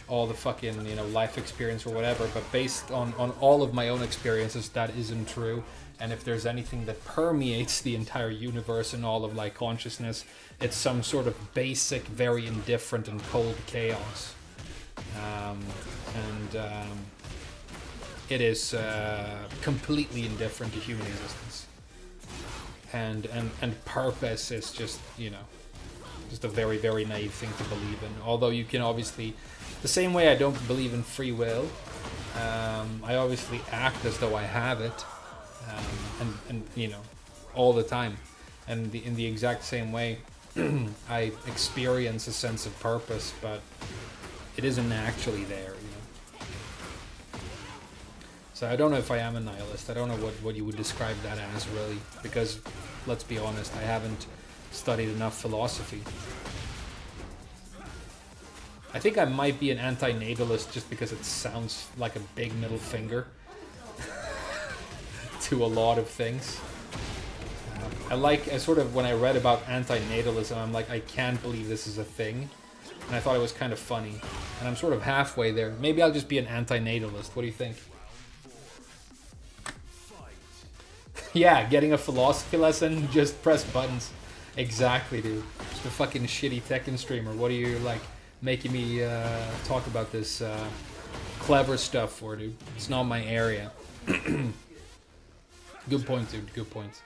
all the fucking, you know, life experience or whatever, but based on all of my own experiences, that isn't true. And if there's anything that permeates the entire universe and all of like consciousness, it's some sort of basic, very indifferent and cold chaos. It is completely indifferent to human existence. And purpose is just, you know, just a very, very naive thing to believe in. Although you can obviously, the same way I don't believe in free will, I obviously act as though I have it, and you know, all the time. And in the exact same way, I experience a sense of purpose, but it isn't actually there, you know. So I don't know if I am a nihilist. I don't know what you would describe that as, really, because let's be honest, I haven't studied enough philosophy. I think I might be an anti-natalist just because it sounds like a big middle finger to a lot of things. I sort of, when I read about anti-natalism, I'm like, I can't believe this is a thing. And I thought it was kind of funny. And I'm sort of halfway there. Maybe I'll just be an anti-natalist. What do you think? Yeah, getting a philosophy lesson, just press buttons. Exactly, dude. Just a fucking shitty Tekken streamer. What are you, like, making me talk about this clever stuff for, dude? It's not my area. Good point, dude. Good point.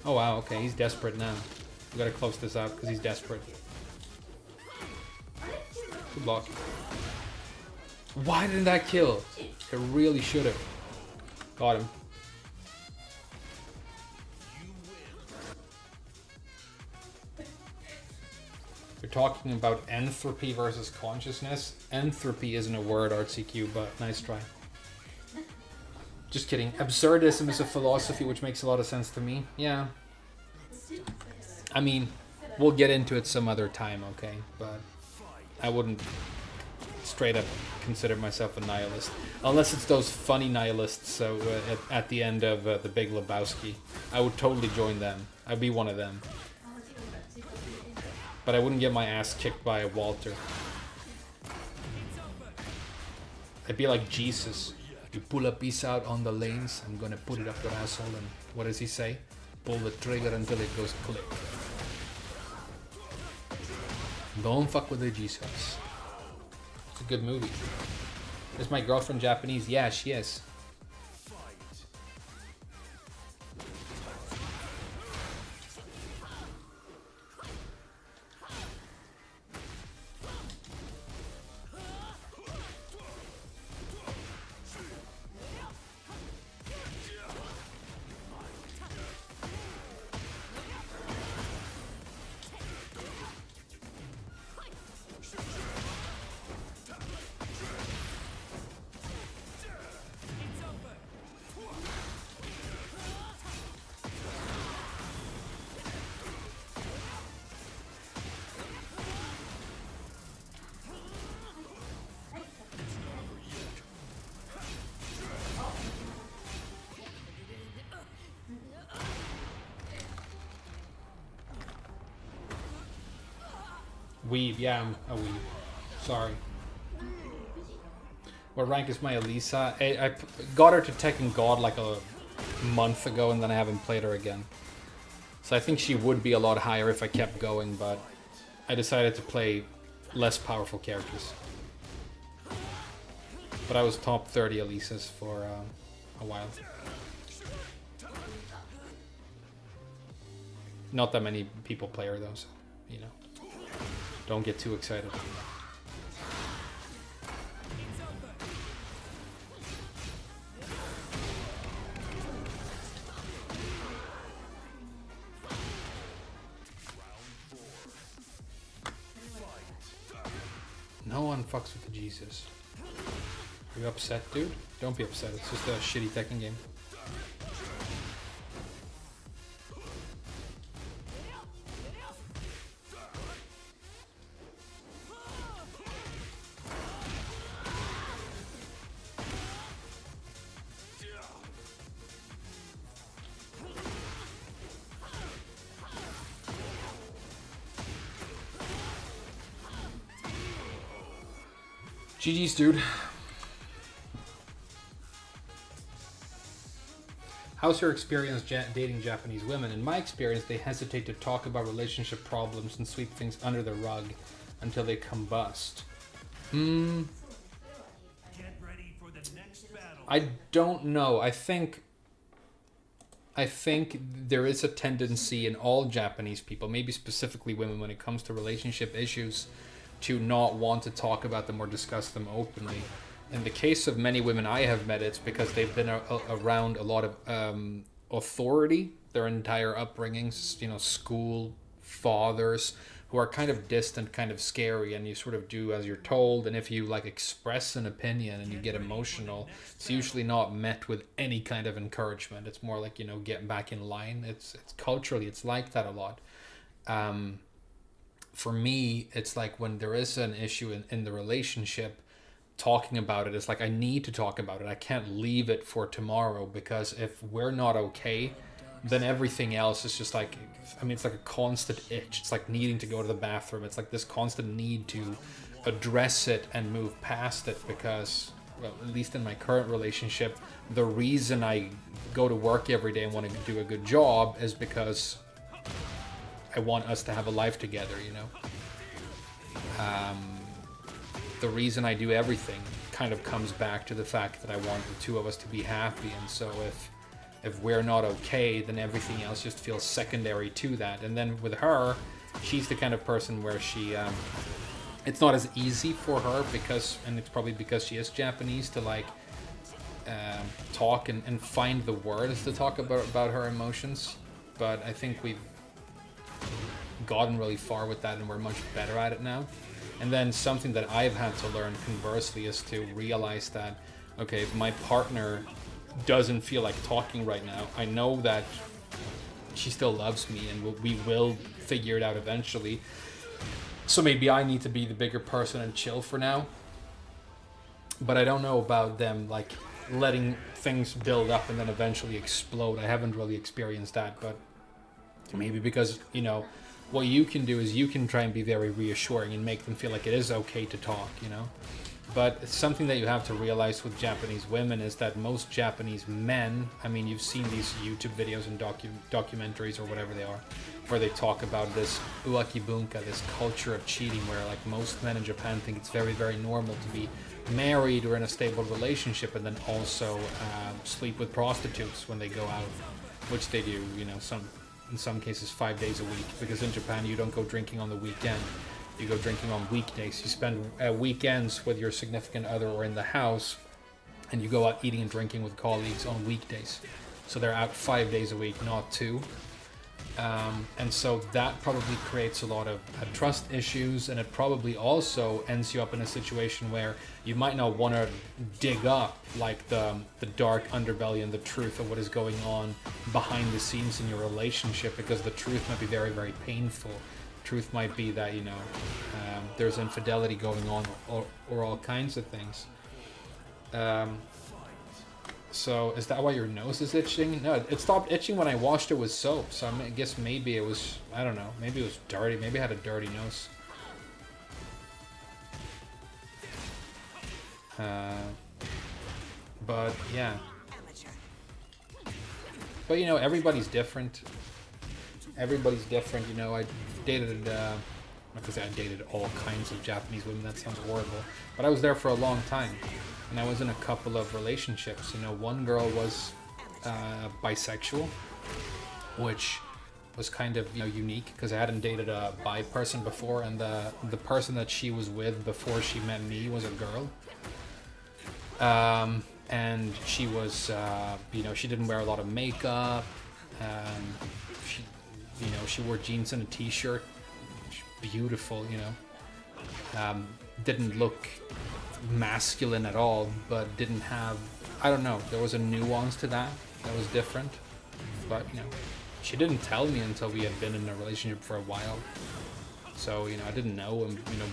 Oh wow, okay, he's desperate now. We gotta close this out because he's desperate. Good block. Why didn't that kill? It really should have. Got him. They're talking about entropy versus consciousness. Entropy isn't a word, RCQ, but nice try. Just kidding. Absurdism is a philosophy which makes a lot of sense to me. Yeah. I mean, we'll get into it some other time, okay? But I wouldn't straight up consider myself a nihilist. Unless it's those funny nihilists so at the end of The Big Lebowski. I would totally join them. I'd be one of them. But I wouldn't get my ass kicked by a Walter. I'd be like Jesus. You pull a piece out on the lanes, I'm gonna put it up your asshole, and what does he say? Pull the trigger until it goes click. Don't fuck with the Jesus. It's a good movie. Is my girlfriend Japanese? Yeah, she is. Weave, yeah, I'm a weave. Sorry. What rank is my Elisa? I got her to Tekken God like a month ago, and then I haven't played her again. So I think she would be a lot higher if I kept going, but I decided to play less powerful characters. But I was top 30 Elisas for a while. Not that many people play her though, so, you know. Don't get too excited. No one fucks with the Jesus. Are you upset, dude? Don't be upset. It's just a shitty Tekken game. GG's, dude. How's your experience dating Japanese women? In my experience, they hesitate to talk about relationship problems and sweep things under the rug until they combust. Get ready for the next battle. I don't know. I think there is a tendency in all Japanese people, maybe specifically women, when it comes to relationship issues, to not want to talk about them or discuss them openly. In the case of many women I have met, it's because they've been around a lot of authority, their entire upbringings, you know, school, fathers, who are kind of distant, kind of scary, and you sort of do as you're told, and if you like express an opinion and you get emotional, it's usually not met with any kind of encouragement. It's more like, you know, get back in line. It's culturally, it's like that a lot. For me, it's like when there is an issue in the relationship, talking about it is like, I need to talk about it. I can't leave it for tomorrow, because if we're not okay, then everything else is just like, I mean, it's like a constant itch. It's like needing to go to the bathroom. It's like this constant need to address it and move past it, because, well, at least in my current relationship, the reason I go to work every day and want to do a good job is because I want us to have a life together, you know? the reason I do everything kind of comes back to the fact that I want the two of us to be happy, and so if we're not okay, then everything else just feels secondary to that. And then with her, she's the kind of person where she it's not as easy for her because, and it's probably because she is Japanese, to like talk and find the words to talk about her emotions. But I think we've gotten really far with that and we're much better at it now. And then something that I've had to learn conversely is to realize that, okay, if my partner doesn't feel like talking right now, I know that she still loves me and we will figure it out eventually. So maybe I need to be the bigger person and chill for now. But I don't know about them like letting things build up and then eventually explode. I haven't really experienced that, but maybe because, you know, what you can do is you can try and be very reassuring and make them feel like it is okay to talk, you know. But it's something that you have to realize with Japanese women is that most Japanese men, I mean, you've seen these YouTube videos and documentaries or whatever they are, where they talk about this uaki bunka, this culture of cheating, where like most men in Japan think it's very, very normal to be married or in a stable relationship and then also sleep with prostitutes when they go out, which they do, you know, in some cases 5 days a week, because in Japan you don't go drinking on the weekend. You go drinking on weekdays. You spend weekends with your significant other or in the house, and you go out eating and drinking with colleagues on weekdays. So they're out 5 days a week, not 2. And so that probably creates a lot of trust issues, and it probably also ends you up in a situation where you might not want to dig up like the dark underbelly and the truth of what is going on behind the scenes in your relationship, because the truth might be very, very painful. Truth might be that, you know, there's infidelity going on or all kinds of things. So is that why your nose is itching? No, it stopped itching when I washed it with soap. So I guess maybe it was, I don't know, maybe it was dirty. Maybe I had a dirty nose. But yeah. But you know, everybody's different. Everybody's different, you know. I dated, not to say I dated all kinds of Japanese women, that sounds horrible, but I was there for a long time, and I was in a couple of relationships. You know, one girl was bisexual, which was kind of, you know, unique, because I hadn't dated a bi person before, and the person that she was with before she met me was a girl. And she was, you know, she didn't wear a lot of makeup, you know, she wore jeans and a t-shirt. Beautiful, you know. Didn't look masculine at all, but didn't have, I don't know, there was a nuance to that was different. But, you know, she didn't tell me until we had been in a relationship for a while. So, you know, I didn't know, and, you know,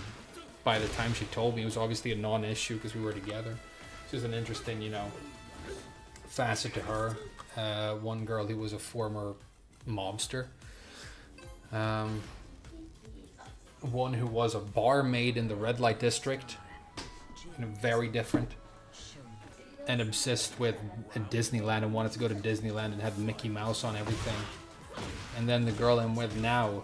by the time she told me, it was obviously a non-issue because we were together. She was an interesting, you know, facet to her. One girl who was a former mobster. One who was a barmaid in the red light district, you know, very different, and obsessed with Disneyland and wanted to go to Disneyland and had Mickey Mouse on everything. And then the girl I'm with now,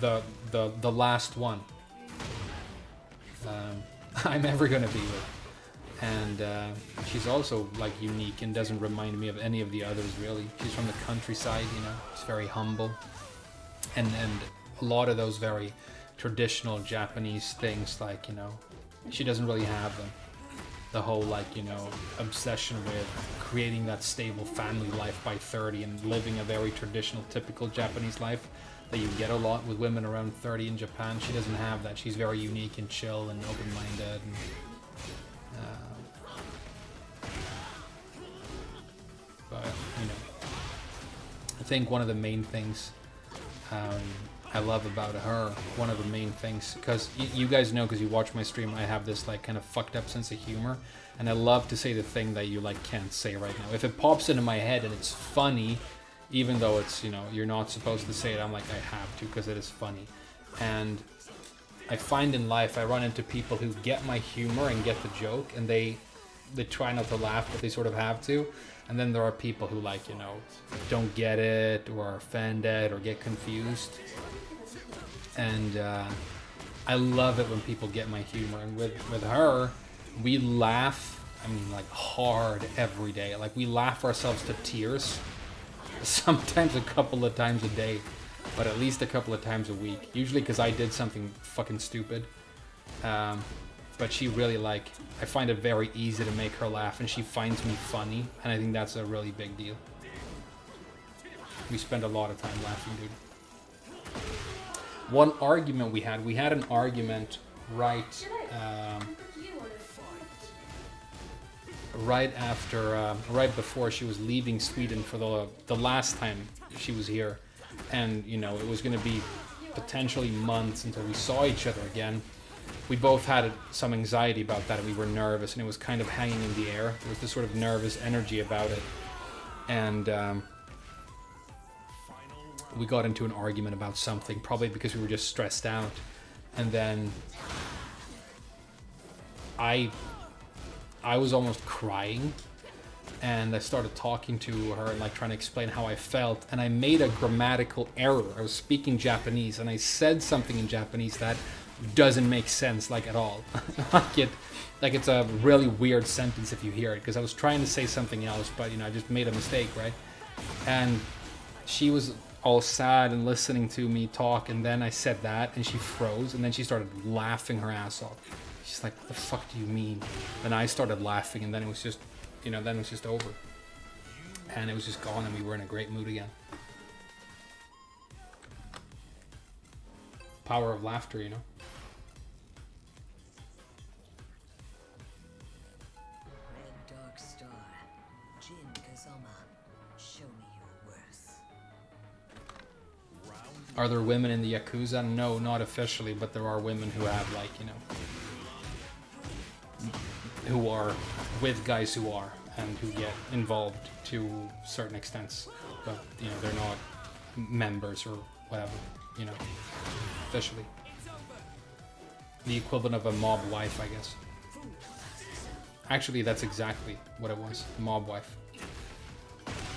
the last one I'm ever gonna be with, and she's also like unique and doesn't remind me of any of the others really. She's from the countryside, you know. She's very humble, and a lot of those very traditional Japanese things, like, you know, she doesn't really have them. The whole, like, you know, obsession with creating that stable family life by 30 and living a very traditional, typical Japanese life that you get a lot with women around 30 in Japan. She doesn't have that. She's very unique and chill and open-minded. And, but, you know, I think one of the main things I love about her, one of the main things, because you guys know, because you watch my stream, I have this like kind of fucked up sense of humor, and I love to say the thing that you like can't say right now. If it pops into my head and it's funny, even though it's, you know, you're not supposed to say it, I'm like, I have to, because it is funny. And I find in life I run into people who get my humor and get the joke, and they try not to laugh, but they sort of have to. And then there are people who, like, you know, don't get it or are offended or get confused. And I love it when people get my humor. And with her, we laugh, I mean, like, hard every day. Like, we laugh ourselves to tears. Sometimes a couple of times a day, but at least a couple of times a week. Usually because I did something fucking stupid. But she really, like, I find it very easy to make her laugh, and she finds me funny, and I think that's a really big deal. We spend a lot of time laughing, dude. One argument we had an argument right after, right before she was leaving Sweden for the last time she was here. And, you know, it was going to be potentially months until we saw each other again. We both had some anxiety about that, and we were nervous, and it was kind of hanging in the air. There was this sort of nervous energy about it. And we got into an argument about something, probably because we were just stressed out. And then I was almost crying, and I started talking to her and, like, trying to explain how I felt, and I made a grammatical error. I was speaking Japanese, and I said something in Japanese that doesn't make sense, like, at all. like it's a really weird sentence if you hear it, because I was trying to say something else, but, you know, I just made a mistake, right? And she was all sad and listening to me talk, and then I said that, and she froze, and then she started laughing her ass off. She's like, what the fuck do you mean? And I started laughing, and then it was just, you know, then it was just over. And it was just gone, and we were in a great mood again. Power of laughter, you know? Red Dark Star, Jin Kazama, show me your worth. Are there women in the Yakuza? No, not officially, but there are women who have, like, you know, who are with guys who are, and who get involved to certain extents. But, you know, they're not members or whatever, you know, officially. The equivalent of a mob wife, I guess. Actually, that's exactly what it was, mob wife.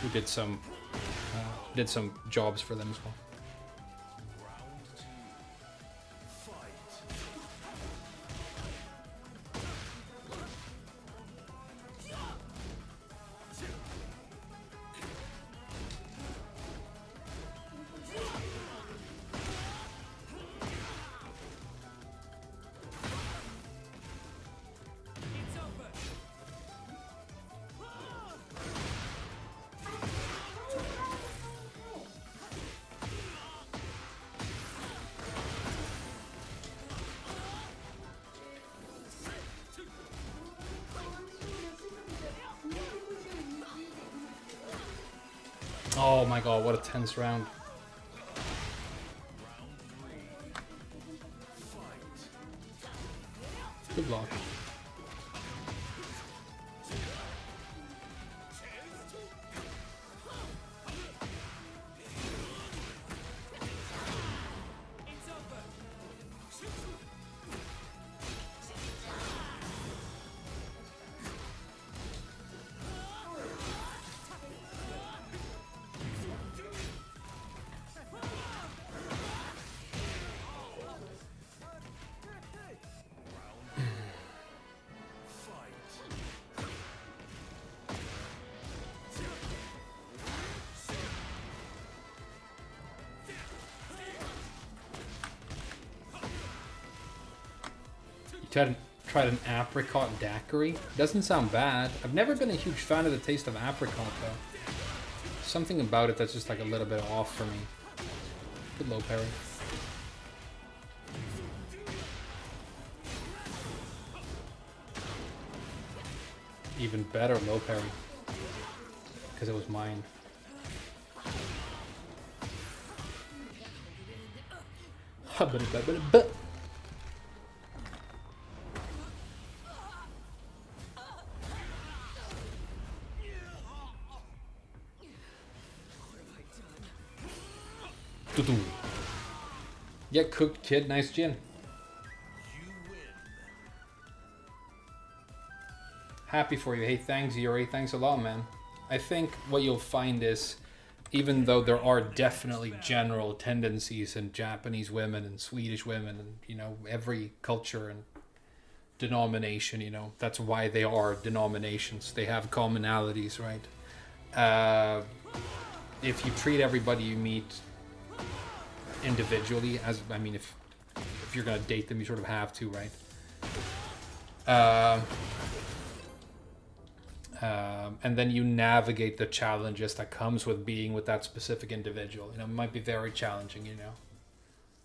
Who did some jobs for them as well. Oh my god, what a tense round. Good block. Tried an apricot daiquiri. Doesn't sound bad. I've never been a huge fan of the taste of apricot though. Something about it that's just like a little bit off for me. Good low parry. Even better low parry. Because it was mine. Get cooked, kid. Nice gin. Happy for you. Hey, thanks, Yuri. Thanks a lot, man. I think what you'll find is even though there are definitely general tendencies in Japanese women and Swedish women and, you know, every culture and denomination, you know, that's why they are denominations. They have commonalities, right? If you treat everybody you meet individually, as, I mean, if you're gonna date them, you sort of have to, right? And then you navigate the challenges that comes with being with that specific individual. You know, it might be very challenging, you know.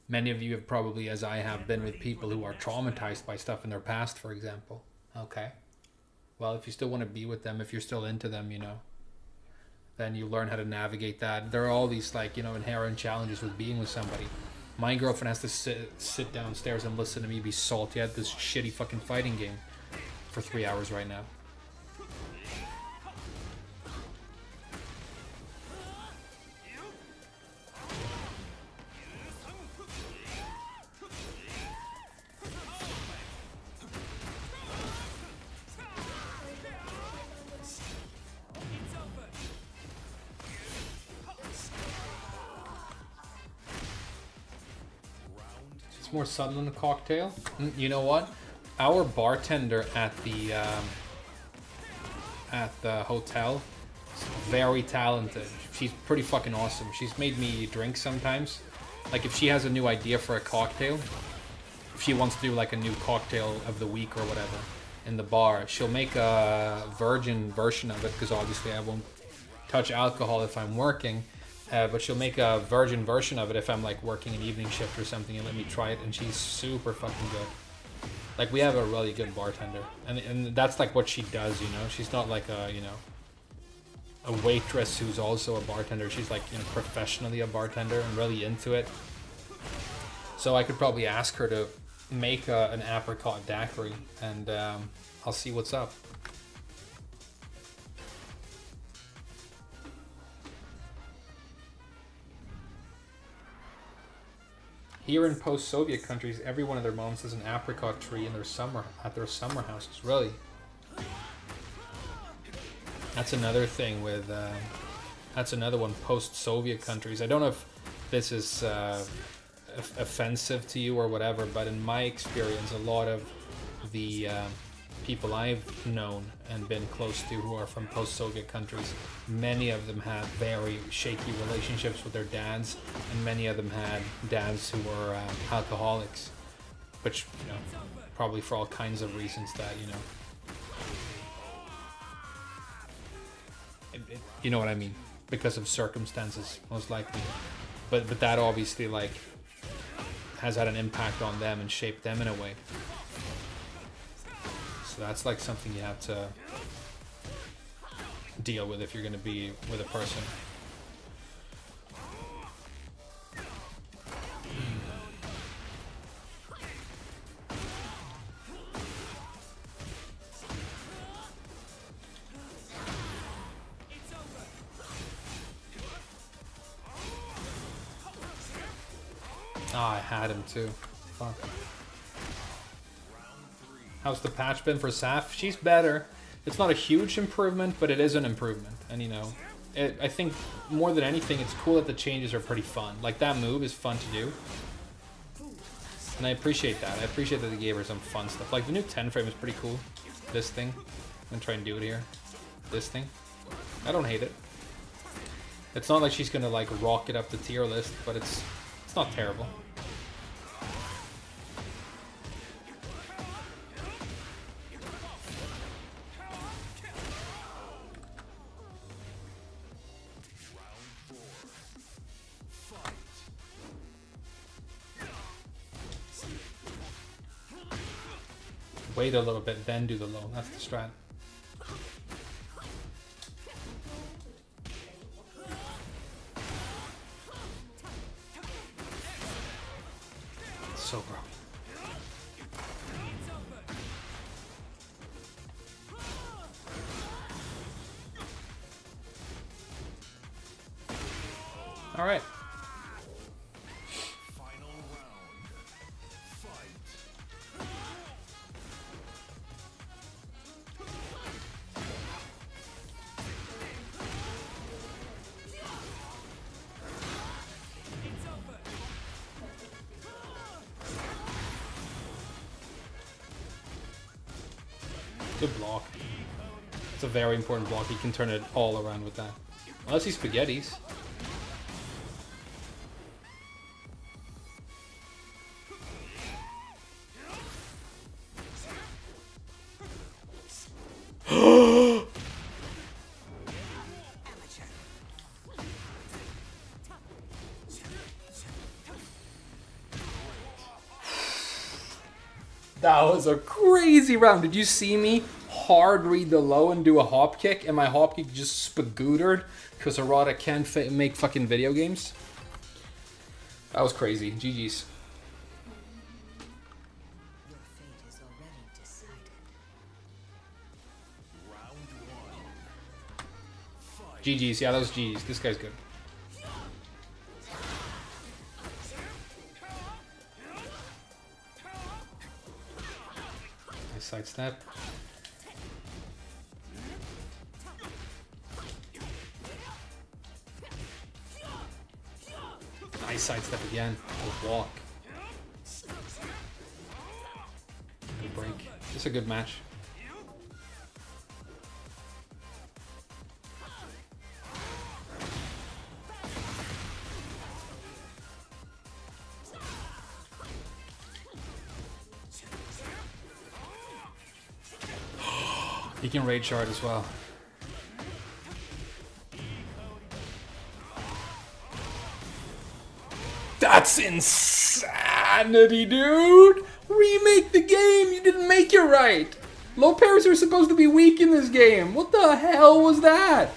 Many of you have probably, as I have, been with people who are traumatized by stuff in their past, for example. Okay. Well, if you still want to be with them, if you're still into them, you know, then you learn how to navigate that. There are all these, like, you know, inherent challenges with being with somebody. My girlfriend has to sit downstairs and listen to me be salty at this shitty fucking fighting game for 3 hours right now. It's more subtle than a cocktail. You know what? Our bartender at the hotel is very talented. She's pretty fucking awesome. She's made me drink sometimes. Like if she has a new idea for a cocktail, if she wants to do like a new cocktail of the week or whatever in the bar, she'll make a virgin version of it, because obviously I won't touch alcohol if I'm working. But she'll make a virgin version of it if I'm like working an evening shift or something and let me try it, and she's super fucking good. Like we have a really good bartender, and that's like what she does, you know. She's not like a, you know, a waitress who's also a bartender. She's like, you know, professionally a bartender and really into it. So I could probably ask her to make an apricot daiquiri, and I'll see what's up. Here in post-Soviet countries, every one of their moms has an apricot tree in their summer houses. Really, that's another thing with. That's another one. Post-Soviet countries. I don't know if this is offensive to you or whatever, but in my experience, a lot of the people I've known and been close to who are from post-Soviet countries, many of them had very shaky relationships with their dads, and many of them had dads who were alcoholics, which, you know, probably for all kinds of reasons that, you know, you know what I mean, because of circumstances, most likely. But that obviously, like, has had an impact on them and shaped them in a way. So that's like something you have to deal with if you're going to be with a person. Ah, I had him too. Fuck. How's the patch been for Saf? She's better. It's not a huge improvement, but it is an improvement. And, you know, I think more than anything, it's cool that the changes are pretty fun. Like, that move is fun to do. And I appreciate that. I appreciate that they gave her some fun stuff. Like, the new 10 frame is pretty cool. This thing. I'm gonna try and do it here. This thing. I don't hate it. It's not like she's gonna, like, rocket up the tier list, but it's not terrible. Wait a little bit, then do the low. That's the strat. So grubby. All right. Good block. It's a very important block. He can turn it all around with that. Unless he spaghettis. That was a crazy round. Did you see me hard read the low and do a hop kick, and my hop kick just spagootered because Arata can't make fucking video games? That was crazy. GG's. Your fate is already decided. GG's. Yeah, that was GG's. This guy's good. Nice sidestep. Nice sidestep again. Good walk. Good break. This is a good match. He can raid shard as well. That's insanity, dude! Remake the game! You didn't make it right! Low parries are supposed to be weak in this game! What the hell was that?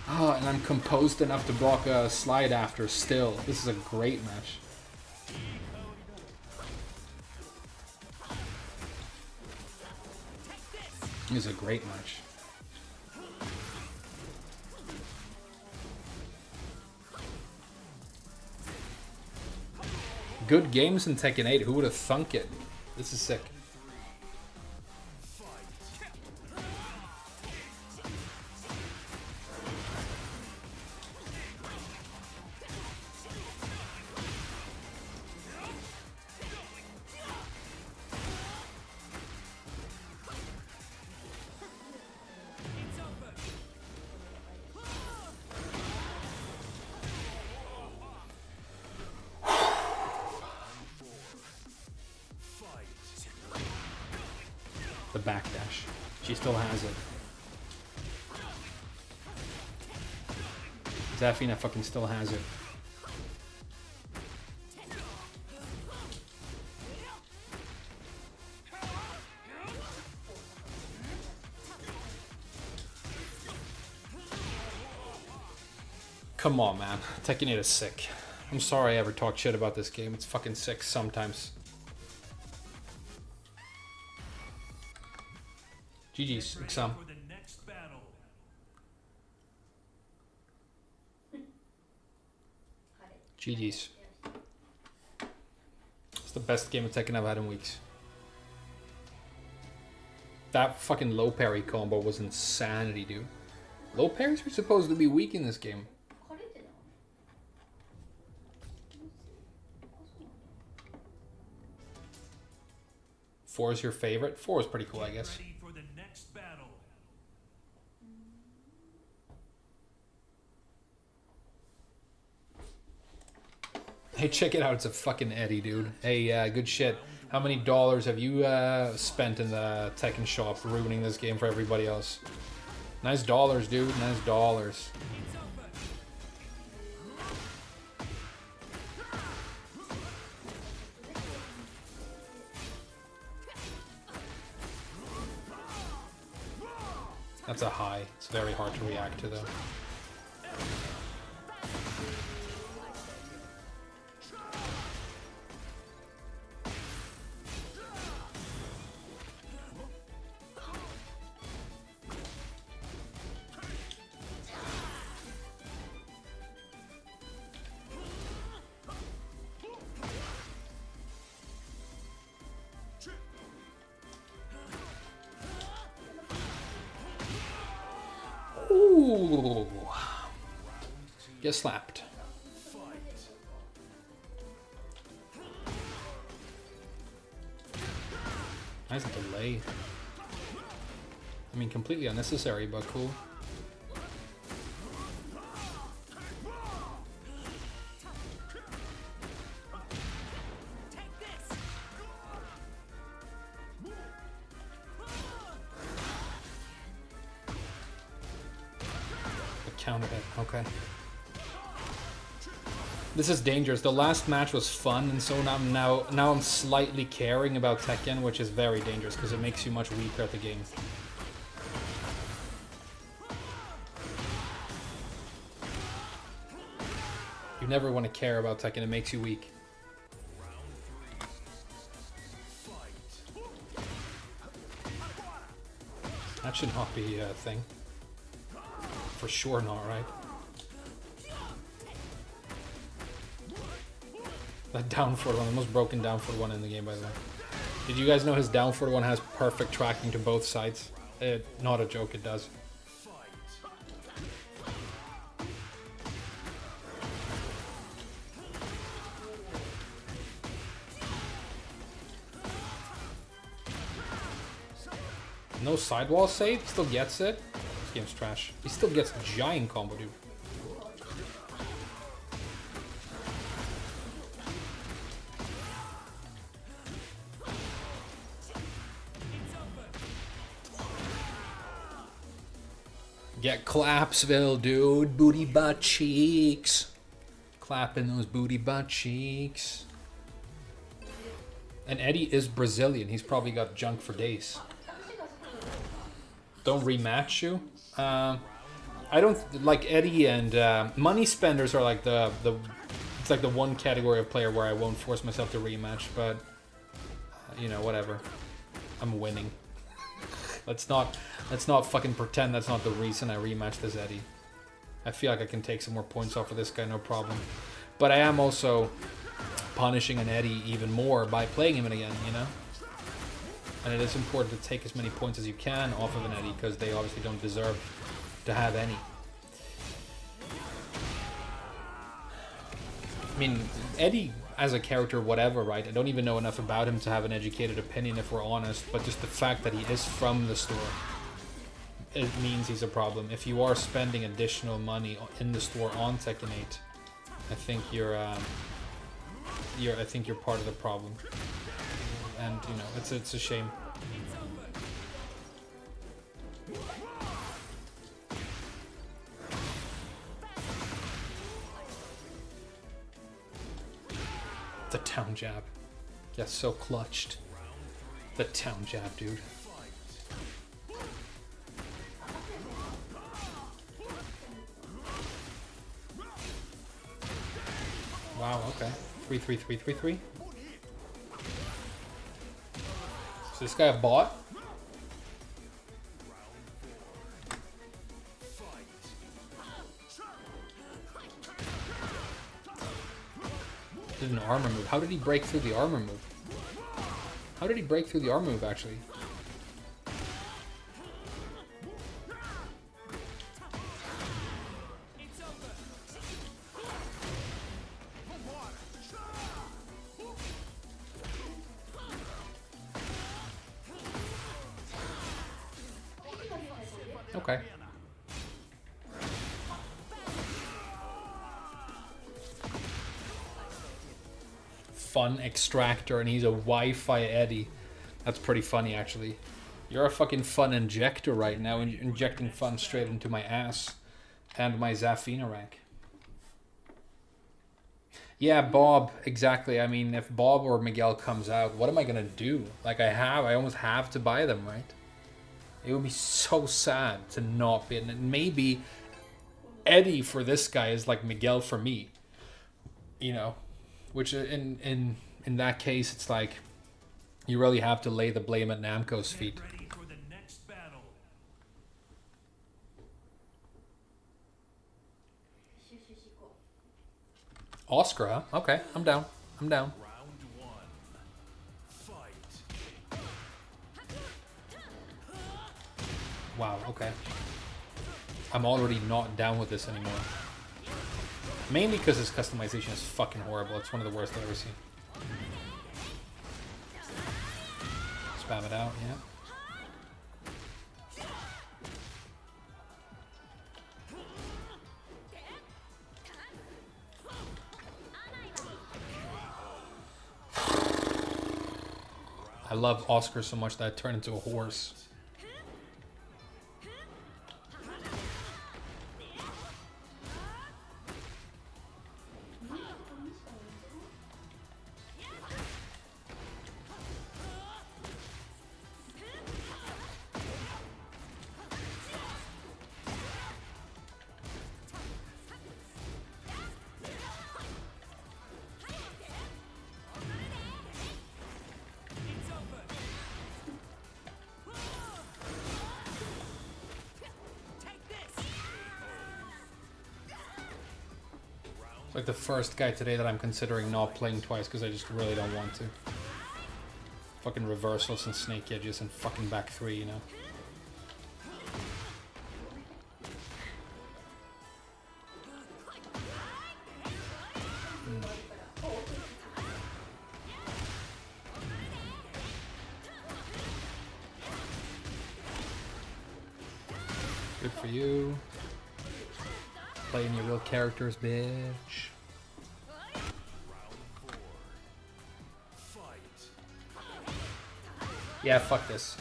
Oh, and I'm composed enough to block a slide after still. This is a great match. This is a great match. Good games in Tekken 8. Who would have thunk it? This is sick. The backdash. She still has it. Zafina fucking still has it. Come on, man. Tekken 8 is sick. I'm sorry I ever talked shit about this game. It's fucking sick sometimes. GG's, Exam. For the next battle. GG's. It's the best game of Tekken I've had in weeks. That fucking low parry combo was insanity, dude. Low parries are supposed to be weak in this game. 枯れてない？ 4 is your favorite? 4 is pretty cool, I guess. Ready for the next battle. Hey, check it out. It's a fucking Eddie, dude. Hey, good shit. How many dollars have you spent in the Tekken shop ruining this game for everybody else? Nice dollars, dude. Nice dollars. That's a high. It's very hard to react to, though. Ooh. Get slapped. Nice delay. I mean, completely unnecessary, but cool. Counter hit, okay. This is dangerous. The last match was fun, and so now I'm slightly caring about Tekken, which is very dangerous because it makes you much weaker at the game. You never want to care about Tekken, it makes you weak. That should not be a thing. For sure not, right? That down forward one, the most broken down forward one in the game, by the way. Did you guys know his down forward one has perfect tracking to both sides? Not a joke, it does. No sidewall save, still gets it. This game's trash. He still gets a giant combo, dude. Get Clapsville, dude. Booty butt cheeks. Clapping those booty butt cheeks. And Eddie is Brazilian. He's probably got junk for days. Don't rematch you. I don't like Eddie and money spenders are like it's like the one category of player where I won't force myself to rematch, but you know, whatever. I'm winning. Let's not fucking pretend that's not the reason I rematched this Eddie. I feel like I can take some more points off of this guy, no problem. But I am also punishing an Eddie even more by playing him again, you know? And it is important to take as many points as you can off of an Eddie, because they obviously don't deserve to have any. I mean, Eddie as a character, whatever, right? I don't even know enough about him to have an educated opinion, if we're honest, but just the fact that he is from the store, it means he's a problem. If you are spending additional money in the store on Tekken 8, I think you're part of the problem. And you know, it's a shame. The town jab. Yeah, so clutched. The town jab, dude. Wow, okay. 3-3-3-3-3. Is this guy a bot? Did an armor move. How did he break through the armor move? How did he break through the armor move, actually? Okay. Fun extractor, and he's a Wi-Fi Eddie. That's pretty funny, actually. You're a fucking fun injector right now, injecting fun straight into my ass and my Zafina rank. Yeah, Bob, exactly. I mean, if Bob or Miguel comes out, what am I gonna do? Like, I almost have to buy them, right? It would be so sad to not be. And maybe Eddie for this guy is like Miguel for me. You know? Which in that case, it's like you really have to lay the blame at Namco's feet. Ready for the next battle. Oscar, huh? Okay, I'm down. I'm down. Round one. Fight. Wow, okay. I'm already not down with this anymore. Mainly because his customization is fucking horrible. It's one of the worst I've ever seen. Spam it out, yeah. I love Oscar so much that I turned into a horse. Like the first guy today that I'm considering not playing twice because I just really don't want to. Fucking reversals and snake edges and fucking back three, you know. Good for you. Playing your real characters, bitch. Yeah, fuck this.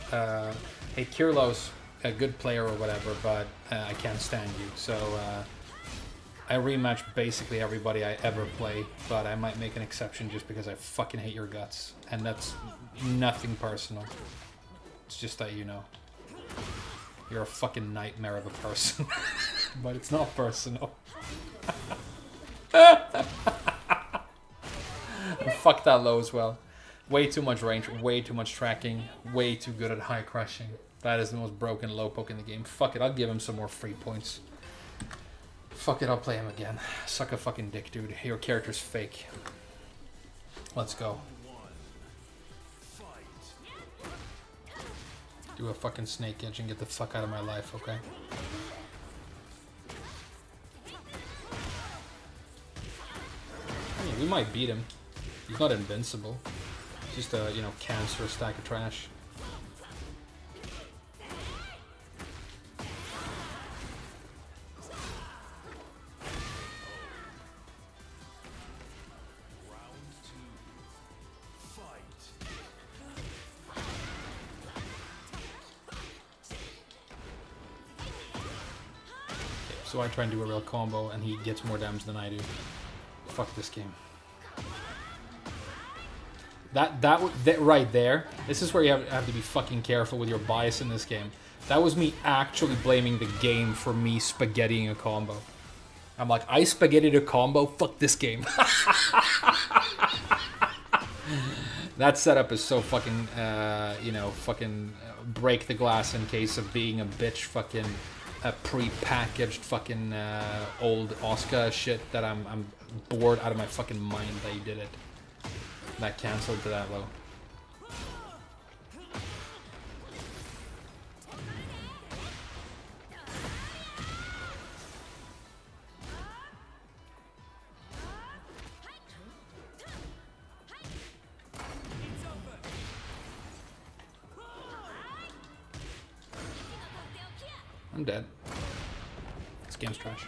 Hey, Kirlo's a good player or whatever, but I can't stand you. So I rematch basically everybody I ever play, but I might make an exception just because I fucking hate your guts. And that's nothing personal. It's just that you know. You're a fucking nightmare of a person. But it's not personal. Fuck that low as well. Way too much range, way too much tracking, way too good at high crushing. That is the most broken low poke in the game. Fuck it, I'll give him some more free points. Fuck it, I'll play him again. Suck a fucking dick, dude. Your character's fake. Let's go. Do a fucking snake edge and get the fuck out of my life, okay? I mean, we might beat him. He's not invincible. Just a, you know, cancer stack of trash. So I try and do a real combo and he gets more damage than I do. Fuck this game. That right there, this is where you have to be fucking careful with your bias in this game. That was me actually blaming the game for me spaghettiing a combo. I'm like, I spaghettied a combo, fuck this game. That setup is so fucking, you know, fucking break the glass in case of being a bitch fucking pre-packaged fucking old Oscar shit that I'm bored out of my fucking mind that you did it. That cancelled to that low. I'm dead. This game's trash.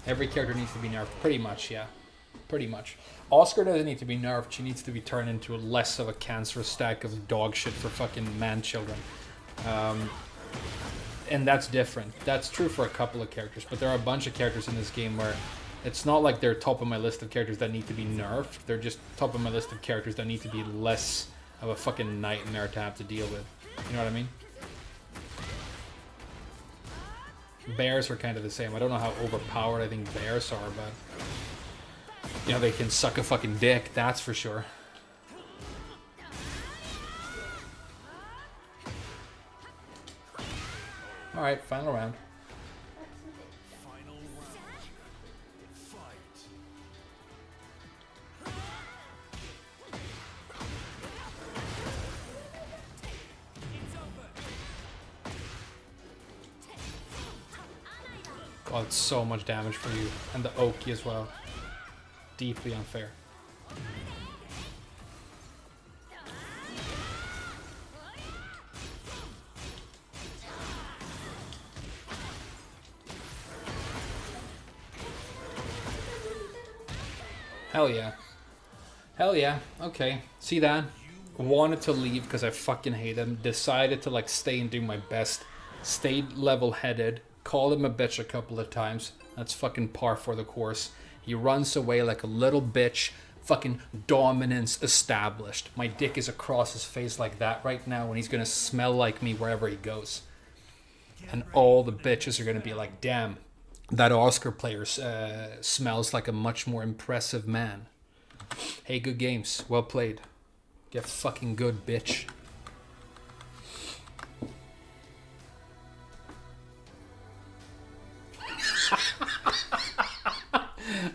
Every character needs to be nerfed, pretty much, yeah. Pretty much. Oscar doesn't need to be nerfed, she needs to be turned into less of a cancerous stack of dog shit for fucking man-children. And that's different. That's true for a couple of characters, but there are a bunch of characters in this game where it's not like they're top of my list of characters that need to be nerfed, they're just top of my list of characters that need to be less of a fucking nightmare to have to deal with. You know what I mean? Bears are kind of the same. I don't know how overpowered I think bears are, but you know, they can suck a fucking dick, that's for sure. Alright, final round. God, it's so much damage for you. And the Oki as well. Deeply unfair. Hell yeah. Hell yeah. Okay. See that? Wanted to leave because I fucking hate him. Decided to like stay and do my best. Stayed level-headed. Called him a bitch a couple of times. That's fucking par for the course. He runs away like a little bitch. Fucking dominance established. My dick is across his face like that right now, and he's gonna smell like me wherever he goes. And all the bitches are gonna be like, damn, that Oscar player smells like a much more impressive man. Hey, good games. Well played. Get fucking good, bitch.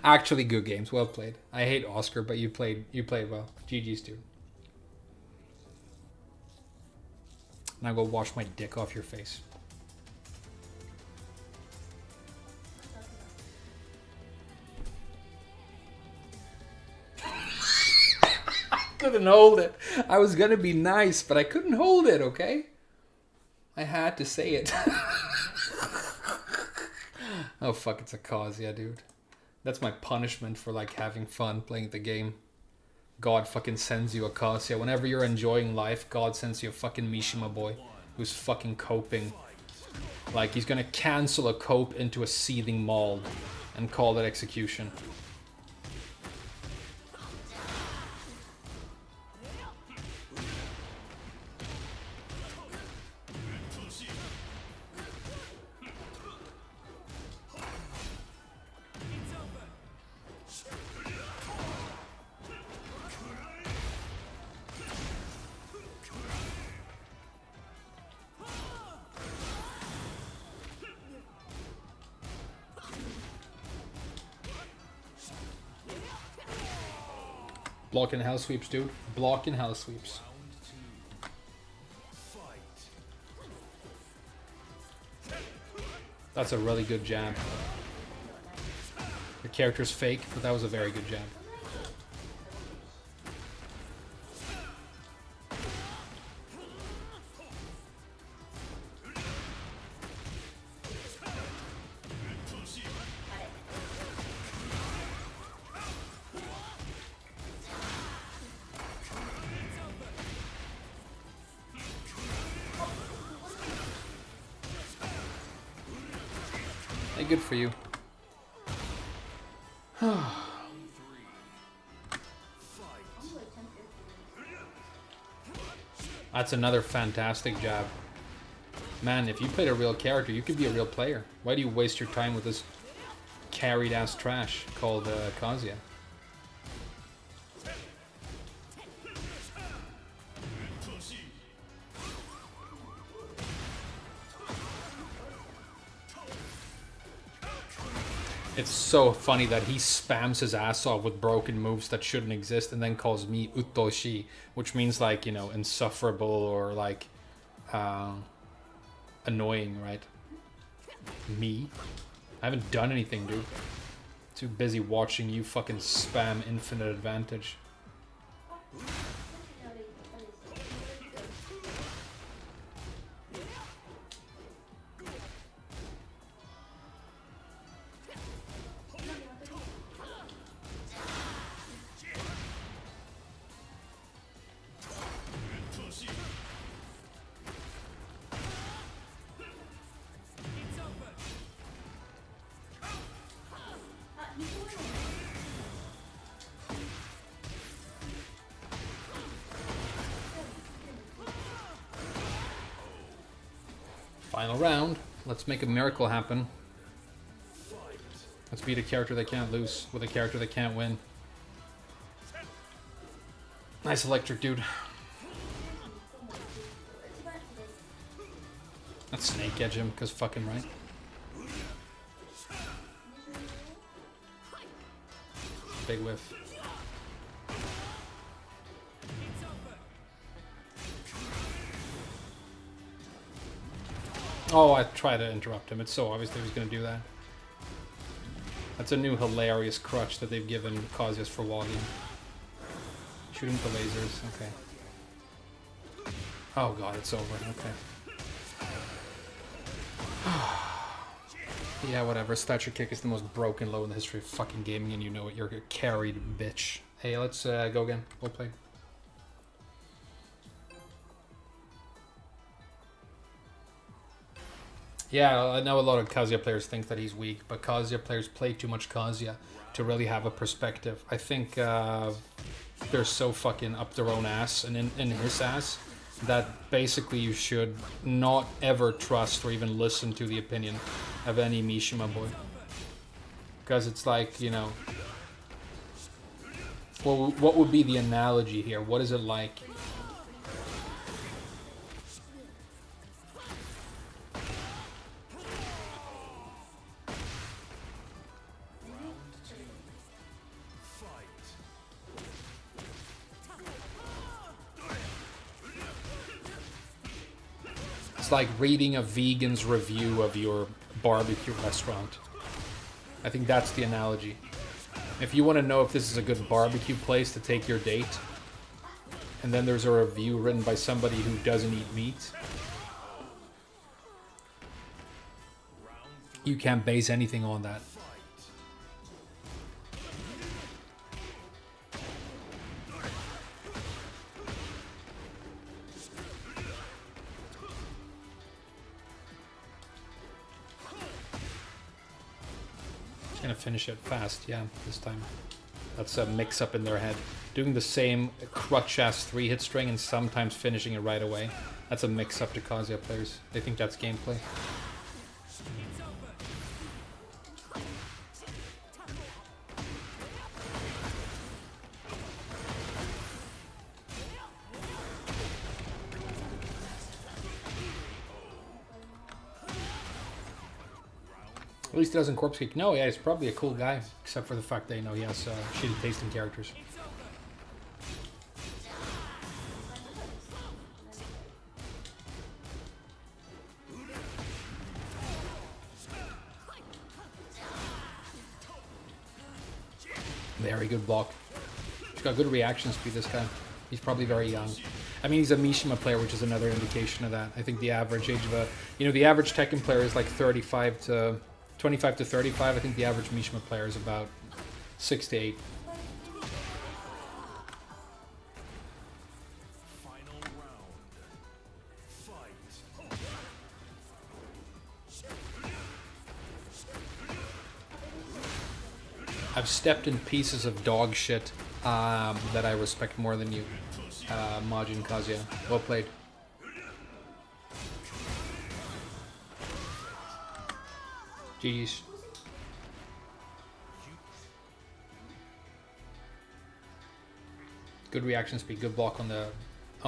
Actually, good games. Well played. I hate Oscar, but you played well. GG's, dude. Now go wash my dick off your face. Couldn't hold it. I was gonna be nice, but I couldn't hold it, okay? I had to say it. Oh fuck, it's a cause, yeah, dude. That's my punishment for like having fun playing the game. God fucking sends you a cause, yeah. Whenever you're enjoying life, God sends you a fucking Mishima boy who's fucking coping. Like he's gonna cancel a cope into a seething mold and call it execution. Blocking hell sweeps, dude. Blocking hell sweeps. That's a really good jab. The character's fake, but that was a very good jab. Hey, good for you. That's another fantastic jab. Man, if you played a real character, you could be a real player. Why do you waste your time with this carried ass trash called Kazuya? It's so funny that he spams his ass off with broken moves that shouldn't exist and then calls me Utoshi, which means like, you know, insufferable or like annoying, right? Me? I haven't done anything, dude. Too busy watching you fucking spam infinite advantage. Final round. Let's make a miracle happen. Let's beat a character that can't lose with a character that can't win. Nice electric, dude. Let's snake edge him, because fucking right. Big whiff. Oh, I tried to interrupt him. It's so obvious that he was going to do that. That's a new hilarious crutch that they've given Kazuya for walking. Shoot him with the lasers. Okay. Oh god, it's over. Okay. Yeah, whatever. Stature kick is the most broken low in the history of fucking gaming, and you know it. You're a carried bitch. Hey, let's go again. We'll play. Yeah, I know a lot of Kazuya players think that he's weak, but Kazuya players play too much Kazuya to really have a perspective. I think they're so fucking up their own ass and in his ass that basically you should not ever trust or even listen to the opinion of any Mishima boy. Because it's like, you know, well, what would be the analogy here? What is it like? It's like reading a vegan's review of your barbecue restaurant. I think that's the analogy. If you want to know if this is a good barbecue place to take your date, and then there's a review written by somebody who doesn't eat meat, you can't base anything on that. Gonna finish it fast, yeah, this time. That's a mix-up in their head. Doing the same crutch-ass 3-hit string and sometimes finishing it right away. That's a mix-up to Kazuya players. They think that's gameplay. At least he doesn't corpse kick. No, yeah, he's probably a cool guy, except for the fact that, you know, he has shitty taste in characters. Very good block. He's got good reaction speed, this guy. He's probably very young. I mean, he's a Mishima player, which is another indication of that. I think the average age of a... You know, the average Tekken player is like 25 to 35. I think the average Mishima player is about 6 to 8. Final round. Fight. I've stepped in pieces of dog shit that I respect more than you, Majin Kazuya. Well played. GG's. Good reaction speed, good block on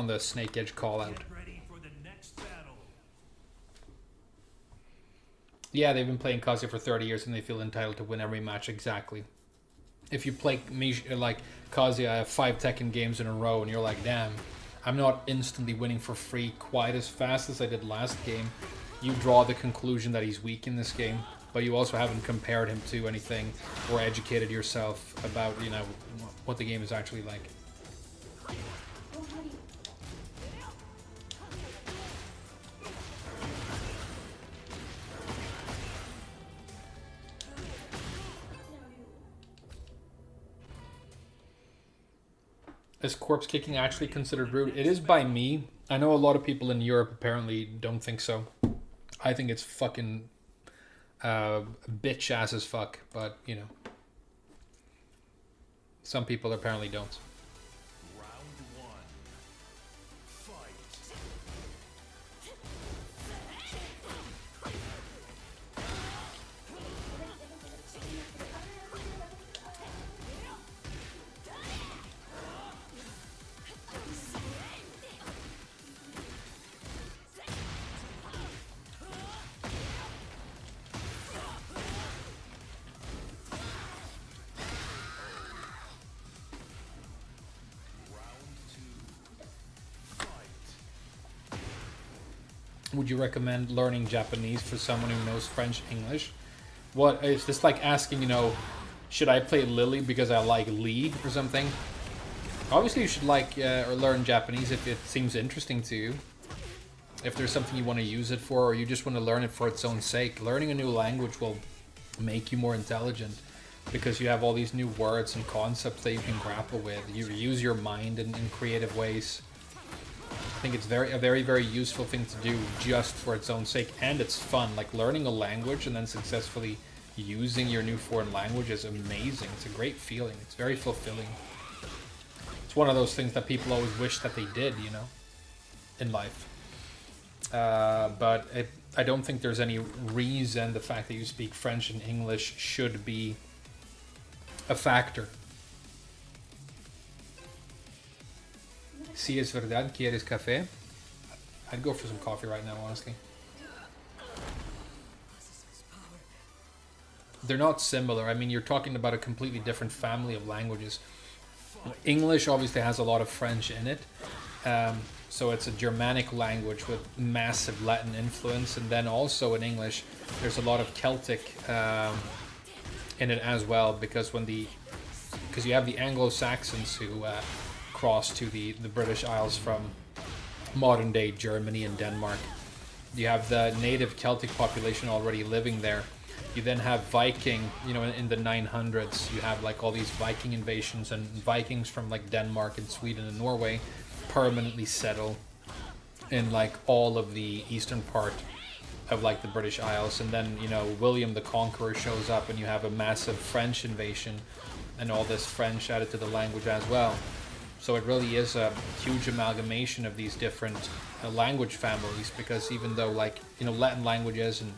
the snake edge call out. Get ready for the next battle. Yeah, they've been playing Kazuya for 30 years and they feel entitled to win every match. Exactly. If you play like Kazuya 5 Tekken games in a row and you're like, damn, I'm not instantly winning for free quite as fast as I did last game, you draw the conclusion that he's weak in this game. But you also haven't compared him to anything or educated yourself about, you know, what the game is actually like. Is corpse kicking actually considered rude? It is by me. I know a lot of people in Europe apparently don't think so. I think it's fucking bitch ass as fuck, but you know, some people apparently don't. Round one. Fight. Would you recommend learning Japanese for someone who knows French, English? What is this like asking, you know, should I play Lily because I like Lee or something? Obviously you should like or learn Japanese if it seems interesting to you. If there's something you want to use it for, or you just want to learn it for its own sake. Learning a new language will make you more intelligent, because you have all these new words and concepts that you can grapple with. You use your mind in creative ways. I think it's a very, very useful thing to do just for its own sake, and it's fun. Like, learning a language and then successfully using your new foreign language is amazing. It's a great feeling. It's very fulfilling. It's one of those things that people always wish that they did, you know, in life. But I don't think there's any reason the fact that you speak French and English should be a factor. Si es verdad, ¿quieres café? I'd go for some coffee right now, honestly. They're not similar. I mean, you're talking about a completely different family of languages. English obviously has a lot of French in it. So it's a Germanic language with massive Latin influence. And then also in English, there's a lot of Celtic in it as well. Because you have the Anglo-Saxons who crossed to the British Isles from modern day Germany and Denmark. You have the native Celtic population already living there. You then have Viking, you know, in the 900s, you have like all these Viking invasions, and Vikings from like Denmark and Sweden and Norway permanently settle in like all of the eastern part of like the British Isles. And then, you know, William the Conqueror shows up and you have a massive French invasion and all this French added to the language as well. So it really is a huge amalgamation of these different language families, because even though, like, you know, Latin languages and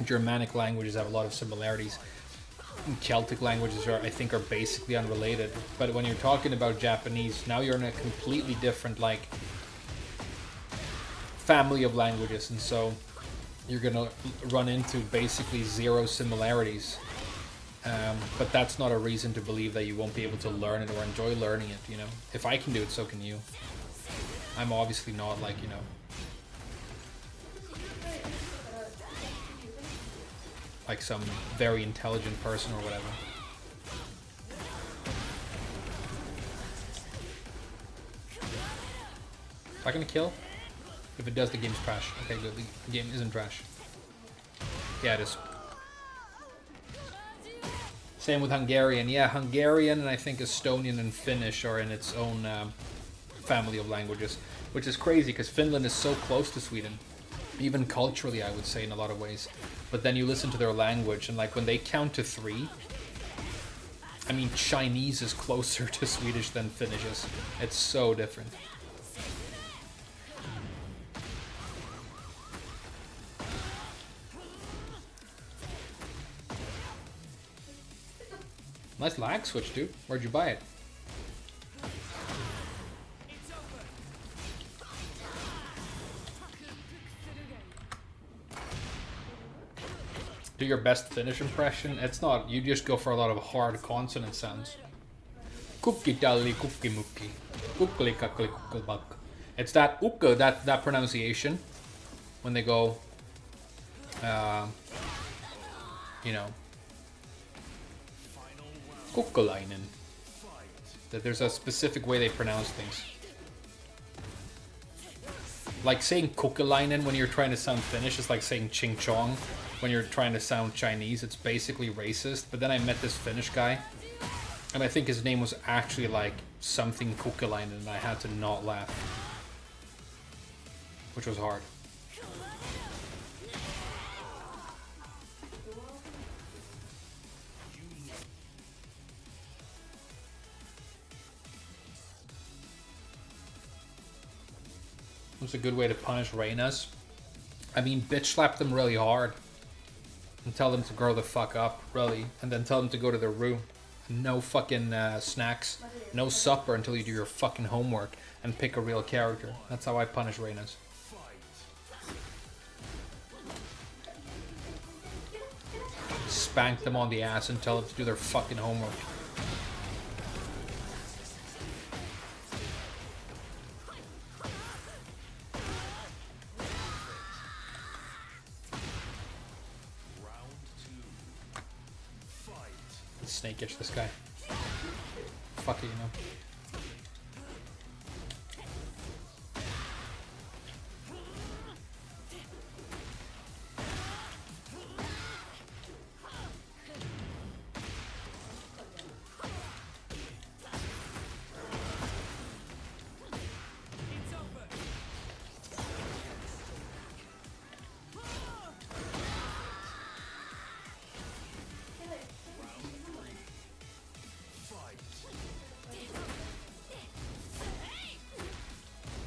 Germanic languages have a lot of similarities, Celtic languages I think are basically unrelated. But when you're talking about Japanese, now you're in a completely different like family of languages, and so you're gonna run into basically zero similarities. But that's not a reason to believe that you won't be able to learn it or enjoy learning it, you know. If I can do it, so can you. I'm obviously not like, you know, like some very intelligent person or whatever. Am I gonna kill? If it does, the game's trash. Okay, good. The game isn't trash. Yeah, it is. Same with Hungarian. Yeah, Hungarian and I think Estonian and Finnish are in its own family of languages, which is crazy because Finland is so close to Sweden, even culturally, I would say, in a lot of ways. But then you listen to their language, and like when they count to 3, I mean, Chinese is closer to Swedish than Finnish is. It's so different. Nice lag switch, dude. Where'd you buy it? Do your best Finnish impression. It's not. You just go for a lot of hard consonant sounds. Kukki talli kukki mukki. Kukkeli kakkeli kukkelbak. It's that ukka, that pronunciation. When they go, you know, kukkelainen. That there's a specific way they pronounce things. Like saying kukkelainen when you're trying to sound Finnish is like saying ching chong when you're trying to sound Chinese. It's basically racist. But then I met this Finnish guy, and I think his name was actually like something kukkelainen, and I had to not laugh, which was hard. It's a good way to punish Reynas. I mean, bitch slap them really hard. And tell them to grow the fuck up, really. And then tell them to go to their room. No fucking snacks. No supper until you do your fucking homework and pick a real character. That's how I punish Reynas. Spank them on the ass and tell them to do their fucking homework. Snake itch this guy. Fuck it, you know.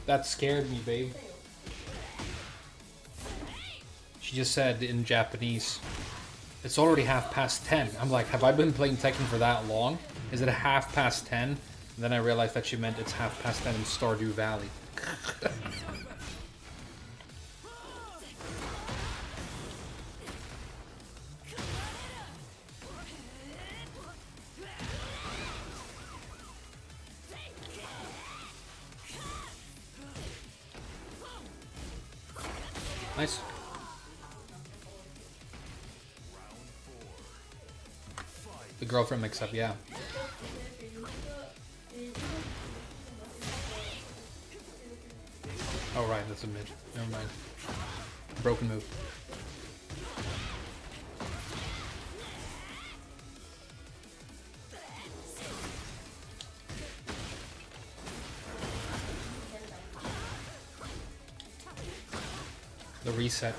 That scared me, babe. She just said in Japanese, it's already 10:30. I'm like, have I been playing Tekken for that long? Is it 10:30? And then I realized that she meant it's 10:30 in Stardew Valley. Nice. The girlfriend mix-up, yeah. Oh right, that's a mid. Never mind. Broken move. The reset.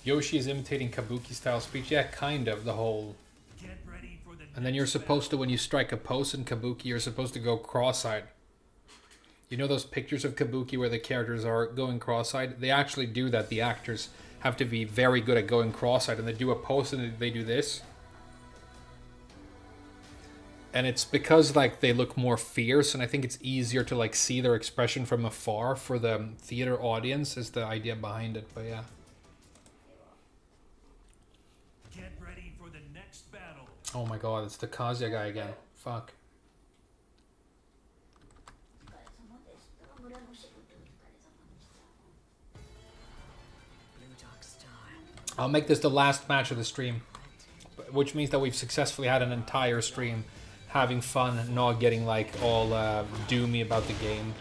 Yoshi is imitating Kabuki style speech. Yeah, kind of, the whole... Get ready for the And then you're supposed to, when you strike a pose in Kabuki, you're supposed to go cross-eyed. You know those pictures of Kabuki where the characters are going cross-eyed? They actually do that. The actors have to be very good at going cross-eyed, and they do a pose and they do this. And it's because like they look more fierce, and I think it's easier to like see their expression from afar for the theater audience is the idea behind it, but yeah. Get ready for the next battle. Oh my god, it's the Kazuya guy again. Fuck. お疲れ様でした村の仕事お疲れ様でした Blue Dark Star. I'll make this the last match of the stream, which means that we've successfully had an entire stream having fun, not getting like all doomy about the game,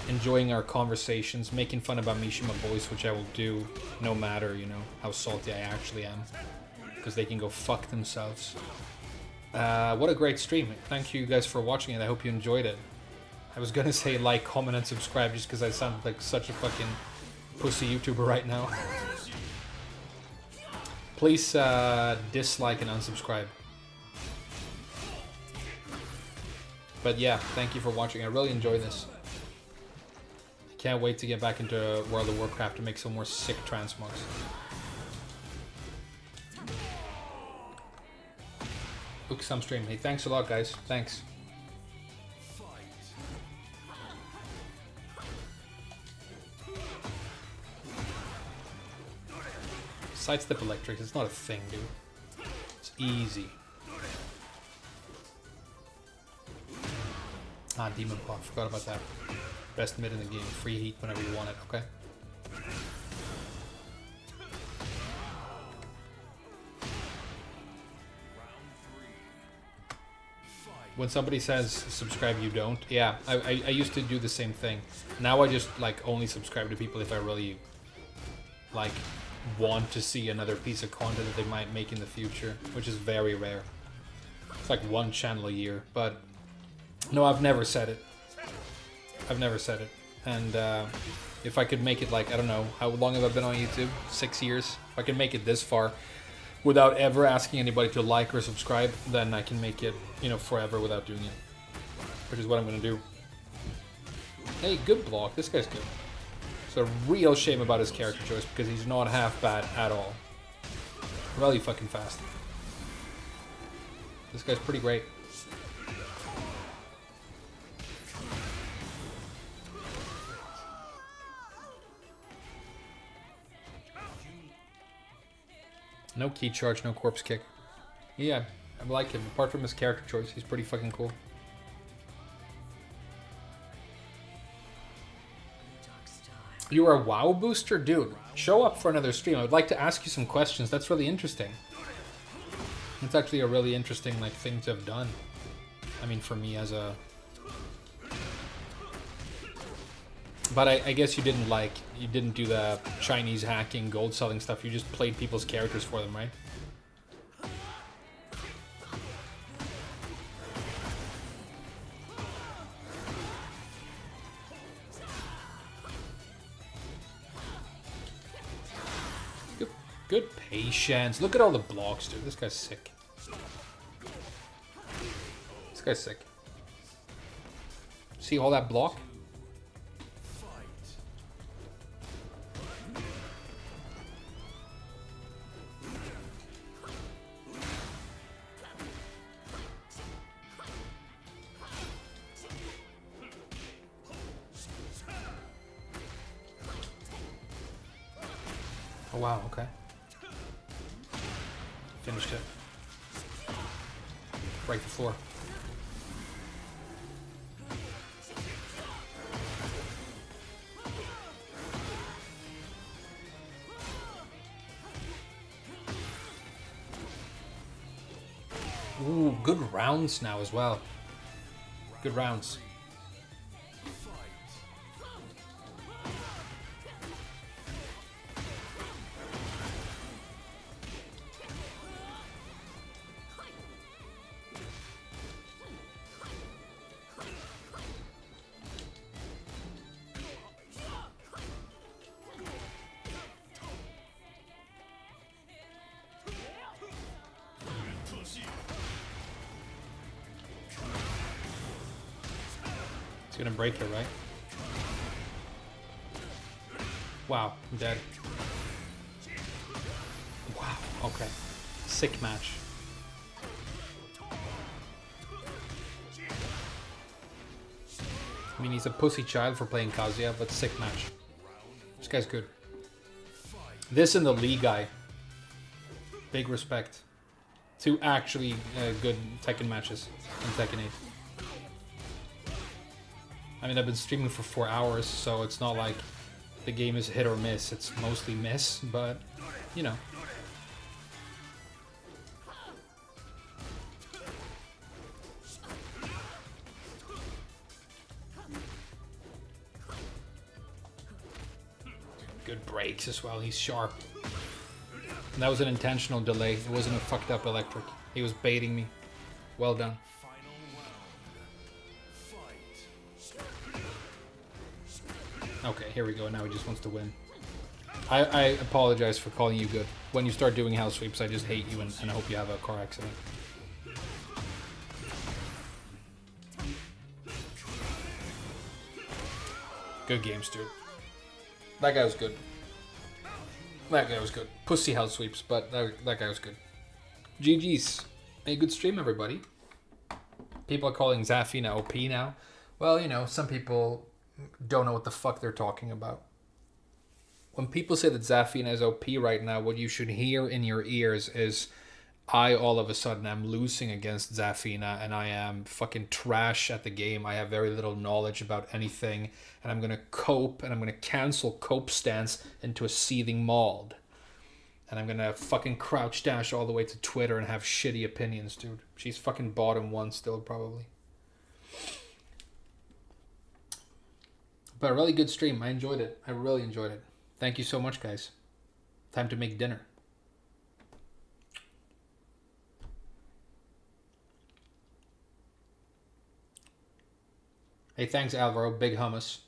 enjoying our conversations, making fun about Mishima Boys, which I will do no matter, you know, how salty I actually am, because they can go fuck themselves. What a great stream. Thank you guys for watching it. I hope you enjoyed it. I was gonna say like, comment, and subscribe just because I sound like such a fucking pussy YouTuber right now. Please dislike and unsubscribe. But yeah, thank you for watching. I really enjoy this. I can't wait to get back into World of Warcraft to make some more sick transmogs. Book some stream. Hey, thanks a lot, guys. Thanks. Sidestep electric, it's not a thing, dude. It's easy. Ah, Demon Paw, forgot about that. Best mid in the game, free heat whenever you want it, okay? When somebody says subscribe, you don't. Yeah, I used to do the same thing. Now I just like only subscribe to people if I really like want to see another piece of content that they might make in the future, which is very rare. It's like one channel a year, but no, I've never said it. I've never said it. And if I could make it like, I don't know, how long have I been on YouTube? 6 years? If I can make it this far without ever asking anybody to like or subscribe, then I can make it, you know, forever without doing it. Which is what I'm gonna do. Hey, good block. This guy's good. It's a real shame about his character choice because he's not half bad at all. Really fucking fast. This guy's pretty great. No key charge, no corpse kick. Yeah, I like him. Apart from his character choice, he's pretty fucking cool. You are a WoW booster? Dude, show up for another stream. I would like to ask you some questions. That's really interesting. It's actually a really interesting like thing to have done. I mean, for me as a... But I guess you didn't do the Chinese hacking, gold selling stuff. You just played people's characters for them, right? Good patience. Look at all the blocks, dude. This guy's sick. This guy's sick. See all that block? Oh wow, okay. Finished it. Break the floor. Ooh, good rounds now as well. Good rounds. It's gonna break it, right? Wow, I'm dead. Wow, okay. Sick match. I mean, he's a pussy child for playing Kazuya, but sick match. This guy's good. This and the Lee guy. Big respect. Two actually good Tekken matches in Tekken 8. I mean, I've been streaming for 4 hours, so it's not like the game is hit or miss. It's mostly miss, but, you know. Good breaks as well. He's sharp. And that was an intentional delay. It wasn't a fucked up electric. He was baiting me. Well done. Okay, here we go. Now he just wants to win. I apologize for calling you good. When you start doing house sweeps, I just hate you and I hope you have a car accident. Good games, dude. That guy was good. That guy was good. Pussy house sweeps, but that guy was good. GG's. A good stream, everybody. People are calling Zafina OP now. Well, you know, some people don't know what the fuck they're talking about. When people say that Zafina is OP right now, what you should hear in your ears is I all of a sudden am losing against Zafina and I am fucking trash at the game. I have very little knowledge about anything and I'm going to cope and I'm going to cancel cope stance into a seething mauled. And I'm going to fucking crouch dash all the way to Twitter and have shitty opinions, dude. She's fucking bottom one still, probably. But a really good stream. I enjoyed it. I really enjoyed it. Thank you so much, guys. Time to make dinner. Hey, thanks, Alvaro. Big hummus.